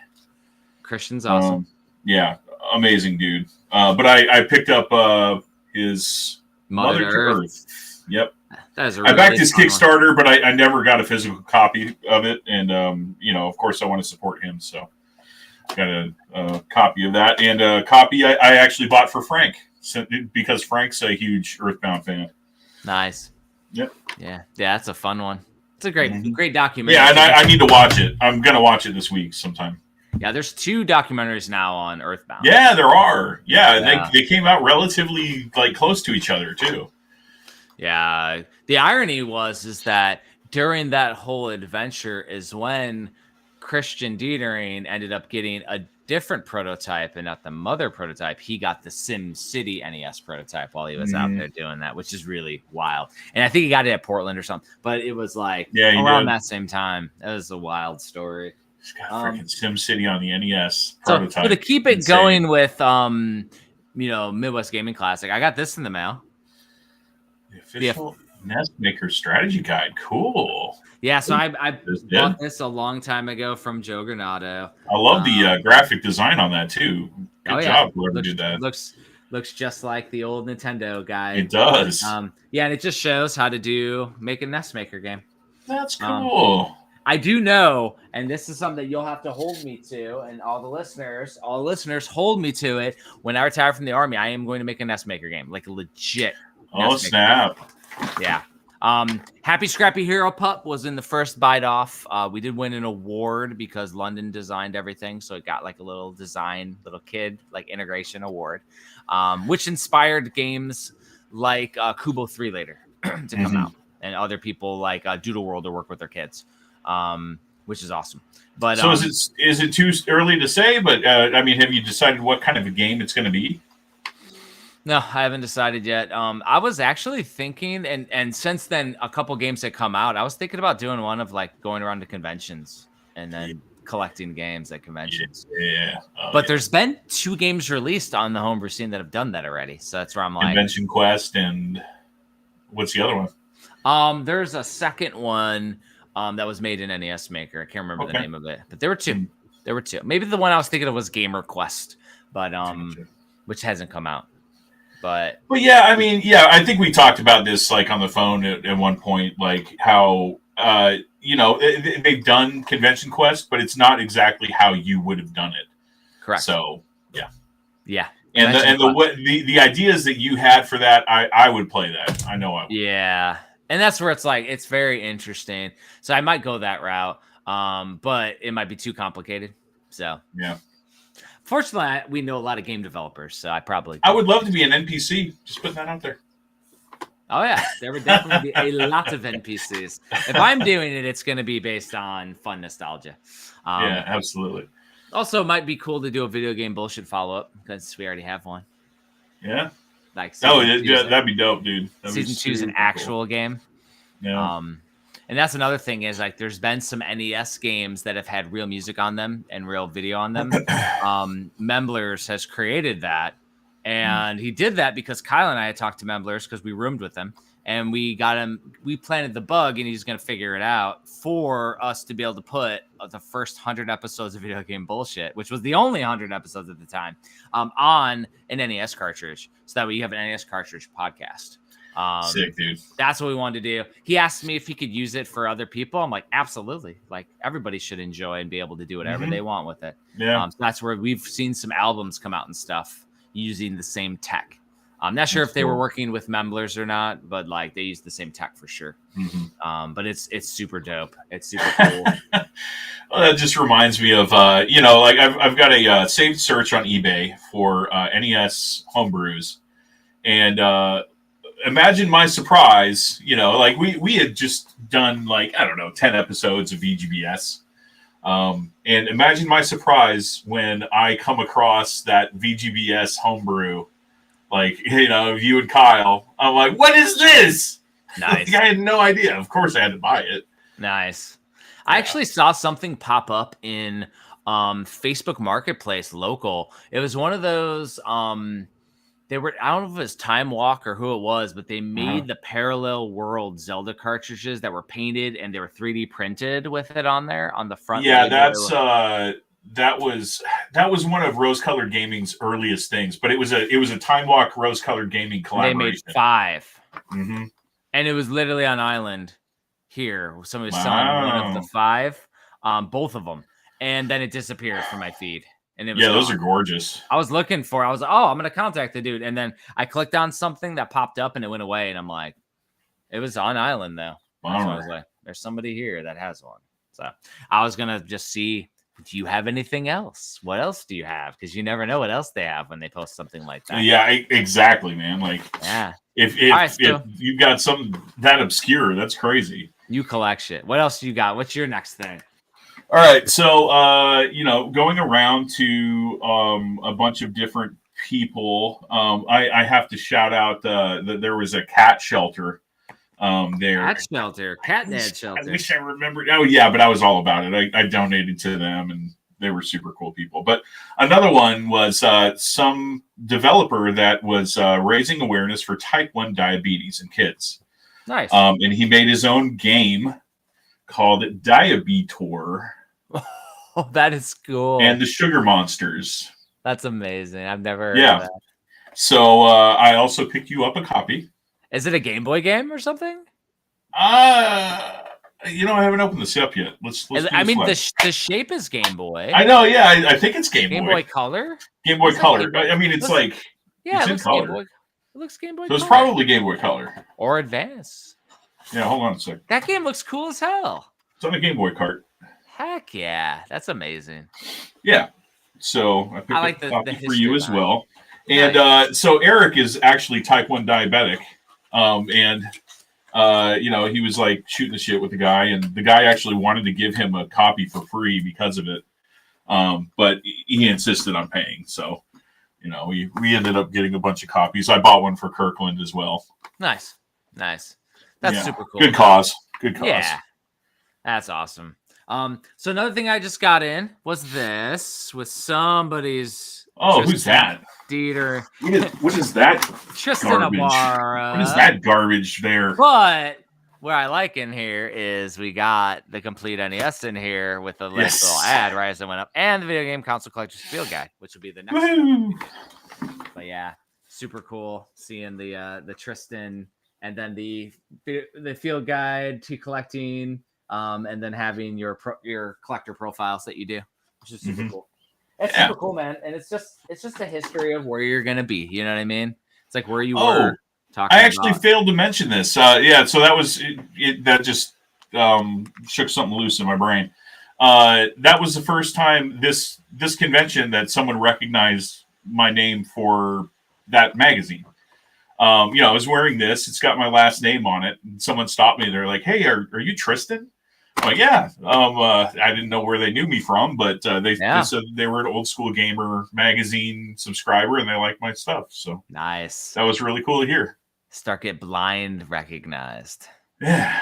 Christian's awesome. Yeah, amazing dude. But I picked up his Mother to Earth. Yep. That is I backed his Kickstarter, but I never got a physical copy of it. And, of course, I want to support him. So got a copy of that. And a copy I actually bought for Frank because Frank's a huge Earthbound fan. Nice. Yep. Yeah, that's a fun one. It's a great documentary. Yeah, and I need to watch it. I'm going to watch it this week sometime. Yeah, there's 2 documentaries now on Earthbound. yeah, there are. Yeah. They came out relatively close to each other, too. Yeah. The irony is that during that whole adventure is when Christian Dietering ended up getting a different prototype and not the mother prototype. He got the Sim City NES prototype while he was out there doing that, which is really wild. And I think he got it at Portland or something, but it was like around that same time. That was a wild story. He's got freaking Sim City on the NES prototype. So to keep it going with Midwest Gaming Classic, I got this in the mail. The official Nest Maker strategy guide. Cool. Yeah, so I bought this a long time ago from Joe Granato. I love the graphic design on that too. Good job, whoever did that. Looks just like the old Nintendo guide. It does. And it just shows how to make a Nest Maker game. That's cool. I do know, and this is something that you'll have to hold me to, and all the listeners hold me to it. When I retire from the Army, I am going to make a Nest Maker game, like a legit. Oh, snap. Yeah. Happy Scrappy Hero Pup was in the first bite off. We did win an award because London designed everything. So it got like a little kid, like integration award, which inspired games like Kubo 3 later to come out, and other people like Doodle World to work with their kids, which is awesome. But so is it too early to say? But have you decided what kind of a game it's going to be? No, I haven't decided yet. I was actually thinking, and since then, a couple games had come out. I was thinking about doing one of like going around to conventions and then collecting games at conventions. Yeah. But there's been 2 games released on the homebrew scene that have done that already. So that's where I'm like. Convention Quest, and what's the other one? There's a second one that was made in NES Maker. I can't remember the name of it, but there were 2. There were 2. Maybe the one I was thinking of was Gamer Quest, but which hasn't come out. But yeah, I think we talked about this like on the phone at one point, like how they've done Convention Quest, but it's not exactly how you would have done it. Correct. So yeah. And the ideas that you had for that, I would play that. I know I would. Yeah, and that's where it's like it's very interesting. So I might go that route, but it might be too complicated. So yeah. Fortunately, we know a lot of game developers, so I would love to be an NPC. Just putting that out there. Oh, yeah. There would definitely be a lot of NPCs. If I'm doing it, it's going to be based on fun nostalgia. Yeah, absolutely. Also, it might be cool to do a video game bullshit follow-up because we already have one. Yeah? Like that'd be dope, dude. Season 2 is an actual game. Yeah. And that's another thing is like there's been some NES games that have had real music on them and real video on them. Memblers has created that. And he did that because Kyle and I had talked to Memblers because we roomed with him. And we planted the bug and he's going to figure it out for us to be able to put the first 100 episodes of Video Game Bullshit, which was the only 100 episodes at the time, on an NES cartridge. So that way you have an NES cartridge podcast. Sick, dude. That's what we wanted to do. He asked me if he could use it for other people. I'm like, absolutely. Like everybody should enjoy and be able to do whatever they want with it. Yeah. So that's where we've seen some albums come out and stuff using the same tech. I'm not sure if they were working with Memblers or not, but like they use the same tech for sure. But it's super dope. It's super cool. Well, that just reminds me of like I've got a saved search on eBay for NES homebrews, and imagine my surprise. Like we had just done like 10 episodes of VGBS. And imagine my surprise when I come across that VGBS homebrew. Like, you and Kyle, I'm like, what is this? Nice. I had no idea. Of course I had to buy it. Nice. I actually saw something pop up in Facebook Marketplace local. It was one of those, I don't know if it was Time Walk or who it was, but they made the Parallel World Zelda cartridges that were painted and they were 3D printed with it on there on the front. Yeah, that was one of Rose Colored Gaming's earliest things, but it was a Time Walk Rose Colored Gaming collaboration. They made 5, and it was literally on island here. Somebody was selling one of the 5, both of them, and then it disappeared from my feed. And it was those are gorgeous. I was looking for. I was like, oh, I'm gonna contact the dude, and then I clicked on something that popped up, and it went away, and I'm like, it was on island though. So I was like, there's somebody here that has one. So I was gonna just see. Do you have anything else? What else do you have? Because you never know what else they have when they post something like that. Yeah, exactly, man. Like, if you've got something that obscure, that's crazy. You collect shit. What else do you got? What's your next thing? All right, so going around to a bunch of different people, I have to shout out that there was a cat shelter there. Cat shelter, cat dad shelter. I wish I remembered. Oh yeah, but I was all about it. I donated to them, and they were super cool people. But another one was some developer that was raising awareness for type 1 diabetes in kids. Nice. And he made his own game called Diabetor. Oh, that is cool. And the Sugar Monsters. That's amazing. I've never heard of that. So I also picked you up a copy. Is it a Game Boy game or something? I haven't opened this up yet. Let's the shape is Game Boy. I know, yeah. I think it's Game Boy. Game Boy Color? Game Boy Color. I mean, it's like... Yeah, it's in color. Game Boy. It looks Game Boy So Color. it's probably Game Boy Color. Or Advance. Yeah, hold on a sec. That game looks cool as hell. It's on a Game Boy cart. Heck yeah. That's amazing. Yeah. So I picked like up a copy the for you as well. Nice. And so Eric is actually type 1 diabetic. He was like shooting the shit with the guy, and the guy actually wanted to give him a copy for free because of it. But he insisted on paying. So, we ended up getting a bunch of copies. I bought one for Kirkland as well. Nice. That's super cool. Good cause. Yeah. That's awesome. So another thing I just got in was this with somebody's. Oh, who's that? Dieter. What is that? Tristan garbage? What is that garbage there? But what I like in here is we got the complete NES in here with a nice little ad right as it went up, and the video game console collector's field guide, which will be the next one. But yeah, super cool seeing the Tristan and then the field guide to collecting, and then having your collector profiles that you do, which is super cool. It's super cool, man. And it's just a history of where you're gonna be. You know what I mean? It's like where you were. I actually failed to mention this. So that was that just shook something loose in my brain. That was the first time this convention that someone recognized my name for that magazine. I was wearing this. It's got my last name on it. And someone stopped me. They're like, "Hey, are you Tristan?" I'm like, yeah. I didn't know where they knew me from, but they said they were an Old School Gamer magazine subscriber, and they liked my stuff. So nice. That was really cool to hear. Start get blind recognized. Yeah.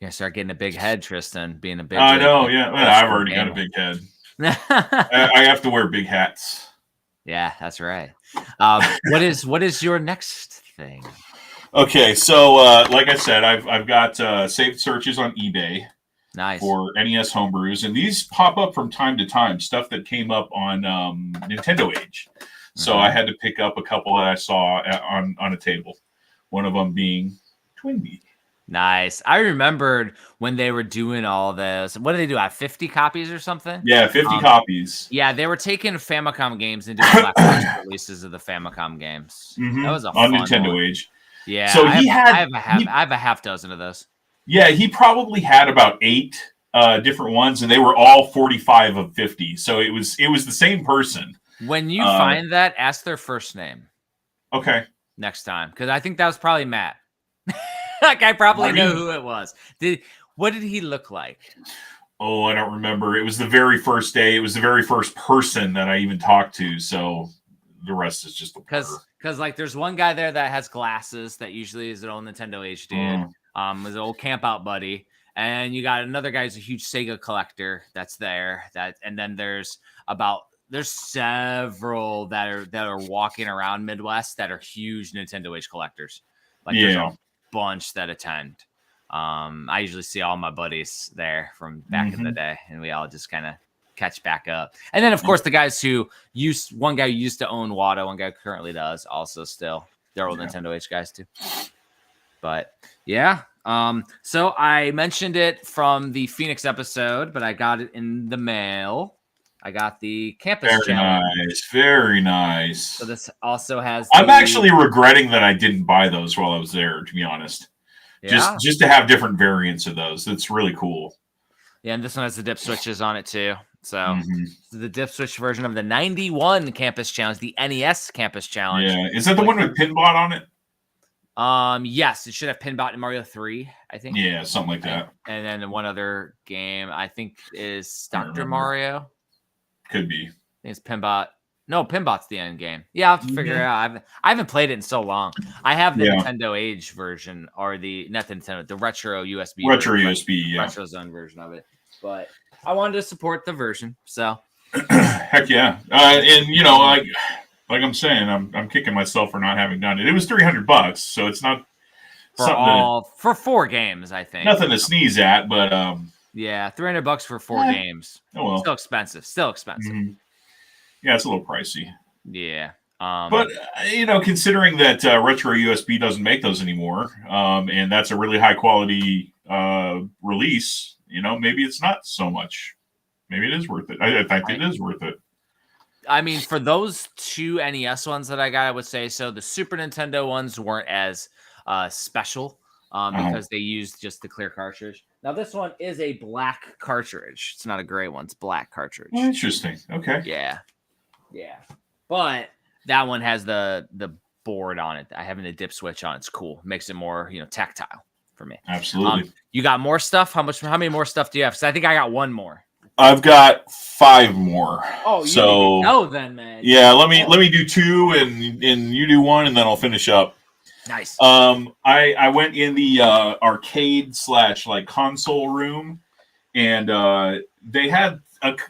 Yeah, start getting a big head, Tristan. Being a big. I know. Yeah, I've already got a big head. I have to wear big hats. Yeah, that's right. What is your next thing? Okay, so like I said, I've got saved searches on eBay. Nice. For NES homebrews, and these pop up from time to time. Stuff that came up on Nintendo Age. So I had to pick up a couple that I saw on a table. One of them being Twinbee. Nice. I remembered when they were doing all this. What did they do? 50 copies or something? Yeah, 50 copies. Yeah, they were taking Famicom games and doing black releases of the Famicom games. Mm-hmm. That was a on fun Nintendo one. Age. Yeah, so I have a half dozen of those. Yeah, he probably had about 8 different ones, and they were all 45 of 50. So it was the same person. When you find that, ask their first name. Okay. Next time, because I think that was probably Matt. Like I probably know who it was. What did he look like? Oh, I don't remember. It was the very first day. It was the very first person that I even talked to. So the rest is just a blur. Because like there's one guy there that has glasses that usually is an old Nintendo Age dude. Was an old camp out buddy. And you got another guy who's a huge Sega collector that's there. And then there's several that are walking around Midwest that are huge Nintendo Age collectors. Like there's a bunch that attend. I usually see all my buddies there from back in the day, and we all just kind of catch back up. And then of course the guys one guy used to own Wada, one guy currently does also still. They're old Nintendo Age guys too. But yeah. So I mentioned it from the Phoenix episode, but I got it in the mail. I got the campus challenge. Very nice. So this also has I'm actually regretting that I didn't buy those while I was there, to be honest. Yeah. Just to have different variants of those. That's really cool. Yeah, and this one has the dip switches on it too. So the dip switch version of the 91 campus challenge, the NES campus challenge. Yeah. Is that the one with Pinbot on it? Yes, it should have Pinbot in Mario 3, I think. Yeah, something like that. And then one other game I think is Dr. remember. Mario. Could be. I think it's Pinbot. No, Pinbot's the end game. Yeah, I'll have to figure it out. I haven't played it in so long. I have the Nintendo Age version, or not the Nintendo, the retro USB. Retro Zone version of it. But I wanted to support the version, so. Heck yeah. And you know, like I'm saying, I'm kicking myself for not having done it. It was $300, so it's not for 4 games, I think. Nothing to sneeze at, but yeah, $300 for 4 games. Oh well. Still expensive. Mm-hmm. Yeah, it's a little pricey. Yeah. But you know, considering that retro USB doesn't make those anymore, and that's a really high quality release, you know, maybe it's not so much. Maybe it is worth it. I think it is worth it. I mean, for those 2 NES ones that I got, I would say so. The Super Nintendo ones weren't as special because they used just the clear cartridge. Now, this one is a black cartridge. It's not a gray one. It's black cartridge. Interesting. Okay. Yeah. But that one has the board on it. I have a dip switch on. It's cool. Makes it more, tactile for me. Absolutely. You got more stuff? How many more stuff do you have? Because I think I got 1 more. I've got 5 more. Oh, you need to go then, man. Yeah, let me do 2 and you do 1 and then I'll finish up. Nice. I went in the arcade / like console room, and they had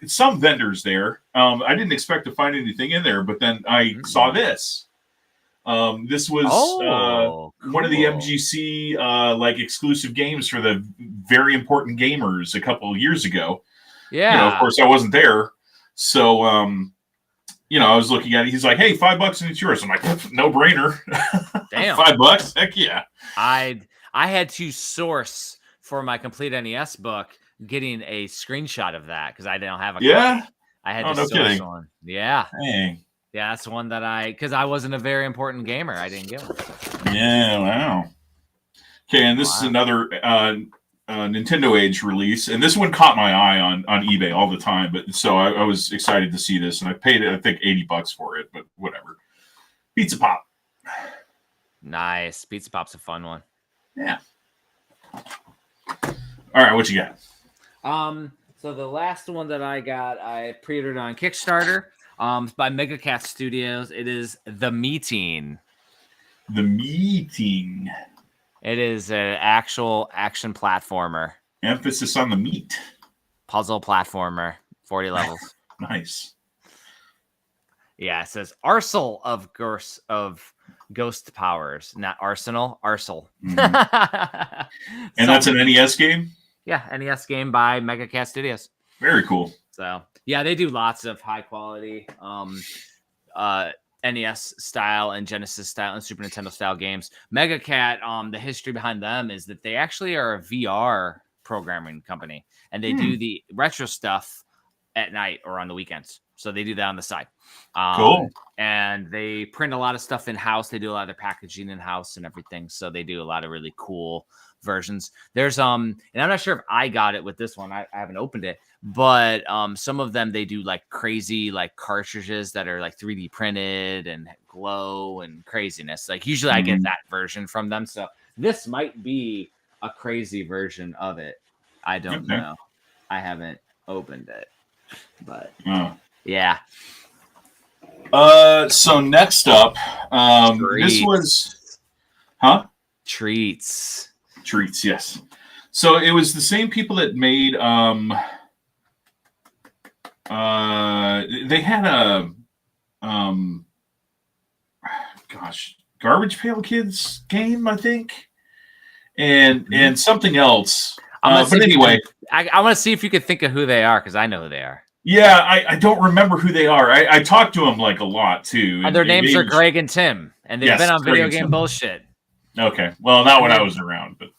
some vendors there. I didn't expect to find anything in there, but then I saw this. This was one of the MGC like exclusive games for the very important gamers a couple of years ago. Yeah. Of course, I wasn't there, so I was looking at it. He's like, "Hey, $5 and it's yours." I'm like, "No brainer." Damn. $5? Heck yeah. I had to source for my complete NES book, getting a screenshot of that because I didn't have a copy. I had to source one. Yeah. Dang. Yeah, that's one that because I wasn't a very important gamer. I didn't get one. Yeah, wow. Okay, and this is another Nintendo Age release, and this one caught my eye on eBay all the time. But so I was excited to see this, and I paid I think $80 for it, but whatever. Pizza Pop. Nice. Pizza Pop's a fun one. Yeah. All right, what you got? So the last one that I got, I pre-ordered on Kickstarter. It's by Mega Cat Studios. It is The Meeting. The Meeting. It is an actual action platformer. Emphasis on the meat. Puzzle platformer. 40 levels. Nice. Yeah, it says Arsenal of Ghost Powers. Not Arsenal, Arsel. Mm-hmm. And that's an NES game? Yeah, NES game by Mega Cat Studios. Very cool. So, yeah, they do lots of high quality NES style and Genesis style and Super Nintendo style games. Mega Cat, the history behind them is that they actually are a VR programming company, and they do the retro stuff at night or on the weekends. So they do that on the side. Cool. And they print a lot of stuff in-house. They do a lot of their packaging in-house and everything. So they do a lot of really cool versions. There's and I'm not sure if I got it with this one. I haven't opened it, but some of them they do like crazy like cartridges that are like 3D printed and glow and craziness. Like usually I get that version from them. So this might be a crazy version of it. I don't know. I haven't opened it, but yeah. So next up, this was, Treats, yes. So it was the same people that made, they had a, Garbage Pail Kids game, I think, and something else. But anyway, I want to see if you could think of who they are because I know who they are. Yeah, I don't remember who they are. I talked to them like a lot too. And their names are Greg and Tim, and they've been on Video Game Bullshit. Okay, well, not when I was around, but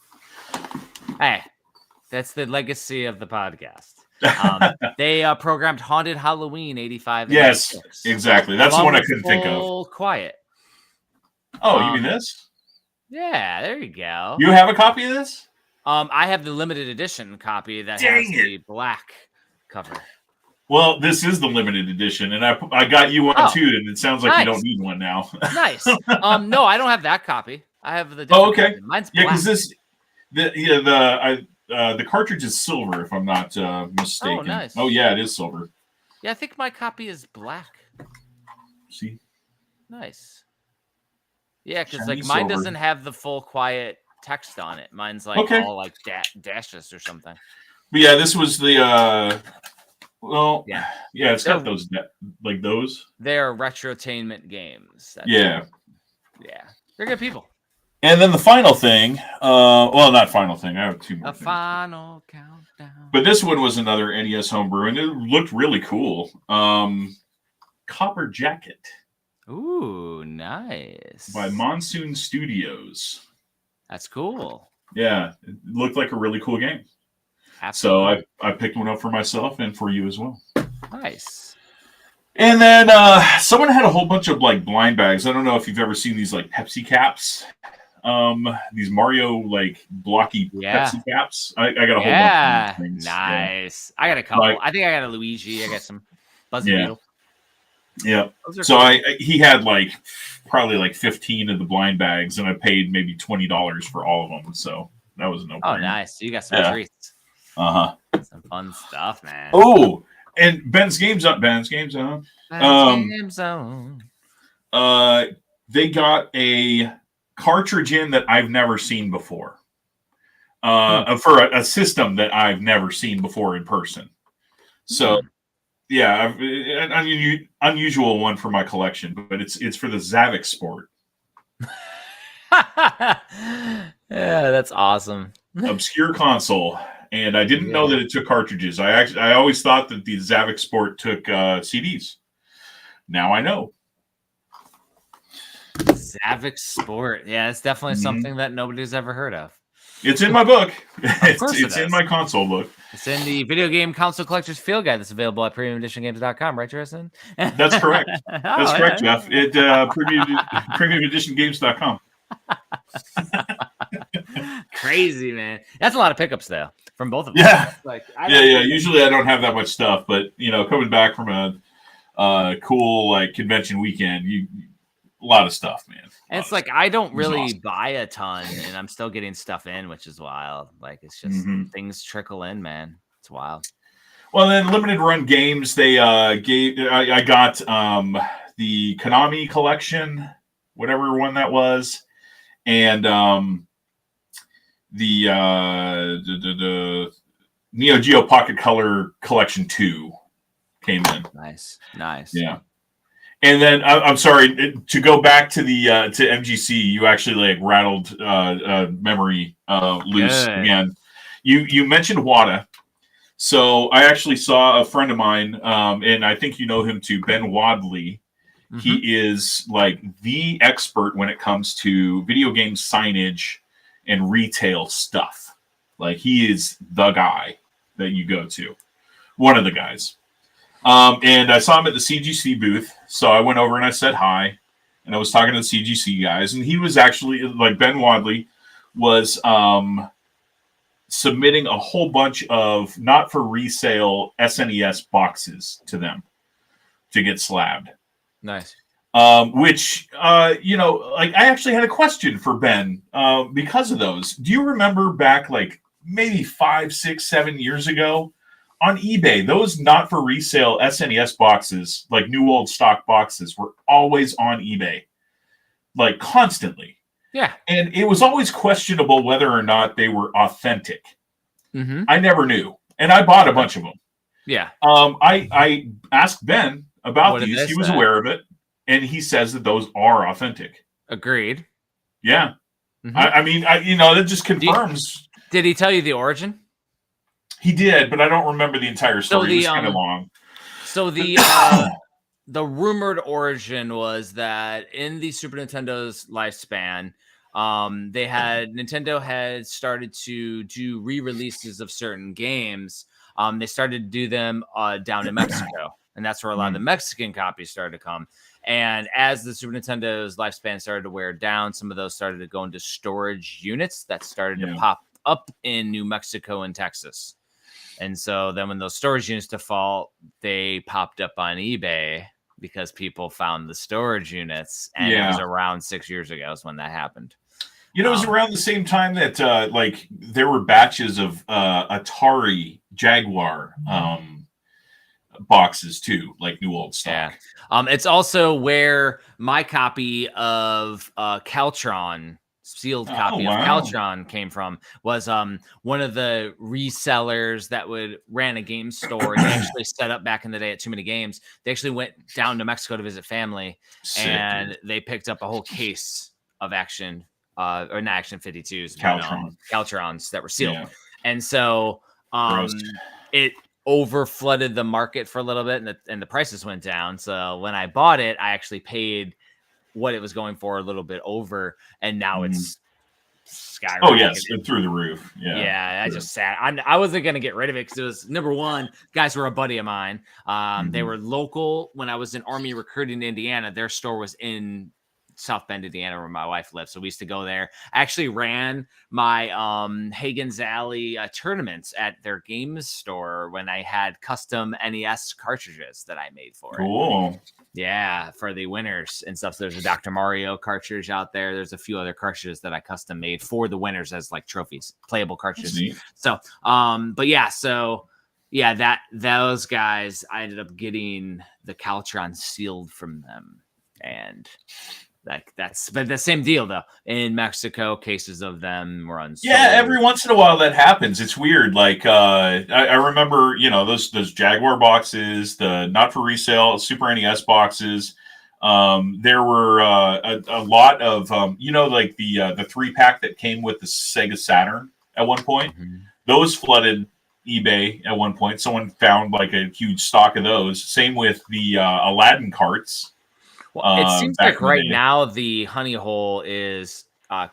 hey, that's the legacy of the podcast. They programmed Haunted Halloween '85. Yes, exactly. That's the one I couldn't think of. Quiet. Oh, you mean this? Yeah, there you go. You have a copy of this? I have the limited edition copy that has the black cover. Well, this is the limited edition, and I got you one too, and it sounds like you don't need one now. Nice. No, I don't have that copy. I have the. Oh, okay. Mine's Yeah, black. because the cartridge is silver, if I'm not mistaken. Oh, nice. Oh, yeah, it is silver. Yeah, I think my copy is black. See, Nice. Yeah, because shiny like mine silver. doesn't have the full quiet text on it. Mine's like Okay. all like dashes or something. But yeah, this was the well, Yeah. it's got those like those. They're retrotainment games. Yeah. Yeah. They're good people. And then the final thing, well, not final thing. I have two more. A final countdown. But this one was another NES homebrew, and it looked really cool. Copper Jacket. Ooh, nice. By Monsoon Studios. That's cool. Yeah, it looked like a really cool game. Absolutely. So I picked one up for myself and for you as well. Nice. And then someone had a whole bunch of like blind bags. I don't know if you've ever seen these like Pepsi caps. These Mario like blocky Pepsi caps. I got a whole bunch of these things. Nice. Yeah. I got a couple. I think I got a Luigi. I got some Buzzy Beetle. Yeah. So cool. He had like probably like 15 of the blind bags, and I paid maybe $20 for all of them. So that was no problem. Oh, nice. You got some treats. Some fun stuff, man. Oh, and Ben's Game Zone. They got a cartridge in that I've never seen before. For a system that I've never seen before in person. So, yeah, an unusual one for my collection, but it's for the Zavix Sport. Yeah, that's awesome. Obscure console, and I didn't know that it took cartridges. I always thought that the Zavix Sport took CDs. Now I know. Zavix Sport. Yeah, it's definitely something that nobody's ever heard of. It's in my book. It's in my console book. It's in the Video Game Console Collector's Field Guide that's available at premiumeditiongames.com, right, Tristan? That's correct. That's correct, Jeff. It premiumeditiongames.com. Crazy, man. That's a lot of pickups though from both of them. Yeah. Yeah. Usually I don't have that much stuff, but coming back from a cool like convention weekend, a lot of stuff, man. And it's like I don't really buy a ton, and I'm still getting stuff in, which is wild. Like it's just things trickle in, man. It's wild. Well, then limited run games. They I got the Konami collection, whatever one that was, and the Neo Geo Pocket Color Collection 2 came in. Nice. Yeah. And then I'm sorry to go back to the to MGC. You actually like rattled memory loose again. You mentioned Wada, so I actually saw a friend of mine, and I think you know him too, Ben Wadley. He is like the expert when it comes to video game signage and retail stuff. Like he is the guy that you go to, one of the guys. And I saw him at the CGC booth, so I went over and I said hi, and I was talking to the CGC guys, and he was actually, like Ben Wadley, was submitting a whole bunch of not for resale SNES boxes to them to get slabbed. Nice. Which, like I actually had a question for Ben because of those. Do you remember back like maybe 5, 6, 7 years ago? On eBay, those not for resale SNES boxes, like new old stock boxes, were always on eBay, like constantly. Yeah. And it was always questionable whether or not they were authentic. I never knew. And I bought a bunch of them. Yeah. I asked Ben about these. He was say? aware of it. And he says that those are authentic. Agreed. Yeah. I mean, that just confirms. Did he tell you the origin? He did, but I don't remember the entire story. It was kind of long. So the rumored origin was that in the Super Nintendo's lifespan, Nintendo had started to do re-releases of certain games. They started to do them down in Mexico, and that's where a lot of the Mexican copies started to come. And as the Super Nintendo's lifespan started to wear down, some of those started to go into storage units that started to pop up in New Mexico and Texas. And so then when those storage units default, they popped up on eBay because people found the storage units. And it was around 6 years ago is when that happened. You know, it was around the same time that like there were batches of Atari Jaguar boxes too, like new old stock. Yeah. It's also where my copy of Caltron, sealed copy of Caltron came from. Was one of the resellers that ran a game store. They actually set up back in the day at Too Many Games. They actually went down to Mexico to visit family. Sick, and dude. they picked up a whole case of Action or not Action 52s, Caltron. but Caltrons that were sealed. Yeah. And so it over flooded the market for a little bit, and the prices went down. So when I bought it, I actually paid what it was going for a little bit over, and now it's skyrocketed. Oh yes, through the roof. Yeah, I just sat. I wasn't gonna get rid of it because it was, number one, guys were a buddy of mine. They were local. When I was in Army recruiting in Indiana, their store was in South Bend, Indiana, where my wife lives. So we used to go there. I actually ran my Hagen's Alley tournaments at their games store when I had custom NES cartridges that I made for it. Yeah, for the winners and stuff. So there's a Dr. Mario cartridge out there. There's a few other cartridges that I custom made for the winners as like trophies, playable cartridges. So, but yeah, those guys, I ended up getting the Caltron sealed from them, and that's but the same deal though. In Mexico, cases of them were unsold. Yeah, every once in a while that happens. It's weird. Like I remember, those Jaguar boxes, the not for resale Super NES boxes. There were a lot of like the 3-pack that came with the Sega Saturn at one point. Those flooded eBay at one point. Someone found like a huge stock of those. Same with the Aladdin carts. Well, it seems like right now the honey hole is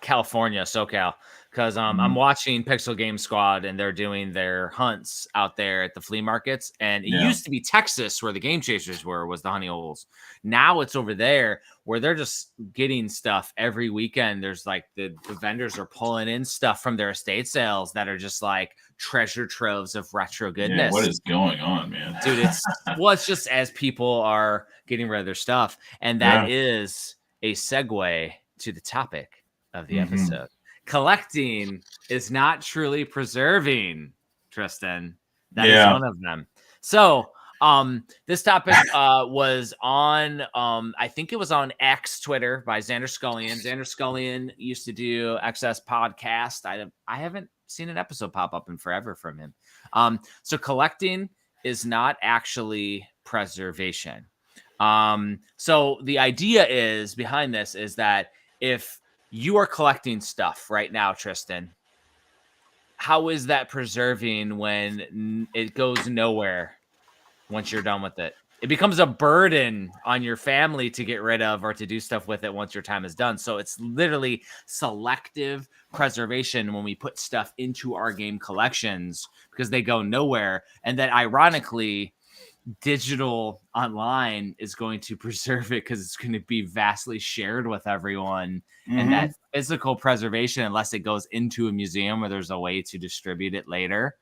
California, SoCal, because I'm watching Pixel Game Squad and they're doing their hunts out there at the flea markets. And it used to be Texas where the Game Chasers was the honey holes. Now it's over there where they're just getting stuff every weekend. There's like the vendors are pulling in stuff from their estate sales that are just like treasure troves of retro goodness. Yeah, what is going on, man? Dude, it's just as people are getting rid of their stuff. And that is a segue to the topic of the episode. Collecting is not truly preserving, Tristan. That is one of them. So this topic was on I think it was on X Twitter by Xander Scullion. Xander Scullion used to do XS Podcast. I haven't seen an episode pop up in forever from him. So collecting is not actually preservation. So the idea is behind this is that if you are collecting stuff right now, Tristan, how is that preserving when it goes nowhere once you're done with it? It becomes a burden on your family to get rid of or to do stuff with it once your time is done. So it's literally selective preservation when we put stuff into our game collections because they go nowhere. And then ironically, digital online is going to preserve it because it's going to be vastly shared with everyone. And that physical preservation, unless it goes into a museum where there's a way to distribute it later,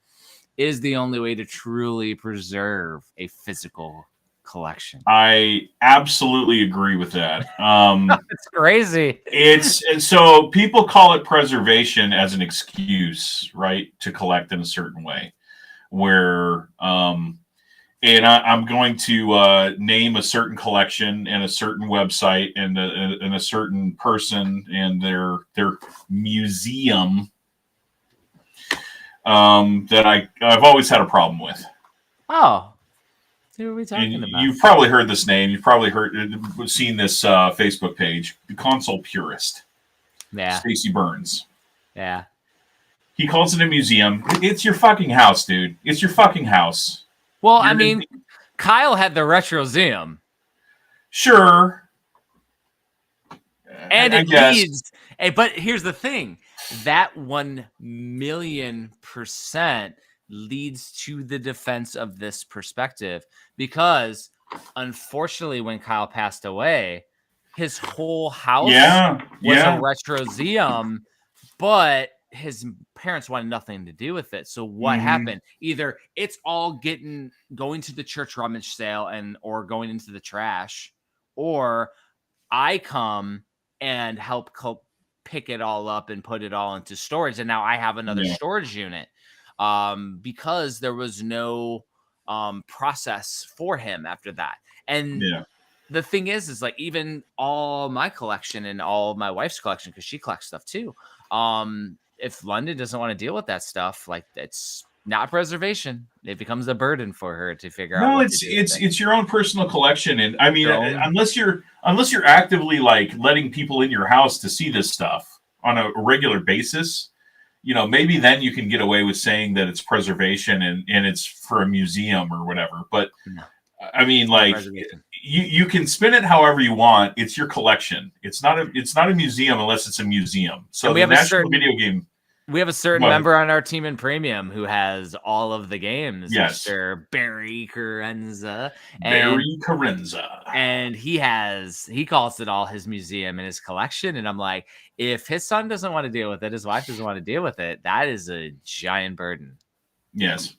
is the only way to truly preserve a physical collection. I absolutely agree with that. It's crazy. And so people call it preservation as an excuse, right, to collect in a certain way, where and I'm going to name a certain collection and a certain website and a certain person and their museum that I've always had a problem with. Oh, who are we talking about? You've probably heard this name. You've probably seen this Facebook page, the Console Purist. Yeah, Stacy Burns. Yeah, he calls it a museum. It's your fucking house, dude. It's your fucking house. Well, I mean, Kyle had the Retroseum. Sure. And it leads. But here's the thing. That 1,000,000% leads to the defense of this perspective. Because, unfortunately, when Kyle passed away, his whole house was a Retroseum. But his parents wanted nothing to do with it. So what happened? Either it's all going to the church rummage sale or going into the trash, or I come and help pick it all up and put it all into storage. And now I have another storage unit because there was no process for him after that. And the thing is like even all my collection and all my wife's collection, because she collects stuff too. If London doesn't want to deal with that stuff, like it's not preservation. It becomes a burden for her to figure out. No, it's your own personal collection, and I mean, unless you're actively like letting people in your house to see this stuff on a regular basis, maybe then you can get away with saying that it's preservation and it's for a museum or whatever. But I mean, like you can spin it however you want. It's your collection. It's not a museum unless it's a museum. So we have We have a certain member on our team in Premium who has all of the games. Yes. Mr. Barry Carenza. And he calls it all his museum and his collection. And I'm like, if his son doesn't want to deal with it, his wife doesn't want to deal with it, that is a giant burden. Yes.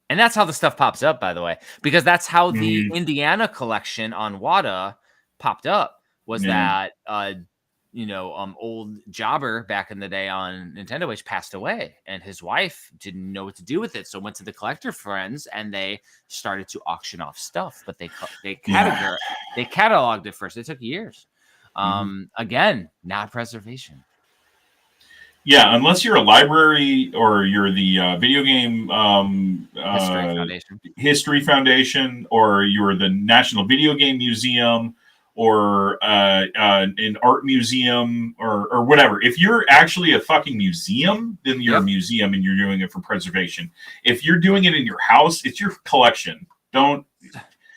And that's how the stuff pops up, by the way, because that's how the Indiana collection on WATA popped up, was that old jobber back in the day on Nintendo Age passed away, and his wife didn't know what to do with it, so went to the collector friends and they started to auction off stuff. But they cataloged it first. It took years. Again, not preservation. Yeah, unless you're a library or you're the video game History Foundation, or you're the National Video Game Museum, or an art museum, or whatever. If you're actually a fucking museum, then you're a museum and you're doing it for preservation. If you're doing it in your house, it's your collection. Don't.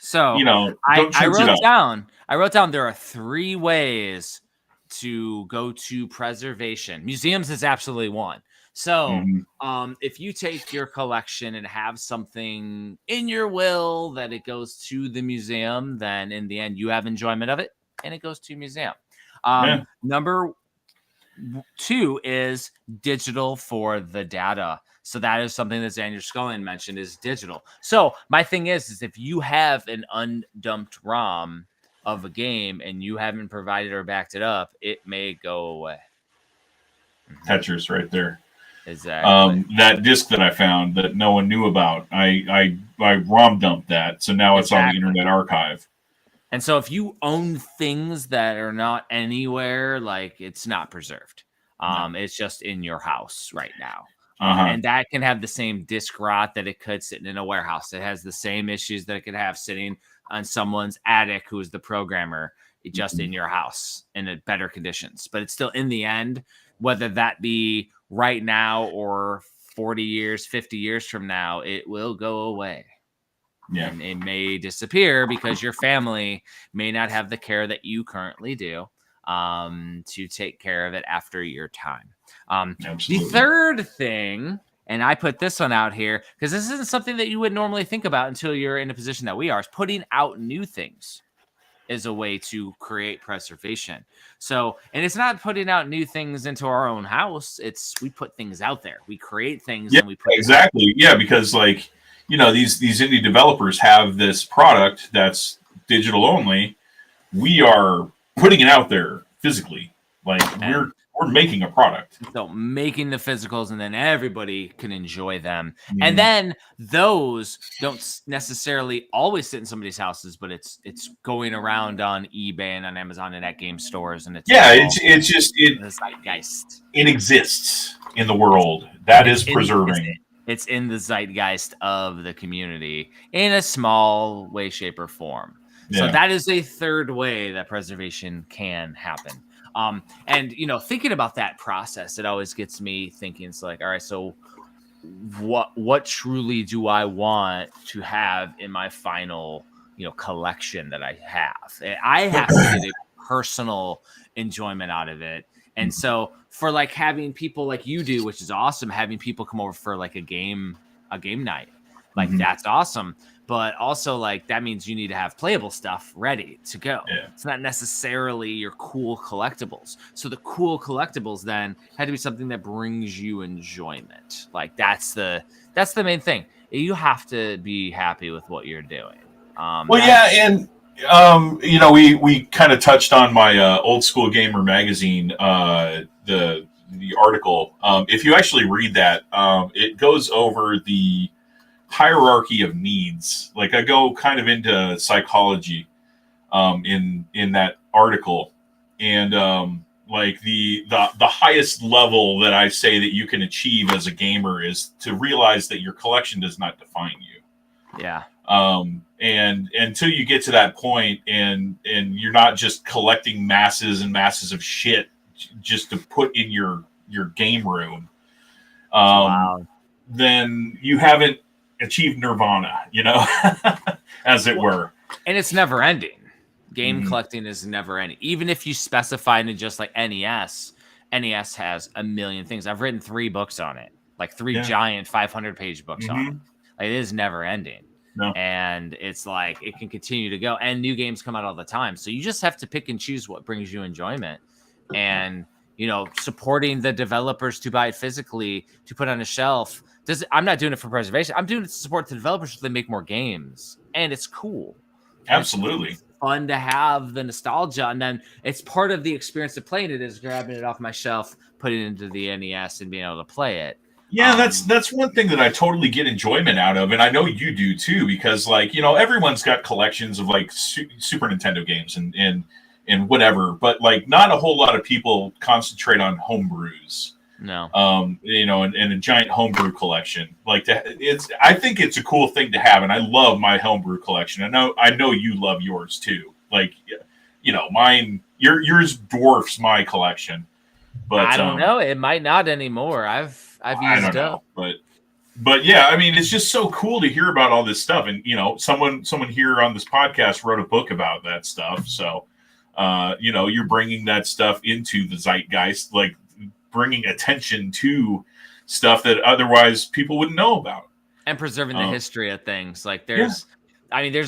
So don't I wrote down there are 3 ways to go to preservation. Museums is absolutely one. So if you take your collection and have something in your will that it goes to the museum, then in the end you have enjoyment of it and it goes to a museum. Number 2 is digital for the data. So that is something that Xander Scullion mentioned, is digital. So my thing is if you have an undumped ROM of a game and you haven't provided or backed it up, it may go away. Tetris right there. Exactly. That disc that I found that no one knew about, I ROM dumped that, so now it's on the Internet Archive. And so if you own things that are not anywhere, like it's not preserved. It's just in your house right now. And that can have the same disc rot that it could sitting in a warehouse. It has the same issues that it could have sitting on someone's attic who is the programmer, just in your house in better conditions. But it's still, in the end, whether that be right now or 40 years, 50 years from now, it will go away. Yeah. And it may disappear because your family may not have the care that you currently do to take care of it after your time. The third thing, and I put this one out here because this isn't something that you would normally think about until you're in a position that we are, is putting out new things is a way to create preservation. So, and it's not putting out new things into our own house. It's we put things out there. We create things and we put exactly. Yeah, because like, these indie developers have this product that's digital only. We are putting it out there physically. Like we're making a product. So making the physicals, and then everybody can enjoy them. And then those don't necessarily always sit in somebody's houses, but it's going around on eBay and on Amazon and at game stores. And it's just the zeitgeist. It exists in the world. That is preserving. It's in the zeitgeist of the community in a small way, shape, or form. So that is a third way that preservation can happen. And thinking about that process, it always gets me thinking. It's like, all right, so what truly do I want to have in my final, collection that I have? I have to get a personal enjoyment out of it. And so for like having people like you do, which is awesome, having people come over for like a game night, like that's awesome. But also, like, that means you need to have playable stuff ready to go. Yeah. It's not necessarily your cool collectibles. So the cool collectibles then had to be something that brings you enjoyment. Like that's the main thing. You have to be happy with what you're doing. And We kind of touched on my Old School Gamer magazine, the article. If you actually read that, it goes over the hierarchy of needs. Like I go kind of into psychology in that article, and like the highest level that I say that you can achieve as a gamer is to realize that your collection does not define you. Yeah. And until you get to that point, and you're not just collecting masses and masses of shit just to put in your game room, Wow. then you haven't achieved nirvana, as it were. And it's never ending. Game collecting is never ending. Even if you specify into just like NES has a million things. I've written 3 books on it, like 3 giant 500-page books on it. Like, it is never ending. No. And it's like it can continue to go, and new games come out all the time. So you just have to pick and choose what brings you enjoyment, and supporting the developers to buy it physically, to put on a shelf. I'm not doing it for preservation. I'm doing it to support the developers so they make more games, and it's cool. Absolutely. It's fun to have the nostalgia, and then it's part of the experience of playing it is grabbing it off my shelf, putting it into the NES, and being able to play it. Yeah, that's one thing that I totally get enjoyment out of, and I know you do too, because everyone's got collections of like Super Nintendo games and whatever, but like not a whole lot of people concentrate on homebrews. No. And a giant homebrew collection. I think it's a cool thing to have, and I love my homebrew collection. I know you love yours too. Like, mine, yours dwarfs my collection. But I don't know. It might not anymore. I've used up. But yeah, I mean, it's just so cool to hear about all this stuff. And, someone here on this podcast wrote a book about that stuff. So, you're bringing that stuff into the zeitgeist, like bringing attention to stuff that otherwise people wouldn't know about. And preserving the history of things. Like there's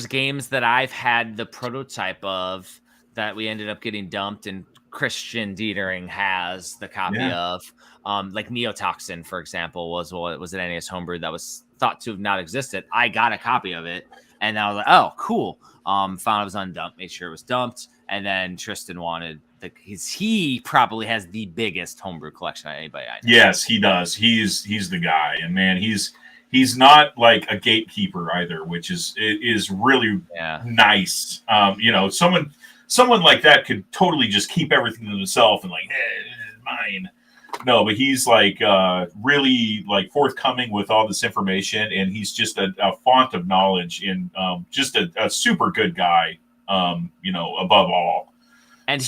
games that I've had the prototype of that we ended up getting dumped, and Christian Dietering has the copy of. Like Neotoxin, for example, was an NES homebrew that was thought to have not existed. I got a copy of it, and I was like, oh, cool. Found it was undumped, made sure it was dumped, and then Tristan wanted he probably has the biggest homebrew collection of anybody I know. Yes, he does. He's the guy, and man, he's not like a gatekeeper either, which is really nice. Someone like that could totally just keep everything to himself and like, mine. No, but he's like really like forthcoming with all this information, and he's just a font of knowledge and just a super good guy. Above all. And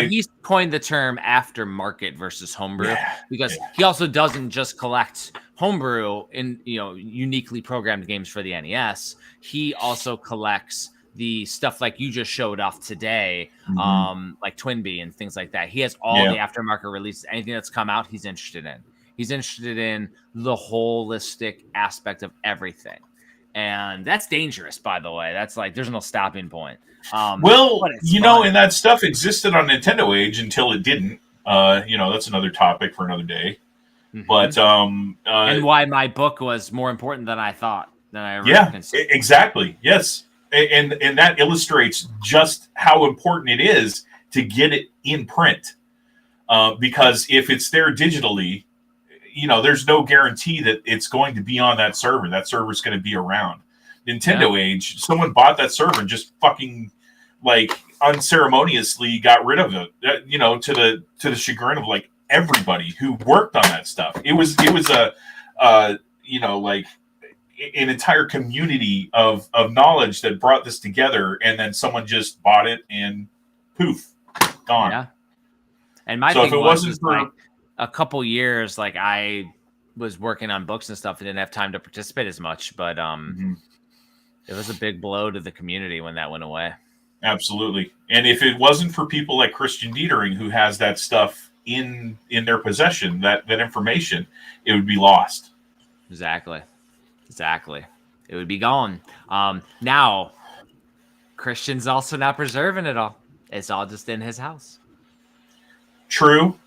he's coined the term aftermarket versus homebrew because he also doesn't just collect homebrew in uniquely programmed games for the NES. He also collects the stuff like you just showed off today, like Twinbee and things like that. He has all the aftermarket releases. Anything that's come out, he's interested in. He's interested in the holistic aspect of everything. And that's dangerous, by the way. That's like, there's no stopping point. And that stuff existed on Nintendo Age until it didn't. That's another topic for another day. But and why my book was more important than I thought. Than I ever considered. Exactly. Yes. And that illustrates just how important it is to get it in print. Because if it's there digitally, there's no guarantee that it's going to be on that server. That server's going to be around. Nintendo Age, someone bought that server and just fucking like unceremoniously got rid of it. To the chagrin of like everybody who worked on that stuff. It was like an entire community of knowledge that brought this together, and then someone just bought it and poof, gone. Yeah. And my thing was like a couple years, like I was working on books and stuff and didn't have time to participate as much, but it was a big blow to the community when that went away. Absolutely. And if it wasn't for people like Christian Dietering, who has that stuff in their possession, that information, it would be lost. Exactly. It would be gone. Now, Christian's also not preserving it all. It's all just in his house. True.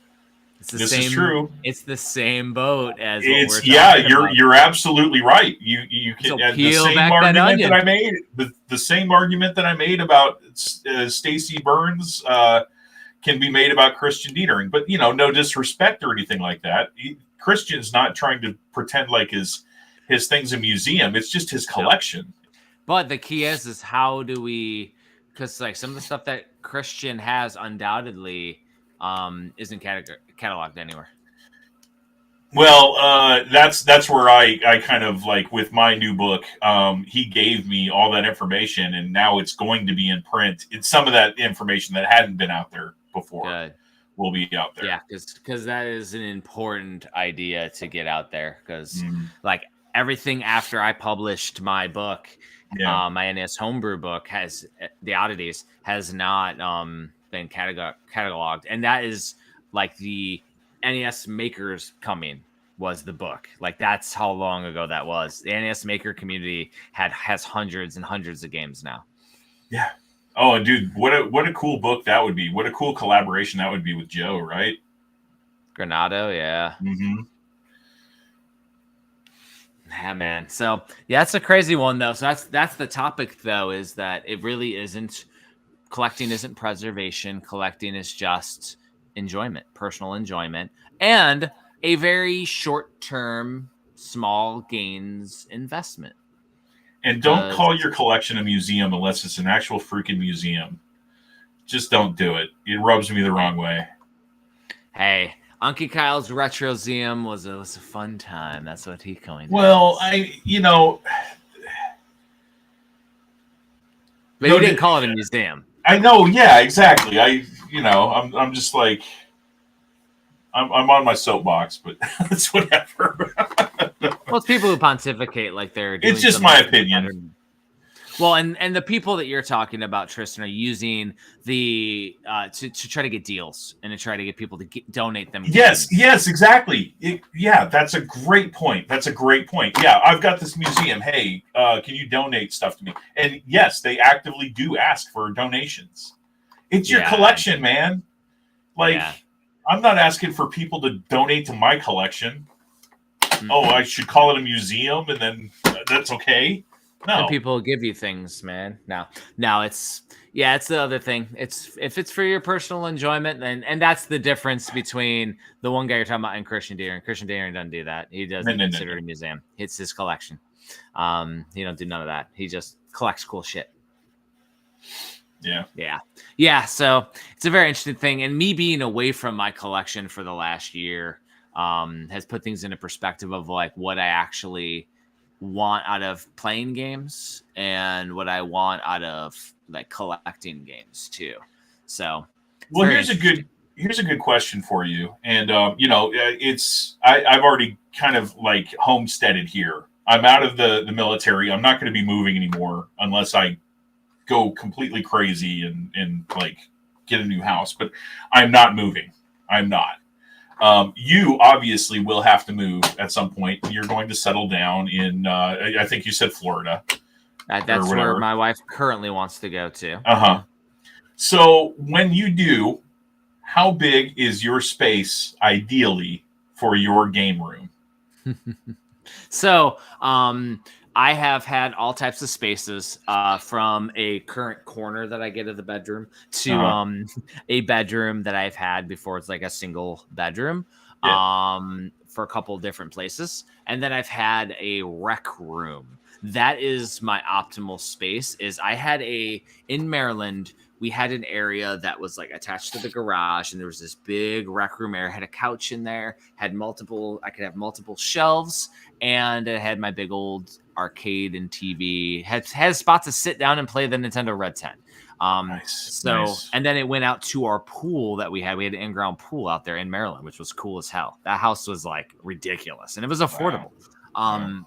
This is true. It's the same boat as it's what we're talking about. You're absolutely right. You can the same argument that I made. The same argument that I made about Stacey Burns can be made about Christian Dietering. But no disrespect or anything like that. Christian's not trying to pretend like his thing's a museum. It's just his collection. But the key is how do we? Because like some of the stuff that Christian has undoubtedly isn't cataloged anywhere. Well, that's where I kind of like with my new book. He gave me all that information, and now it's going to be in print. It's some of that information that hadn't been out there before. Good. Will be out there. Yeah, because that is an important idea to get out there. Because like everything after I published my book. Yeah. My NES homebrew book has the oddities has not been cataloged, and that is like the NES Makers Coming was the book. Like that's how long ago that was. The NES Maker community has hundreds and hundreds of games now. Yeah. Oh, dude, what a cool book that would be. What a cool collaboration that would be with Joe, right? Granado, yeah. Mm-hmm. Yeah, man. So yeah, that's a crazy one though. So that's the topic though, is that it really isn't collecting isn't preservation. Collecting is just enjoyment, personal enjoyment, and a very short-term, small gains investment. And don't call your collection a museum unless it's an actual freaking museum. Just don't do it. It rubs me the wrong way. Hey. Unky Kyle's Retroseum was a fun time. That's what he coined. Well, But he didn't call it a museum. I know, yeah, exactly. I'm just like, I'm on my soapbox, but it's whatever. Well, it's people who pontificate like they're doing it's just my opinion. Well, and the people that you're talking about, Tristan, are using the to try to get deals and to try to get people to donate them. Yes, exactly. That's a great point. Yeah, I've got this museum. Hey, can you donate stuff to me? And yes, they actively do ask for donations. It's your collection, man. Like, I'm not asking for people to donate to my collection. Mm-hmm. Oh, I should call it a museum, and then that's okay. No. And people give you things, man. Now it's the other thing. It's if it's for your personal enjoyment, and that's the difference between the one guy you're talking about and Christian Dietering. Christian Dietering doesn't do that. He doesn't consider it a museum. It's his collection. He don't do none of that. He just collects cool shit. Yeah. So it's a very interesting thing, and me being away from my collection for the last year has put things into perspective of like what I actually want out of playing games and what I want out of like collecting games too. So here's a good question for you. And I've already kind of like homesteaded here. I'm out of the military. I'm not going to be moving anymore unless I go completely crazy and like get a new house, but I'm not moving. I'm not. You obviously will have to move at some point. You're going to settle down in, I think you said Florida. That's where my wife currently wants to go to. Uh-huh. So when you do, how big is your space ideally for your game room? So, I have had all types of spaces, from a current corner that I get of the bedroom to a bedroom that I've had before. It's like a single bedroom for a couple of different places. And then I've had a rec room. That is my optimal space. In Maryland, we had an area that was like attached to the garage, and there was this big rec room area. Had a couch in there, I could have multiple shelves, and it had my big old arcade and TV. Had a spot to sit down and play the Nintendo Red 10. Nice. And then it went out to our pool that we had. We had an in-ground pool out there in Maryland, which was cool as hell. That house was like ridiculous, and it was affordable. Wow.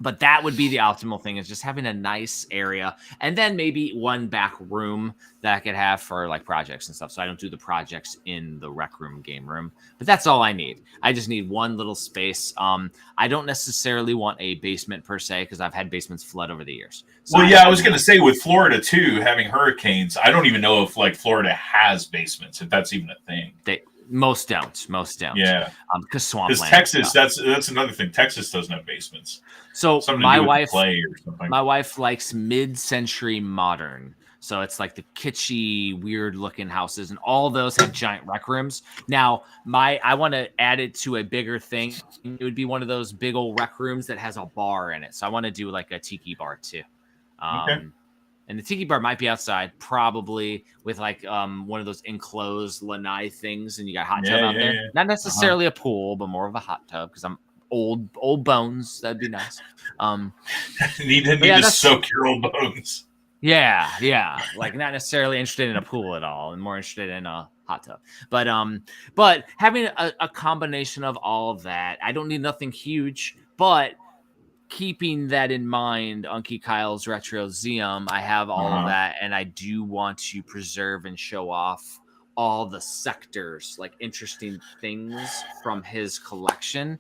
But that would be the optimal thing, is just having a nice area, and then maybe one back room that I could have for like projects and stuff. So I don't do the projects in the rec room, game room, but that's all I need. I just need one little space. I don't necessarily want a basement per se, because I've had basements flood over the years. So I was going to say with Florida too, having hurricanes, I don't even know if like Florida has basements, if that's even a thing. Most don't. Yeah. Because swampland. Because Texas, that's another thing. Texas doesn't have basements. So Something my to do with wife, clay or something. my wife likes mid-century modern. So it's like the kitschy, weird-looking houses, and all those have giant rec rooms. Now, I want to add it to a bigger thing. It would be one of those big old rec rooms that has a bar in it. So I want to do like a tiki bar too. Okay. And the tiki bar might be outside, probably with like one of those enclosed lanai things, and you got hot tub out there. Yeah. Not necessarily a pool, but more of a hot tub because I'm old bones. That'd be nice. Need to soak your old bones. Yeah. Like not necessarily interested in a pool at all, and more interested in a hot tub. But having a combination of all of that, I don't need nothing huge, but keeping that in mind, Unky Kyle's Retroseum, I have all of that, and I do want to preserve and show off all the sectors, like interesting things from his collection.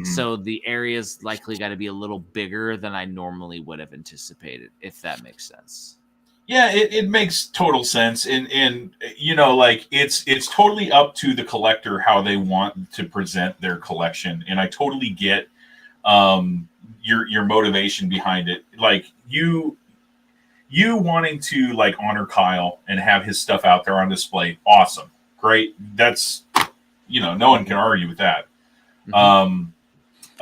So the area's likely got to be a little bigger than I normally would have anticipated, if that makes sense. Yeah, it makes total sense, and you know, like it's totally up to the collector how they want to present their collection, and I totally get your motivation behind it. Like you wanting to like honor Kyle and have his stuff out there on display, awesome, great. That's no one can argue with that.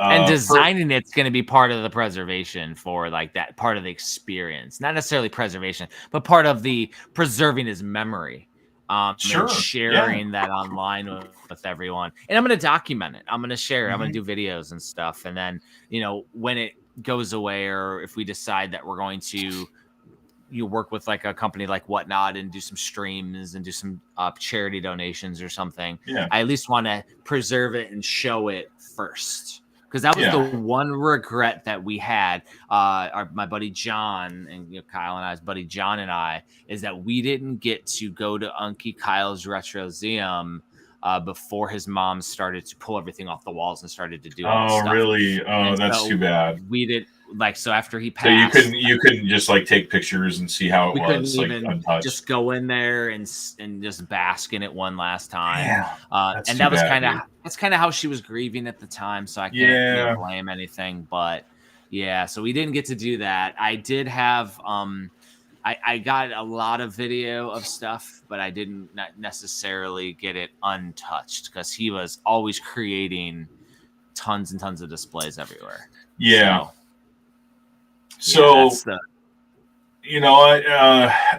And designing it's going to be part of the preservation for like that part of the experience, not necessarily preservation, but part of the preserving his memory. Sharing that online with everyone, and I'm going to document it. I'm going to share it. I'm going to do videos and stuff, and then when it goes away, or if we decide that we're going to work with like a company like Whatnot and do some streams and do some charity donations or something. I at least want to preserve it and show it first. Because that was the one regret that we had, my buddy John and Kyle and I's buddy John and I, is that we didn't get to go to Unky Kyle's Retroseum before his mom started to pull everything off the walls and started to do all this stuff. Really? Oh, that's too bad. We did so after he passed. So you couldn't just like take pictures and see how it was like untouched. Just go in there and just bask in it one last time. That's and that was kind of how she was grieving at the time, so I can't blame anything. But so we didn't get to do that. I did have I got a lot of video of stuff, but I didn't necessarily get it untouched because he was always creating tons and tons of displays everywhere. So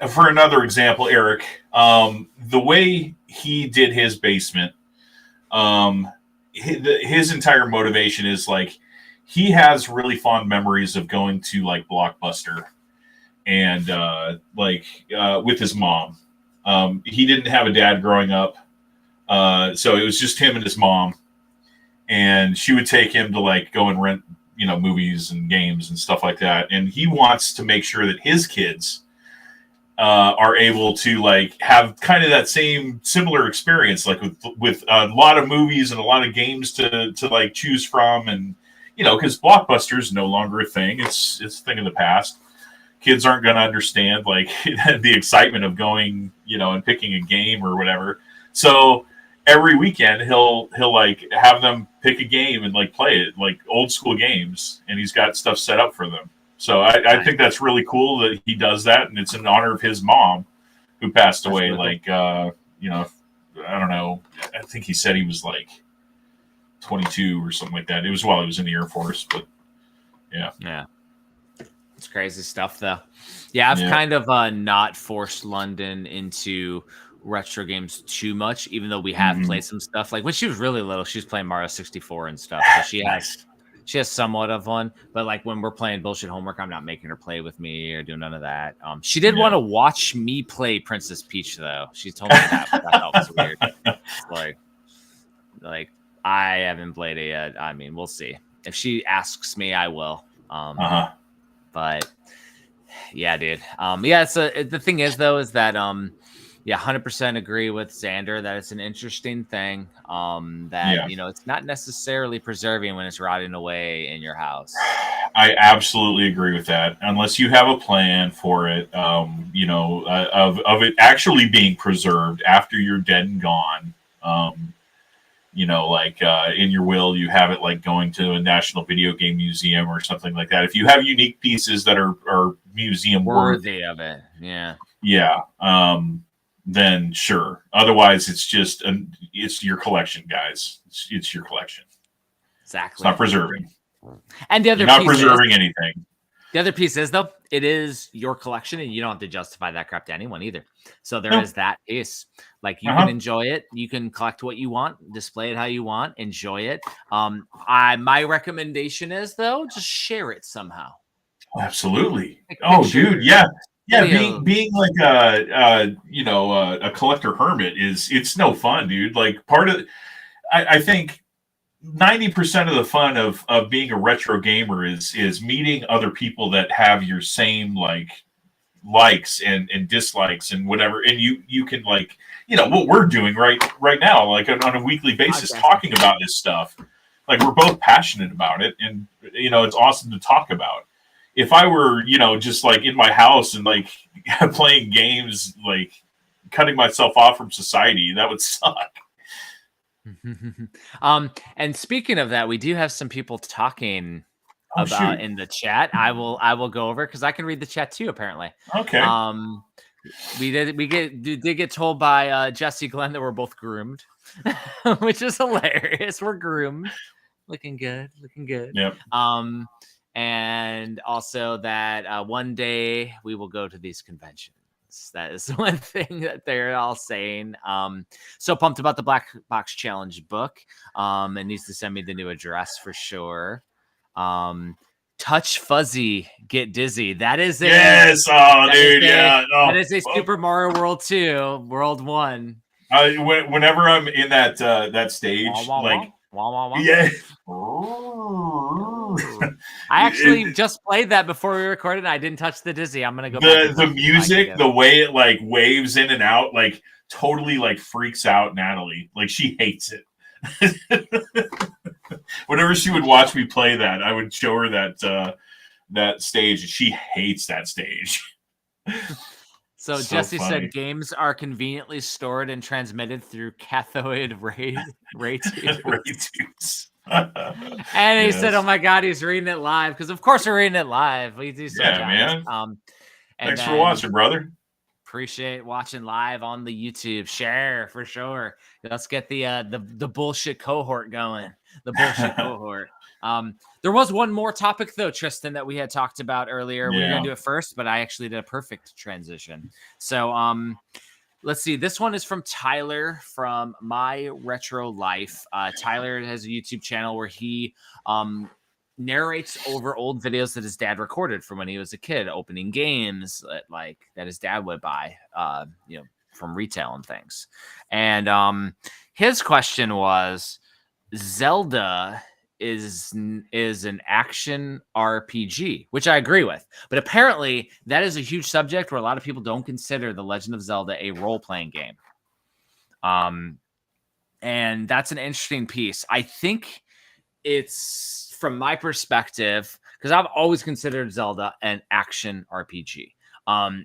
for another example, Eric, the way he did his basement, his entire motivation is like he has really fond memories of going to like Blockbuster and with his mom. He didn't have a dad growing up, so it was just him and his mom, and she would take him to like go and rent movies and games and stuff like that. And he wants to make sure that his kids are able to like have kind of that similar experience, like with a lot of movies and a lot of games to like choose from. And, because Blockbuster is no longer a thing. It's a thing of the past. Kids aren't going to understand like the excitement of going, and picking a game or whatever. So every weekend he'll like have them pick a game and like play it, like old school games, and he's got stuff set up for them. So I think that's really cool that he does that, and it's in honor of his mom who passed away. Like I don't know, I think he said he was like 22 or something like that. It was while he was in the Air Force, but yeah, it's crazy stuff though. I've kind of not forced London into retro games too much, even though we have played some stuff. Like when she was really little, she was playing Mario 64 and stuff, so she has somewhat of one. But like when we're playing bullshit homework, I'm not making her play with me or do none of that. She did want to watch me play Princess Peach though. She told me that, but I thought it was weird. Like I haven't played it yet. I mean, we'll see. If she asks me, I will. But yeah, dude. The thing is though, is that 100% agree with Xander that it's an interesting thing. It's not necessarily preserving when it's rotting away in your house. I absolutely agree with that. Unless you have a plan for it, of it actually being preserved after you're dead and gone. Like in your will, you have it like going to a National Video Game Museum or something like that. If you have unique pieces that are museum worthy of it, yeah, then sure. Otherwise, it's your collection, guys. It's your collection. Exactly. It's not preserving. And the other You're not preserving anything. The other piece is, though, it is your collection, and you don't have to justify that crap to anyone either. So there is that piece. Like, you can enjoy it. You can collect what you want, display it how you want, enjoy it. My recommendation is, though, just share it somehow. Oh, absolutely. Dude, yeah. Yeah, being like a collector hermit it's no fun, dude. Like, part of I think 90% of the fun of being a retro gamer is meeting other people that have your same likes and dislikes and whatever, and you can what we're doing right now, like on a weekly basis, talking about this stuff. Like, we're both passionate about it, and it's awesome to talk about. If I were just like in my house and like playing games, like cutting myself off from society, that would suck. And speaking of that, we do have some people talking about in the chat. I will go over because I can read the chat too, apparently. Okay. We did get told by Jesse Glenn that we're both groomed, which is hilarious. We're groomed, looking good. Yep. And also that one day we will go to these conventions. That is one thing that they're all saying. So pumped about the Black Box Challenge book. It needs to send me the new address for sure. Touch Fuzzy, Get Dizzy. That is it. Yes, dude, yeah. That is a Super Mario World 2, World 1. Whenever I'm in that stage, yeah. I actually just played that before we recorded. I didn't touch the dizzy. I'm gonna go. The music, the way it like waves in and out, like totally like freaks out Natalie. Like, she hates it. Whenever she would watch me play that, I would show her that stage, and she hates that stage. So Jesse said games are conveniently stored and transmitted through cathode ray tubes. And he said, "Oh my God, he's reading it live." Because of course we're reading it live. We do so man. Thanks for watching, brother. Appreciate watching live on the YouTube. Share for sure. Let's get the bullshit cohort going. The bullshit cohort. There was one more topic though, Tristan, that we had talked about earlier. We were gonna do it first, but I actually did a perfect transition. So let's see. This one is from Tyler from My Retro Life. Tyler has a YouTube channel where he narrates over old videos that his dad recorded from when he was a kid, opening games that his dad would buy, from retail and things. And his question was, Zelda is an action RPG, which I agree with. But apparently that is a huge subject where a lot of people don't consider The Legend of Zelda a role-playing game. And that's an interesting piece. I think it's, from my perspective, because I've always considered Zelda an action RPG.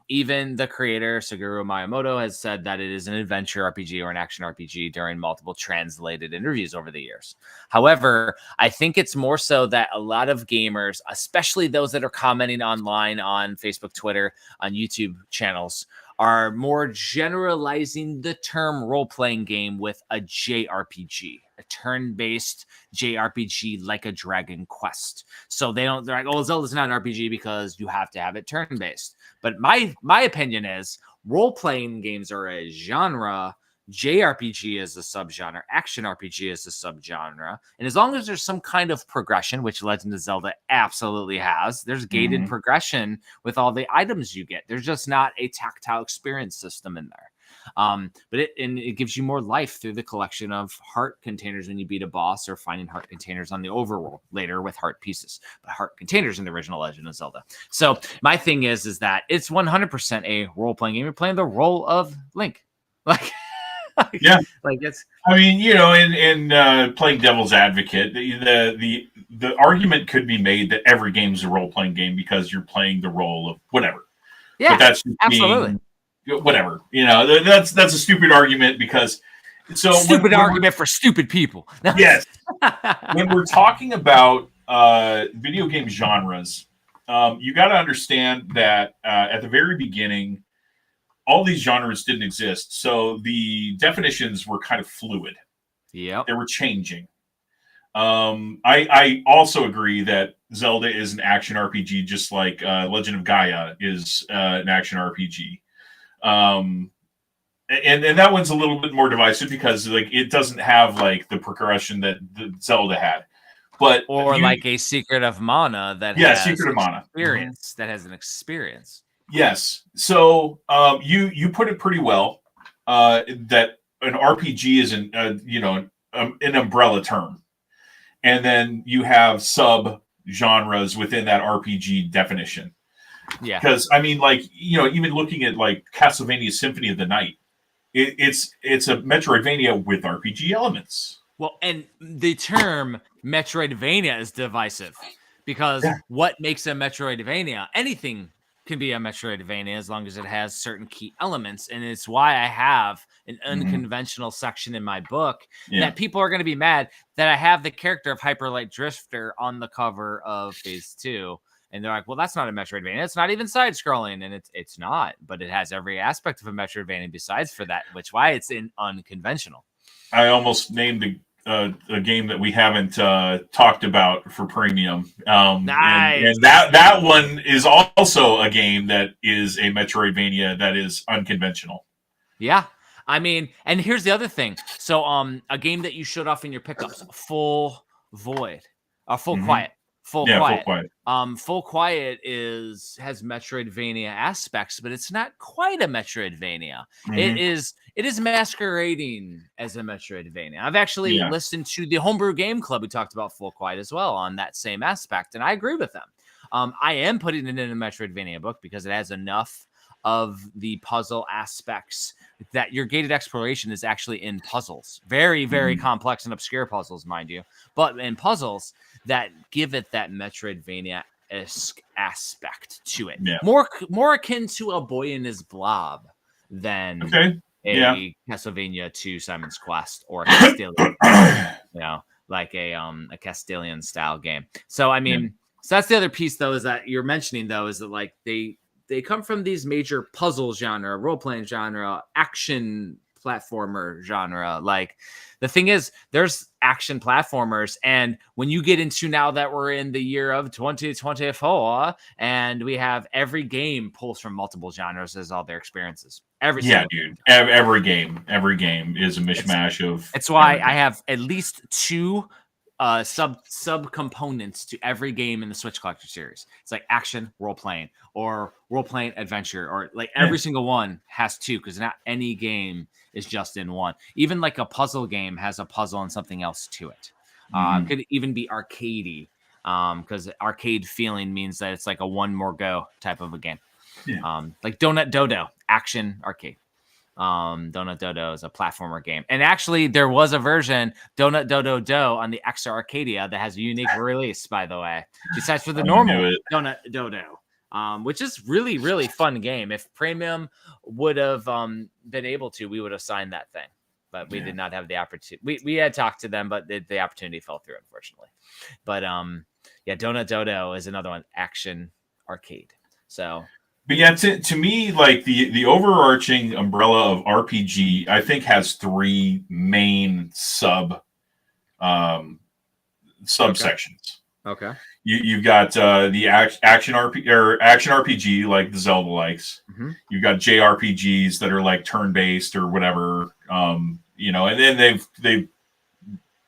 Even the creator, Shigeru Miyamoto, has said that it is an adventure RPG or an action RPG during multiple translated interviews over the years. However, I think it's more so that a lot of gamers, especially those that are commenting online on Facebook, Twitter, on YouTube channels, are more generalizing the term role-playing game with a JRPG, a turn-based JRPG like a Dragon Quest. So they're like, oh, Zelda's not an RPG because you have to have it turn-based. But my opinion is role-playing games are a genre, JRPG is a subgenre, action RPG is a subgenre. And as long as there's some kind of progression, which Legend of Zelda absolutely has, there's gated progression with all the items you get. There's just not a tactile experience system in there. But it gives you more life through the collection of heart containers when you beat a boss, or finding heart containers on the overworld later with heart pieces, but heart containers in the original Legend of Zelda. So my thing is that it's 100% a role-playing game. You're playing the role of Link. Yeah, it's. I mean, in playing devil's advocate, the argument could be made that every game is a role-playing game because you're playing the role of whatever. Yeah, but that's absolutely. Whatever, that's a stupid argument because So stupid argument for stupid people. Yes. When we're talking about video game genres, you got to understand that at the very beginning, all these genres didn't exist. So the definitions were kind of fluid. Yeah. They were changing. I also agree that Zelda is an action RPG, just like Legend of Gaia is an action RPG. And that one's a little bit more divisive because like it doesn't have like the progression that Zelda had. But like a Secret of Mana that has Secret of Mana experience that has an experience. Yes. So you put it pretty well that an RPG is an umbrella term. And then you have sub genres within that RPG definition. Yeah. Because I mean, like, even looking at like Castlevania Symphony of the Night, it's a Metroidvania with RPG elements. Well, and the term Metroidvania is divisive because what makes a Metroidvania? Anything can be a Metroidvania as long as it has certain key elements. And it's why I have an unconventional section in my book that people are going to be mad that I have the character of Hyper Light Drifter on the cover of Phase 2. And they're like, well, that's not a Metroidvania. It's not even side-scrolling. And it's not. But it has every aspect of a Metroidvania besides for that, which why it's unconventional. I almost named a game that we haven't talked about for premium. Nice. And that one is also a game that is a Metroidvania that is unconventional. Yeah. I mean, and here's the other thing. So a game that you showed off in your pickups, Full Void, Full Quiet. Full Quiet. Full Quiet has Metroidvania aspects, but it's not quite a Metroidvania. It is masquerading as a Metroidvania. I've actually listened to the Homebrew Game Club who talked about Full Quiet as well on that same aspect, and I agree with them. I am putting it in a Metroidvania book because it has enough of the puzzle aspects that your gated exploration is actually in puzzles. Very, very complex and obscure puzzles, mind you. But in puzzles that give it that Metroidvania-esque aspect to it. Yeah. More akin to a Boy and His Blob than a Castlevania 2 Simon's Quest or a Castilian, like a Castilian style game. So, I mean, so that's the other piece, though, is that you're mentioning, though, is that like they come from these major puzzle genre, role-playing genre, action platformer genre. Like the thing is, there's action platformers, and when you get into now that we're in the year of 2024, and we have every game pulls from multiple genres as all their experieriences. Every game is a mishmash of. It's why everything. I have at least 2 sub components to every game in the Switch Collector series. It's like action, role playing, or role playing adventure, or like every single one has 2 because not any game is just in one. Even like a puzzle game has a puzzle and something else to it. Could even be arcadey because arcade feeling means that it's like a one more go type of a game. Like Donut Dodo, action arcade. Donut Dodo is a platformer game, and actually there was a version Donut Dodo Do on the Extra Arcadia that has a unique release, by the way, besides for the normal Donut Dodo, which is really, really fun game. If Premium would have been able to, we would have signed that thing, but we did not have the opportunity. We had talked to them, but the opportunity fell through, unfortunately. But Donut Dodo is another one, action arcade. So. But yeah, to me, like the overarching umbrella of RPG, I think has 3 main subsections. Okay. You've got the action RPG like the Zelda likes. You've got JRPGs that are like turn based or whatever, and then they've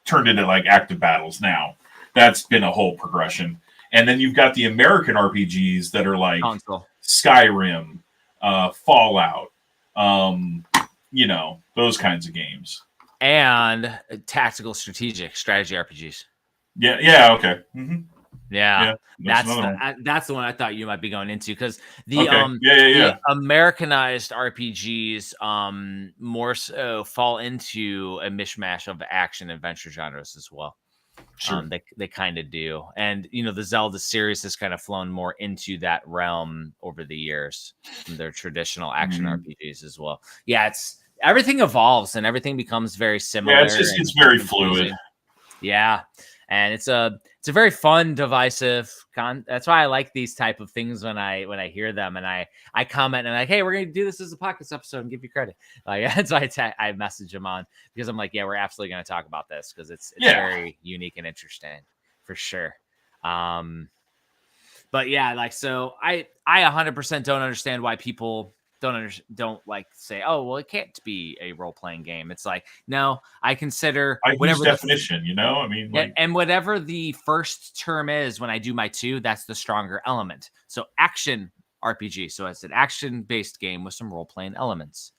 turned into like active battles now. That's been a whole progression. And then you've got the American RPGs that are like console. Skyrim, Fallout, those kinds of games. And tactical strategy RPGs. Yeah, okay. Yeah, that's the one I thought you might be going into because the Americanized RPGs more so fall into a mishmash of action adventure genres as well. Sure. They kind of do. And, the Zelda series has kind of flown more into that realm over the years from their traditional action RPGs as well. Yeah, everything evolves and everything becomes very similar. Yeah, it's very fluid. Yeah, and it's a very fun, divisive that's why I like these type of things when I hear them and I comment and like, hey, we're gonna do this as a podcast episode and give you credit. Like that's why I message them on, because I'm like, yeah, we're absolutely gonna talk about this because it's very unique and interesting for sure. But yeah, like, so I 100% don't understand why people don't like say, oh, well, it can't be a role-playing game. It's like, no, I consider whatever definition, I mean, like, and whatever the first term is when I do my 2, that's the stronger element. So action RPG, so it's an action-based game with some role-playing elements.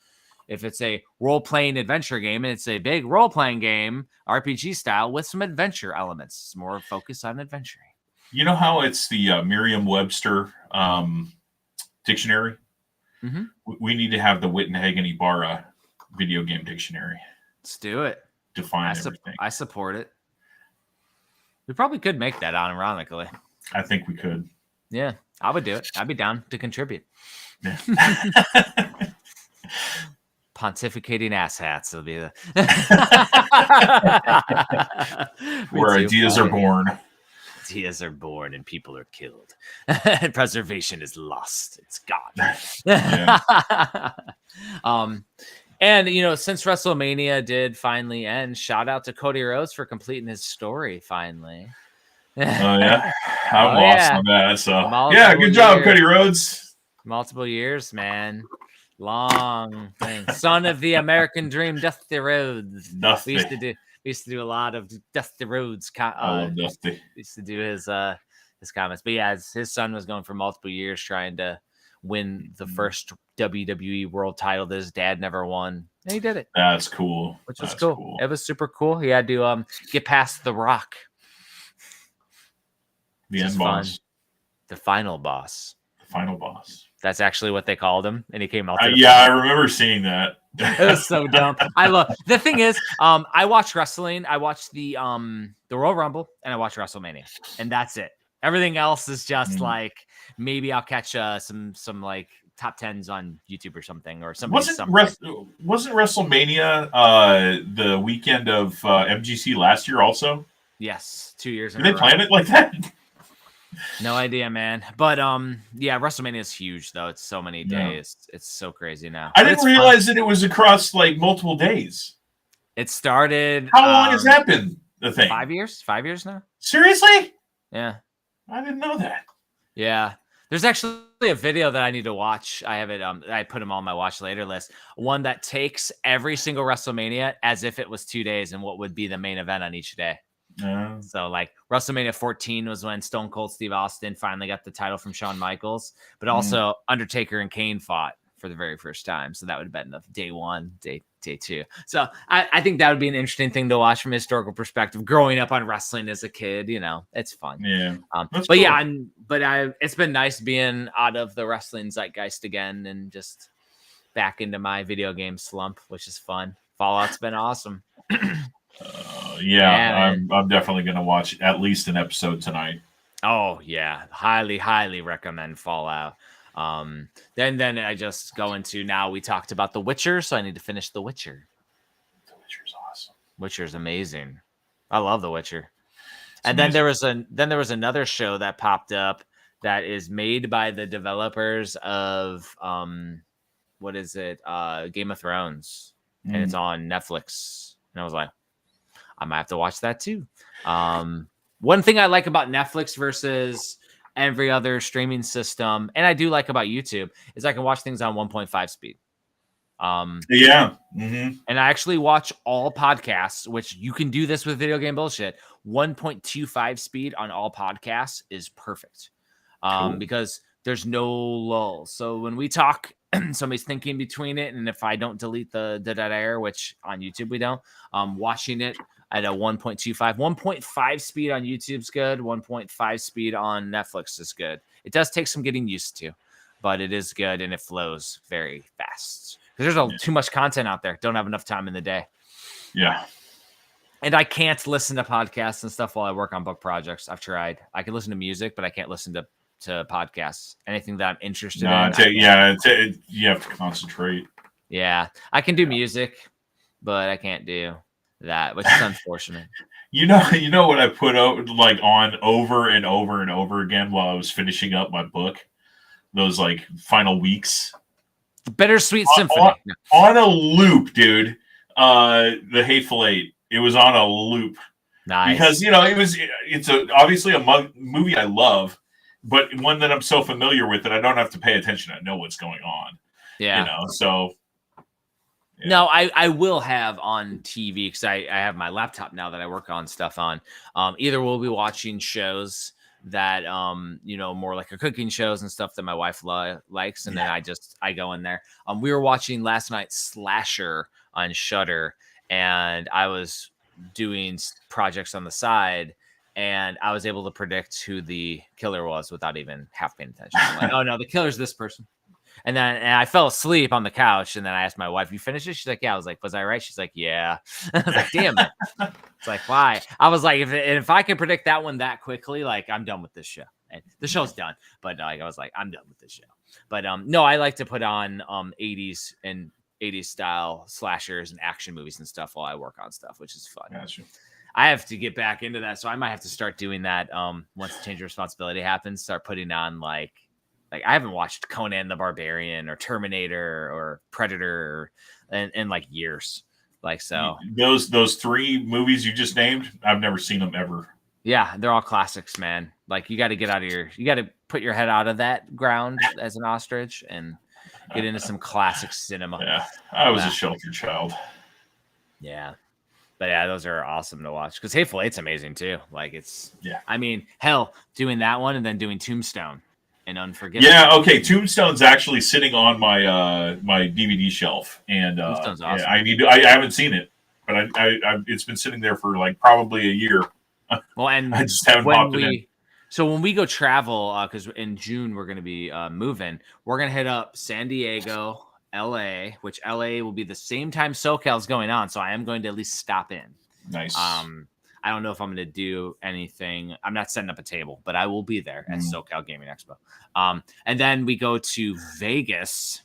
If it's a role-playing adventure game, and it's a big role-playing game, RPG style, with some adventure elements. It's more focused on adventuring. You know how it's the Merriam-Webster dictionary? Mm-hmm. We need to have the Wittenhagen Ibarra video game dictionary. Let's do it. Define everything. I support it. We probably could make that ironically. I think we could. Yeah, I would do it. I'd be down to contribute. Yeah. Pontificating asshats will be the where ideas are born. Ideas are born and people are killed. And preservation is lost. It's gone. And since WrestleMania did finally end, shout out to Cody Rhodes for completing his story finally. Oh yeah, I'm lost on that. So good job, Cody Rhodes. Multiple years, man. Long thing. Son of the American Dream, Dusty Rhodes. Dusty. We used to do a lot of Dusty Rhodes. I love Dusty. Used to do his comments, but yeah, his son was going for multiple years trying to win the first WWE World Title that his dad never won, and he did it. That's cool. Which was cool. It was super cool. He had to get past The Rock. The end boss. The final boss. The final boss. That's actually what they called him, and he came out. I remember seeing that. It was so dumb. The thing is, I watch wrestling. I watch the Royal Rumble, and I watch WrestleMania, and that's it. Everything else is just like, maybe I'll catch some like top 10s on YouTube or something, or something. Wasn't WrestleMania the weekend of MGC last year also? Yes, 2 years. Did they plan it like that? No idea, man. But WrestleMania is huge though. It's so many days. It's so crazy now. I didn't realize that it was across like multiple days. It started. How long has that been the thing? 5 years? 5 years now? Seriously? Yeah. I didn't know that. Yeah. There's actually a video that I need to watch. I have it. I put them on my watch later list. One that takes every single WrestleMania as if it was 2 days and what would be the main event on each day. So like WrestleMania 14 was when Stone Cold Steve Austin finally got the title from Shawn Michaels, but also Undertaker and Kane fought for the very first time. So that would have been day 1, day 2. So I think that would be an interesting thing to watch from a historical perspective. Growing up on wrestling as a kid, it's fun. Yeah. But cool. It's been nice being out of the wrestling zeitgeist again and just back into my video game slump, which is fun. Fallout's been awesome. I'm definitely going to watch at least an episode tonight. Oh yeah, highly recommend Fallout. Then I just go into, now we talked about The Witcher, so I need to finish The Witcher. The Witcher's awesome. Witcher's amazing. I love The Witcher. Then there was another show that popped up that is made by the developers of what is it? Game of Thrones, and it's on Netflix. And I was like, I might have to watch that too. One thing I like about Netflix versus every other streaming system, and I do like about YouTube, is I can watch things on 1.5 speed. And I actually watch all podcasts, which you can do this with Video Game Bullshit. 1.25 speed on all podcasts is perfect. Because there's no lull. So when we talk, somebody's thinking between it, and if I don't delete the dead air, which on YouTube we don't, watching it at a 1.5 speed on YouTube's good. 1.5 speed on Netflix is good. It does take some getting used to, but it is good and it flows very fast. Because there's too much content out there. Don't have enough time in the day. Yeah. And I can't listen to podcasts and stuff while I work on book projects. I've tried. I can listen to music, but I can't listen to podcasts. Anything that I'm interested in. You have to concentrate. Yeah, I can do music, but I can't do that, which is unfortunate. You know what I put like on over and over and over again while I was finishing up my book. Those like final weeks. The Bittersweet Symphony. On a loop, dude. The Hateful Eight. It was on a loop. Nice. Because it's obviously a movie I love, but one that I'm so familiar with that I don't have to pay attention. I know what's going on. Yeah. So. Yeah. No, I will have on TV because I have my laptop now that I work on stuff on. Either we'll be watching shows that more like cooking shows and stuff that my wife likes, and then I go in there. We were watching last night Slasher on Shudder, and I was doing projects on the side, and I was able to predict who the killer was without even half paying attention. I'm like, oh no, the killer's this person. And I fell asleep on the couch, and then I asked my wife, "You finished it?" She's like, "Yeah." I was like, "Was I right?" She's like, "Yeah." I was like, "Damn it!" It's like, why? I was like, if I can predict that one that quickly, like, I'm done with this show. And the show's done, but like, I was like, I'm done with this show. But no, I like to put on 80s and 80s style slashers and action movies and stuff while I work on stuff, which is fun. Gotcha. I have to get back into that, so I might have to start doing that once the change of responsibility happens. Start putting on like I haven't watched Conan the Barbarian or Terminator or Predator in like years. Like, so those three movies you just named, I've never seen them ever. Yeah, they're all classics, man. Like, you got to put your head out of that ground as an ostrich and get into some classic cinema. Yeah, I was a sheltered child. Yeah. But yeah, those are awesome to watch because Hateful Eight's amazing too. Like, I mean, hell, doing that one and then doing Tombstone. And Unforgiven. Yeah, okay. Tombstone's actually sitting on my my DVD shelf, and Tombstone's awesome. Yeah, I haven't seen it, but I it's been sitting there for like probably a year. Well, and I just haven't popped it in. So when we go travel, because in June we're going to be moving, we're going to hit up San Diego, LA, which LA will be the same time SoCal's going on, so I am going to at least stop in. Nice. I don't know if I'm going to do anything. I'm not setting up a table, but I will be there at SoCal Gaming Expo. And then we go to Vegas,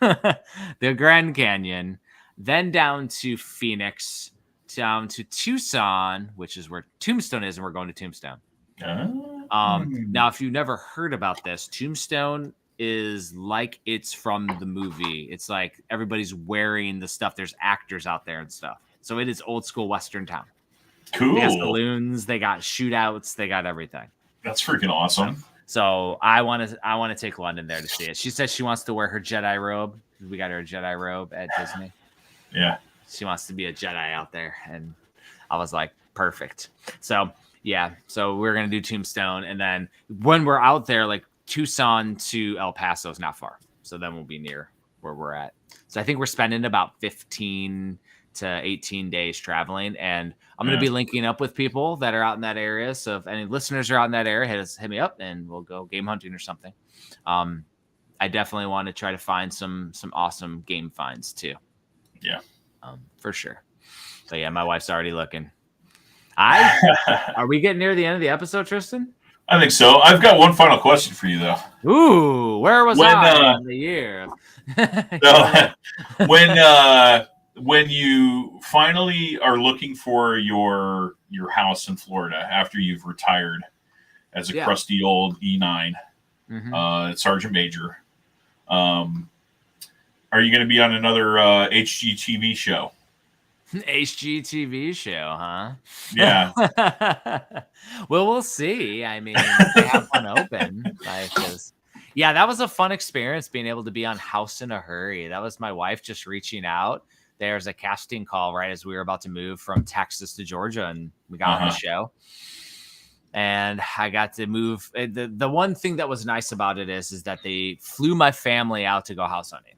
the Grand Canyon, then down to Phoenix, down to Tucson, which is where Tombstone is, and we're going to Tombstone. Now, if you've never heard about this, Tombstone is like it's from the movie. It's like everybody's wearing the stuff. There's actors out there and stuff. So it is old school Western town. Cool. They got saloons, they got shootouts, they got everything. That's freaking awesome. So I want to take London there to see it. She says she wants to wear her Jedi robe. We got her a Jedi robe at Disney. Yeah. She wants to be a Jedi out there, and I was like, perfect. So yeah, so we're gonna do Tombstone, and then when we're out there, like Tucson to El Paso is not far, so then we'll be near where we're at. So I think we're spending about 15 to 18 days traveling, and I'm going to be linking up with people that are out in that area. So if any listeners are out in that area, hit me up and we'll go game hunting or something. I definitely want to try to find some awesome game finds too. Yeah, for sure. So yeah, my wife's already looking. Are we getting near the end of the episode, Tristan? I think so. I've got one final question for you, though. Ooh, where was I in the year? When you finally are looking for your house in Florida after you've retired as a crusty old E9 Sergeant Major, are you going to be on another HGTV show? HGTV show, huh? Yeah. Well, we'll see. I mean, they have one open. Yeah, that was a fun experience being able to be on House in a Hurry. That was my wife just reaching out. There's a casting call right as we were about to move from Texas to Georgia, and we got on the show. And I got to move. The one thing that was nice about it is that they flew my family out to go house hunting.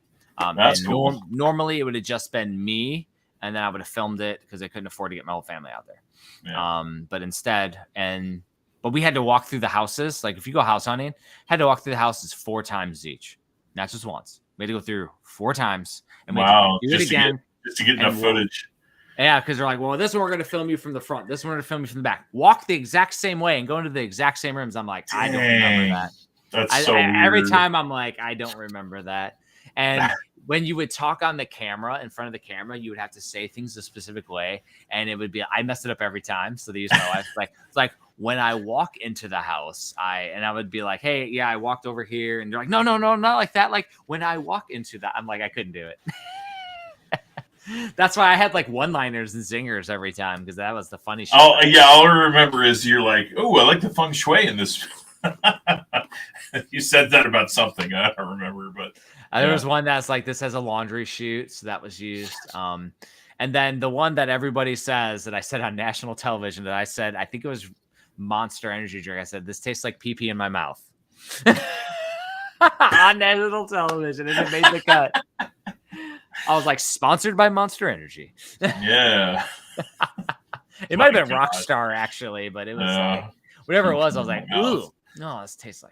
That's cool. Normally, it would have just been me, and then I would have filmed it because I couldn't afford to get my whole family out there. Yeah. But instead, but we had to walk through the houses. Like if you go house hunting, had to walk through the houses 4 times each, not just once. We had to go through 4 times, and we had to do it again. Just to get enough footage. Yeah, because they're like, well, this one we're going to film you from the front. This one we're going to film you from the back. Walk the exact same way and go into the exact same rooms. I'm like, I don't remember that. That's so weird. Every time I'm like, I don't remember that. And when you would talk on the camera, in front of the camera, you would have to say things a specific way. And it would be, I messed it up every time. So they use my wife. It's like when I walk into the house, I would be like, hey, yeah, I walked over here. And they're like, no, not like that. Like when I walk into that, I'm like, I couldn't do it. That's why I had like one-liners and zingers every time, because that was the funny shit. Oh, yeah. All I remember is you're like, oh, I like the feng shui in this. You said that about something. I don't remember, but there was one that's like, this has a laundry chute, so that was used. And then the one that everybody says that I said on national television, that I said, I think it was Monster Energy drink. I said, this tastes like pee-pee in my mouth. On national television, and it made the cut. I was like, sponsored by Monster Energy. Yeah. It might have been Rockstar, actually, but it was like, whatever it was, I was like, ooh, no, this tastes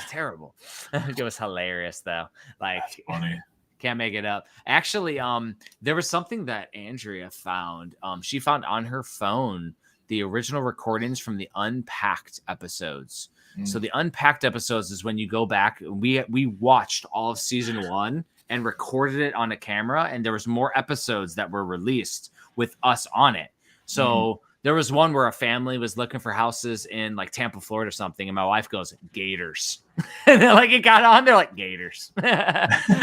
terrible. It was hilarious, though. Like, that's funny. Can't make it up. Actually, there was something that Andrea found. She found on her phone the original recordings from the Unpacked episodes. So the Unpacked episodes is when you go back. We watched all of season 1 and recorded it on a camera, and there was more episodes that were released with us on it. So there was one where a family was looking for houses in like Tampa, Florida or something, and my wife goes, Gators. And then like it got on, they're like, Gators.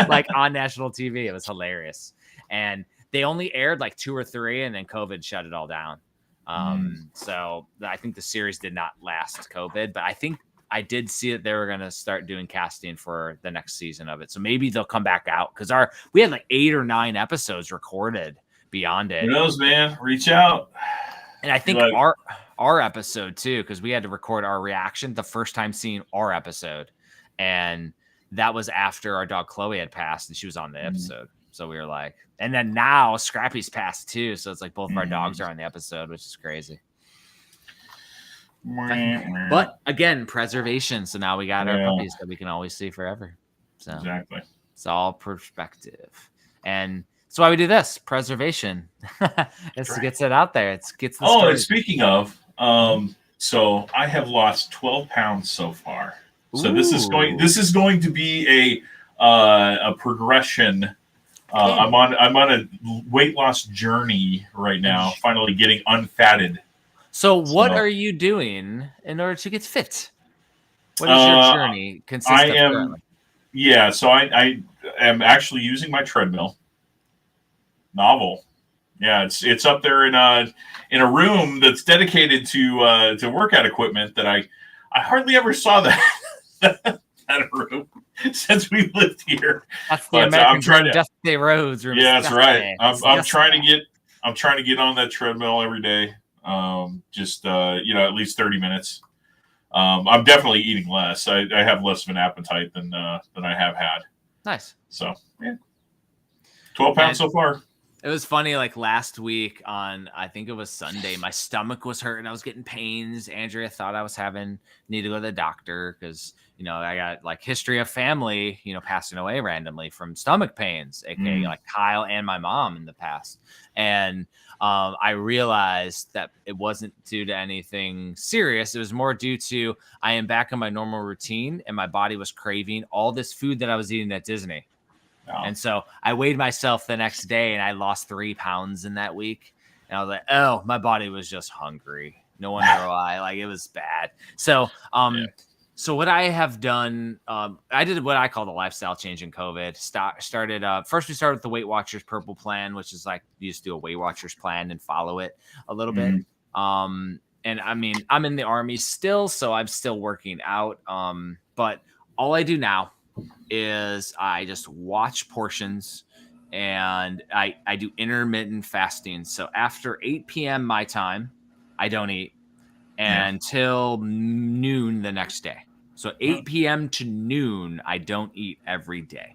Like on national TV. It was hilarious. And they only aired like 2 or 3, and then COVID shut it all down. So I think the series did not last COVID, but I think I did see that they were going to start doing casting for the next season of it. So maybe they'll come back out, because we had like 8 or 9 episodes recorded beyond it. Who knows, man? Reach out. And I think our episode too, because we had to record our reaction the first time seeing our episode. And that was after our dog Chloe had passed and she was on the episode. So we were like, and then now Scrappy's passed too. So it's like both of our dogs are on the episode, which is crazy. But again, preservation. So now we got our puppies that we can always see forever. So exactly. It's all perspective. And that's why we do this, preservation. It gets it out there. It gets the story. And speaking of, so I have lost 12 pounds so far. So this is going to be a progression. I'm on a weight loss journey right now, finally getting unfatted. So what are you doing in order to get fit? What is your journey consist of currently? Yeah, so I am actually using my treadmill. Novel. Yeah, it's up there in a room that's dedicated to workout equipment that I hardly ever saw that room since we lived here. That's the American dream, dusty roads room. Yeah, that's right. I'm trying to get on that treadmill every day. At least 30 minutes. I'm definitely eating less. I have less of an appetite than I have had. Nice. So yeah, 12 pounds so far. It was funny, like last week on, I think it was Sunday, my stomach was hurting. I was getting pains. Andrea thought I was need to go to the doctor because, I got like history of family, passing away randomly from stomach pains, aka like Kyle and my mom in the past. And I realized that it wasn't due to anything serious. It was more due to I am back in my normal routine and my body was craving all this food that I was eating at Disney. Oh. And so I weighed myself the next day and I lost 3 pounds in that week. And I was like, oh, my body was just hungry. No wonder why. Like it was bad. So, So what I have done, I did what I call the lifestyle change in COVID. First we started with the Weight Watchers Purple Plan, which is like you just do a Weight Watchers plan and follow it a little bit. And I mean, I'm in the Army still, so I'm still working out. But all I do now is I just watch portions and I do intermittent fasting. So after 8 p.m. my time, I don't eat until noon the next day. So 8 p.m. to noon, I don't eat every day.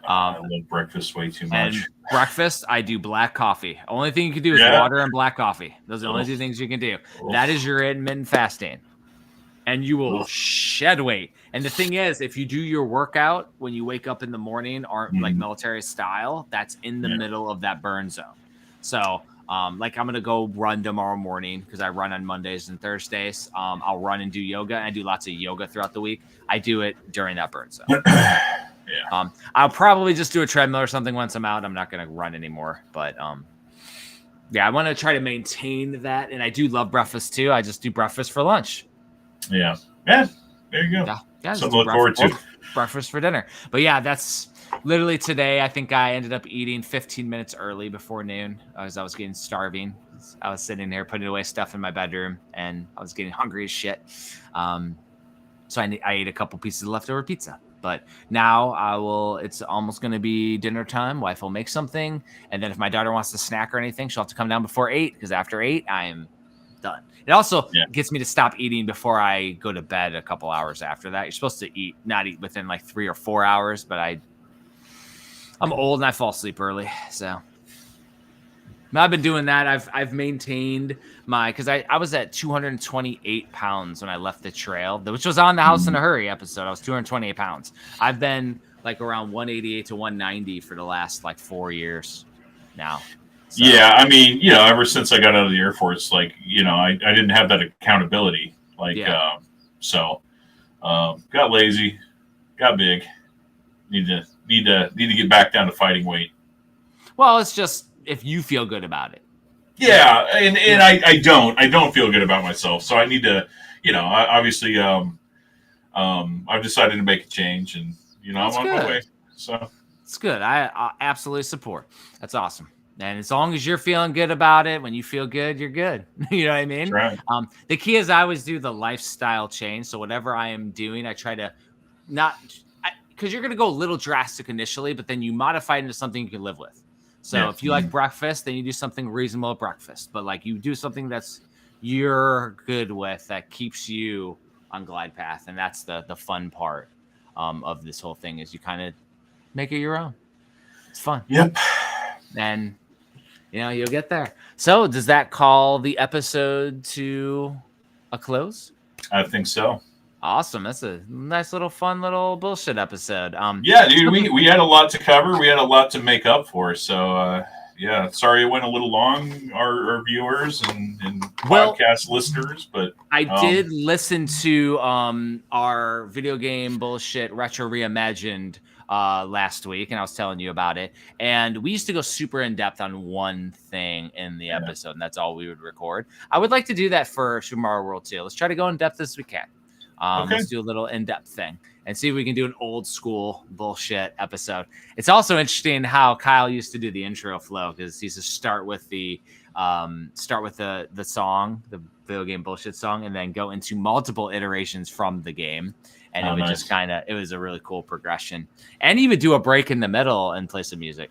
I love breakfast way too much. And breakfast, I do black coffee. Only thing you can do is water and black coffee. Those are the only 2 things you can do. That is your intermittent fasting. And you will shed weight. And the thing is, if you do your workout when you wake up in the morning, like military style, that's in the middle of that burn zone. So Like I'm gonna go run tomorrow morning because I run on Mondays and Thursdays. I'll run and do yoga, and I do lots of yoga throughout the week. I do it during that burn zone. Yeah. I'll probably just do a treadmill or something once I'm out. I'm not gonna run anymore, but yeah, I want to try to maintain that. And I do love breakfast too. I just do breakfast for lunch. Yeah. There you go. Yeah, something to look forward to. Breakfast for dinner. But yeah, that's literally today. I think I ended up eating 15 minutes early before noon as I was getting starving. I was sitting there putting away stuff in my bedroom and I was getting hungry as shit. So I ate a couple pieces of leftover pizza. But now it's almost going to be dinner time. Wife will make something. And then if my daughter wants to snack or anything, she'll have to come down before 8 because after 8, I am done. It also gets me to stop eating before I go to bed a couple hours after that. You're supposed to not eat within like 3 or 4 hours, but I'm old and I fall asleep early. So I've been doing that. I've maintained because I was at 228 pounds when I left the trail, which was on the House in a Hurry episode. I was 228 pounds. I've been like around 188 to 190 for the last like 4 years now. So. Yeah, I mean, ever since I got out of the Air Force, like, I didn't have that accountability. Like, got lazy, got big. Need to get back down to fighting weight. Well, it's just if you feel good about it. Yeah, and I don't feel good about myself, so I need to, obviously, I've decided to make a change, and I'm on my way. So it's good. I absolutely support. That's awesome. And as long as you're feeling good about it, when you feel good, you're good. You know what I mean? Right. The key is I always do the lifestyle change. So whatever I am doing, I try to because you're going to go a little drastic initially, but then you modify it into something you can live with. So if you like breakfast, then you do something reasonable at breakfast. But like you do something that's you're good with that keeps you on glide path. And that's the fun part of this whole thing is you kind of make it your own. It's fun. Yep. And you'll get there. So does that call the episode to a close? I think so. Awesome. That's a nice little fun little bullshit episode. Yeah, dude, we had a lot to cover. We had a lot to make up for. So sorry it went a little long, our viewers and podcast listeners, but I did listen to our video game bullshit retro reimagined last week, and I was telling you about it. And we used to go super in depth on one thing in the episode, and that's all we would record. I would like to do that for Super Mario World 2. Let's try to go in depth as we can. Let's do a little in-depth thing and see if we can do an old school bullshit episode. It's also interesting how Kyle used to do the intro flow because he used to start with the song, the video game bullshit song, and then go into multiple iterations from the game. And it would just it was a really cool progression. And he would do a break in the middle and play some music.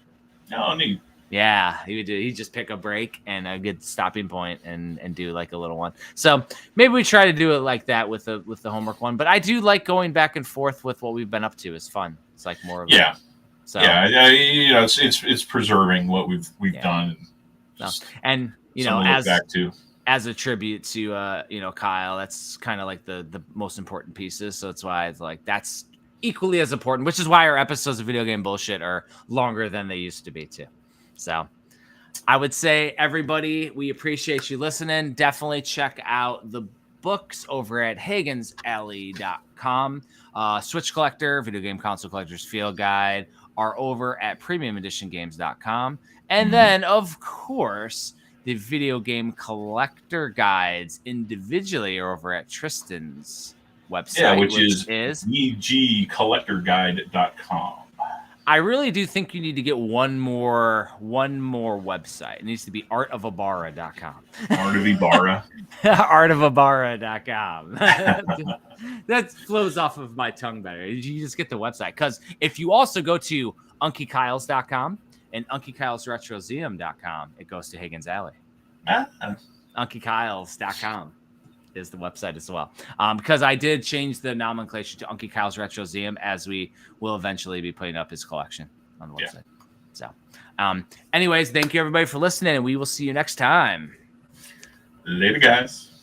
Oh, neat. Yeah, he'd just pick a break and a good stopping point and do like a little one. So maybe we try to do it like that with the homework one. But I do like going back and forth with what we've been up to. It's fun. It's like more of So it's preserving what we've done. And as a tribute to Kyle, that's kind of like the most important pieces. So that's why it's like that's equally as important, which is why our episodes of Video Game Bullshit are longer than they used to be too. So I would say, everybody, we appreciate you listening. Definitely check out the books over at HagensAlley.com. Switch Collector, Video Game Console Collector's Field Guide are over at PremiumEditionGames.com. And then, of course, the Video Game Collector Guides individually are over at Tristan's website, which is VGCollectorGuide.com. I really do think you need to get one more website. It needs to be artofabara.com. Art of Ibarra. artofabara.com. That flows off of my tongue better. You just get the website. Because if you also go to UnkyKyles.com and UnkyKylesRetroZeum.com, it goes to Hagen's Alley. UnkyKyles.com is the website as well. Because I did change the nomenclature to Unky Kyle's Retrozeum as we will eventually be putting up his collection on the website. So anyways, thank you everybody for listening, and we will see you next time. Later, guys.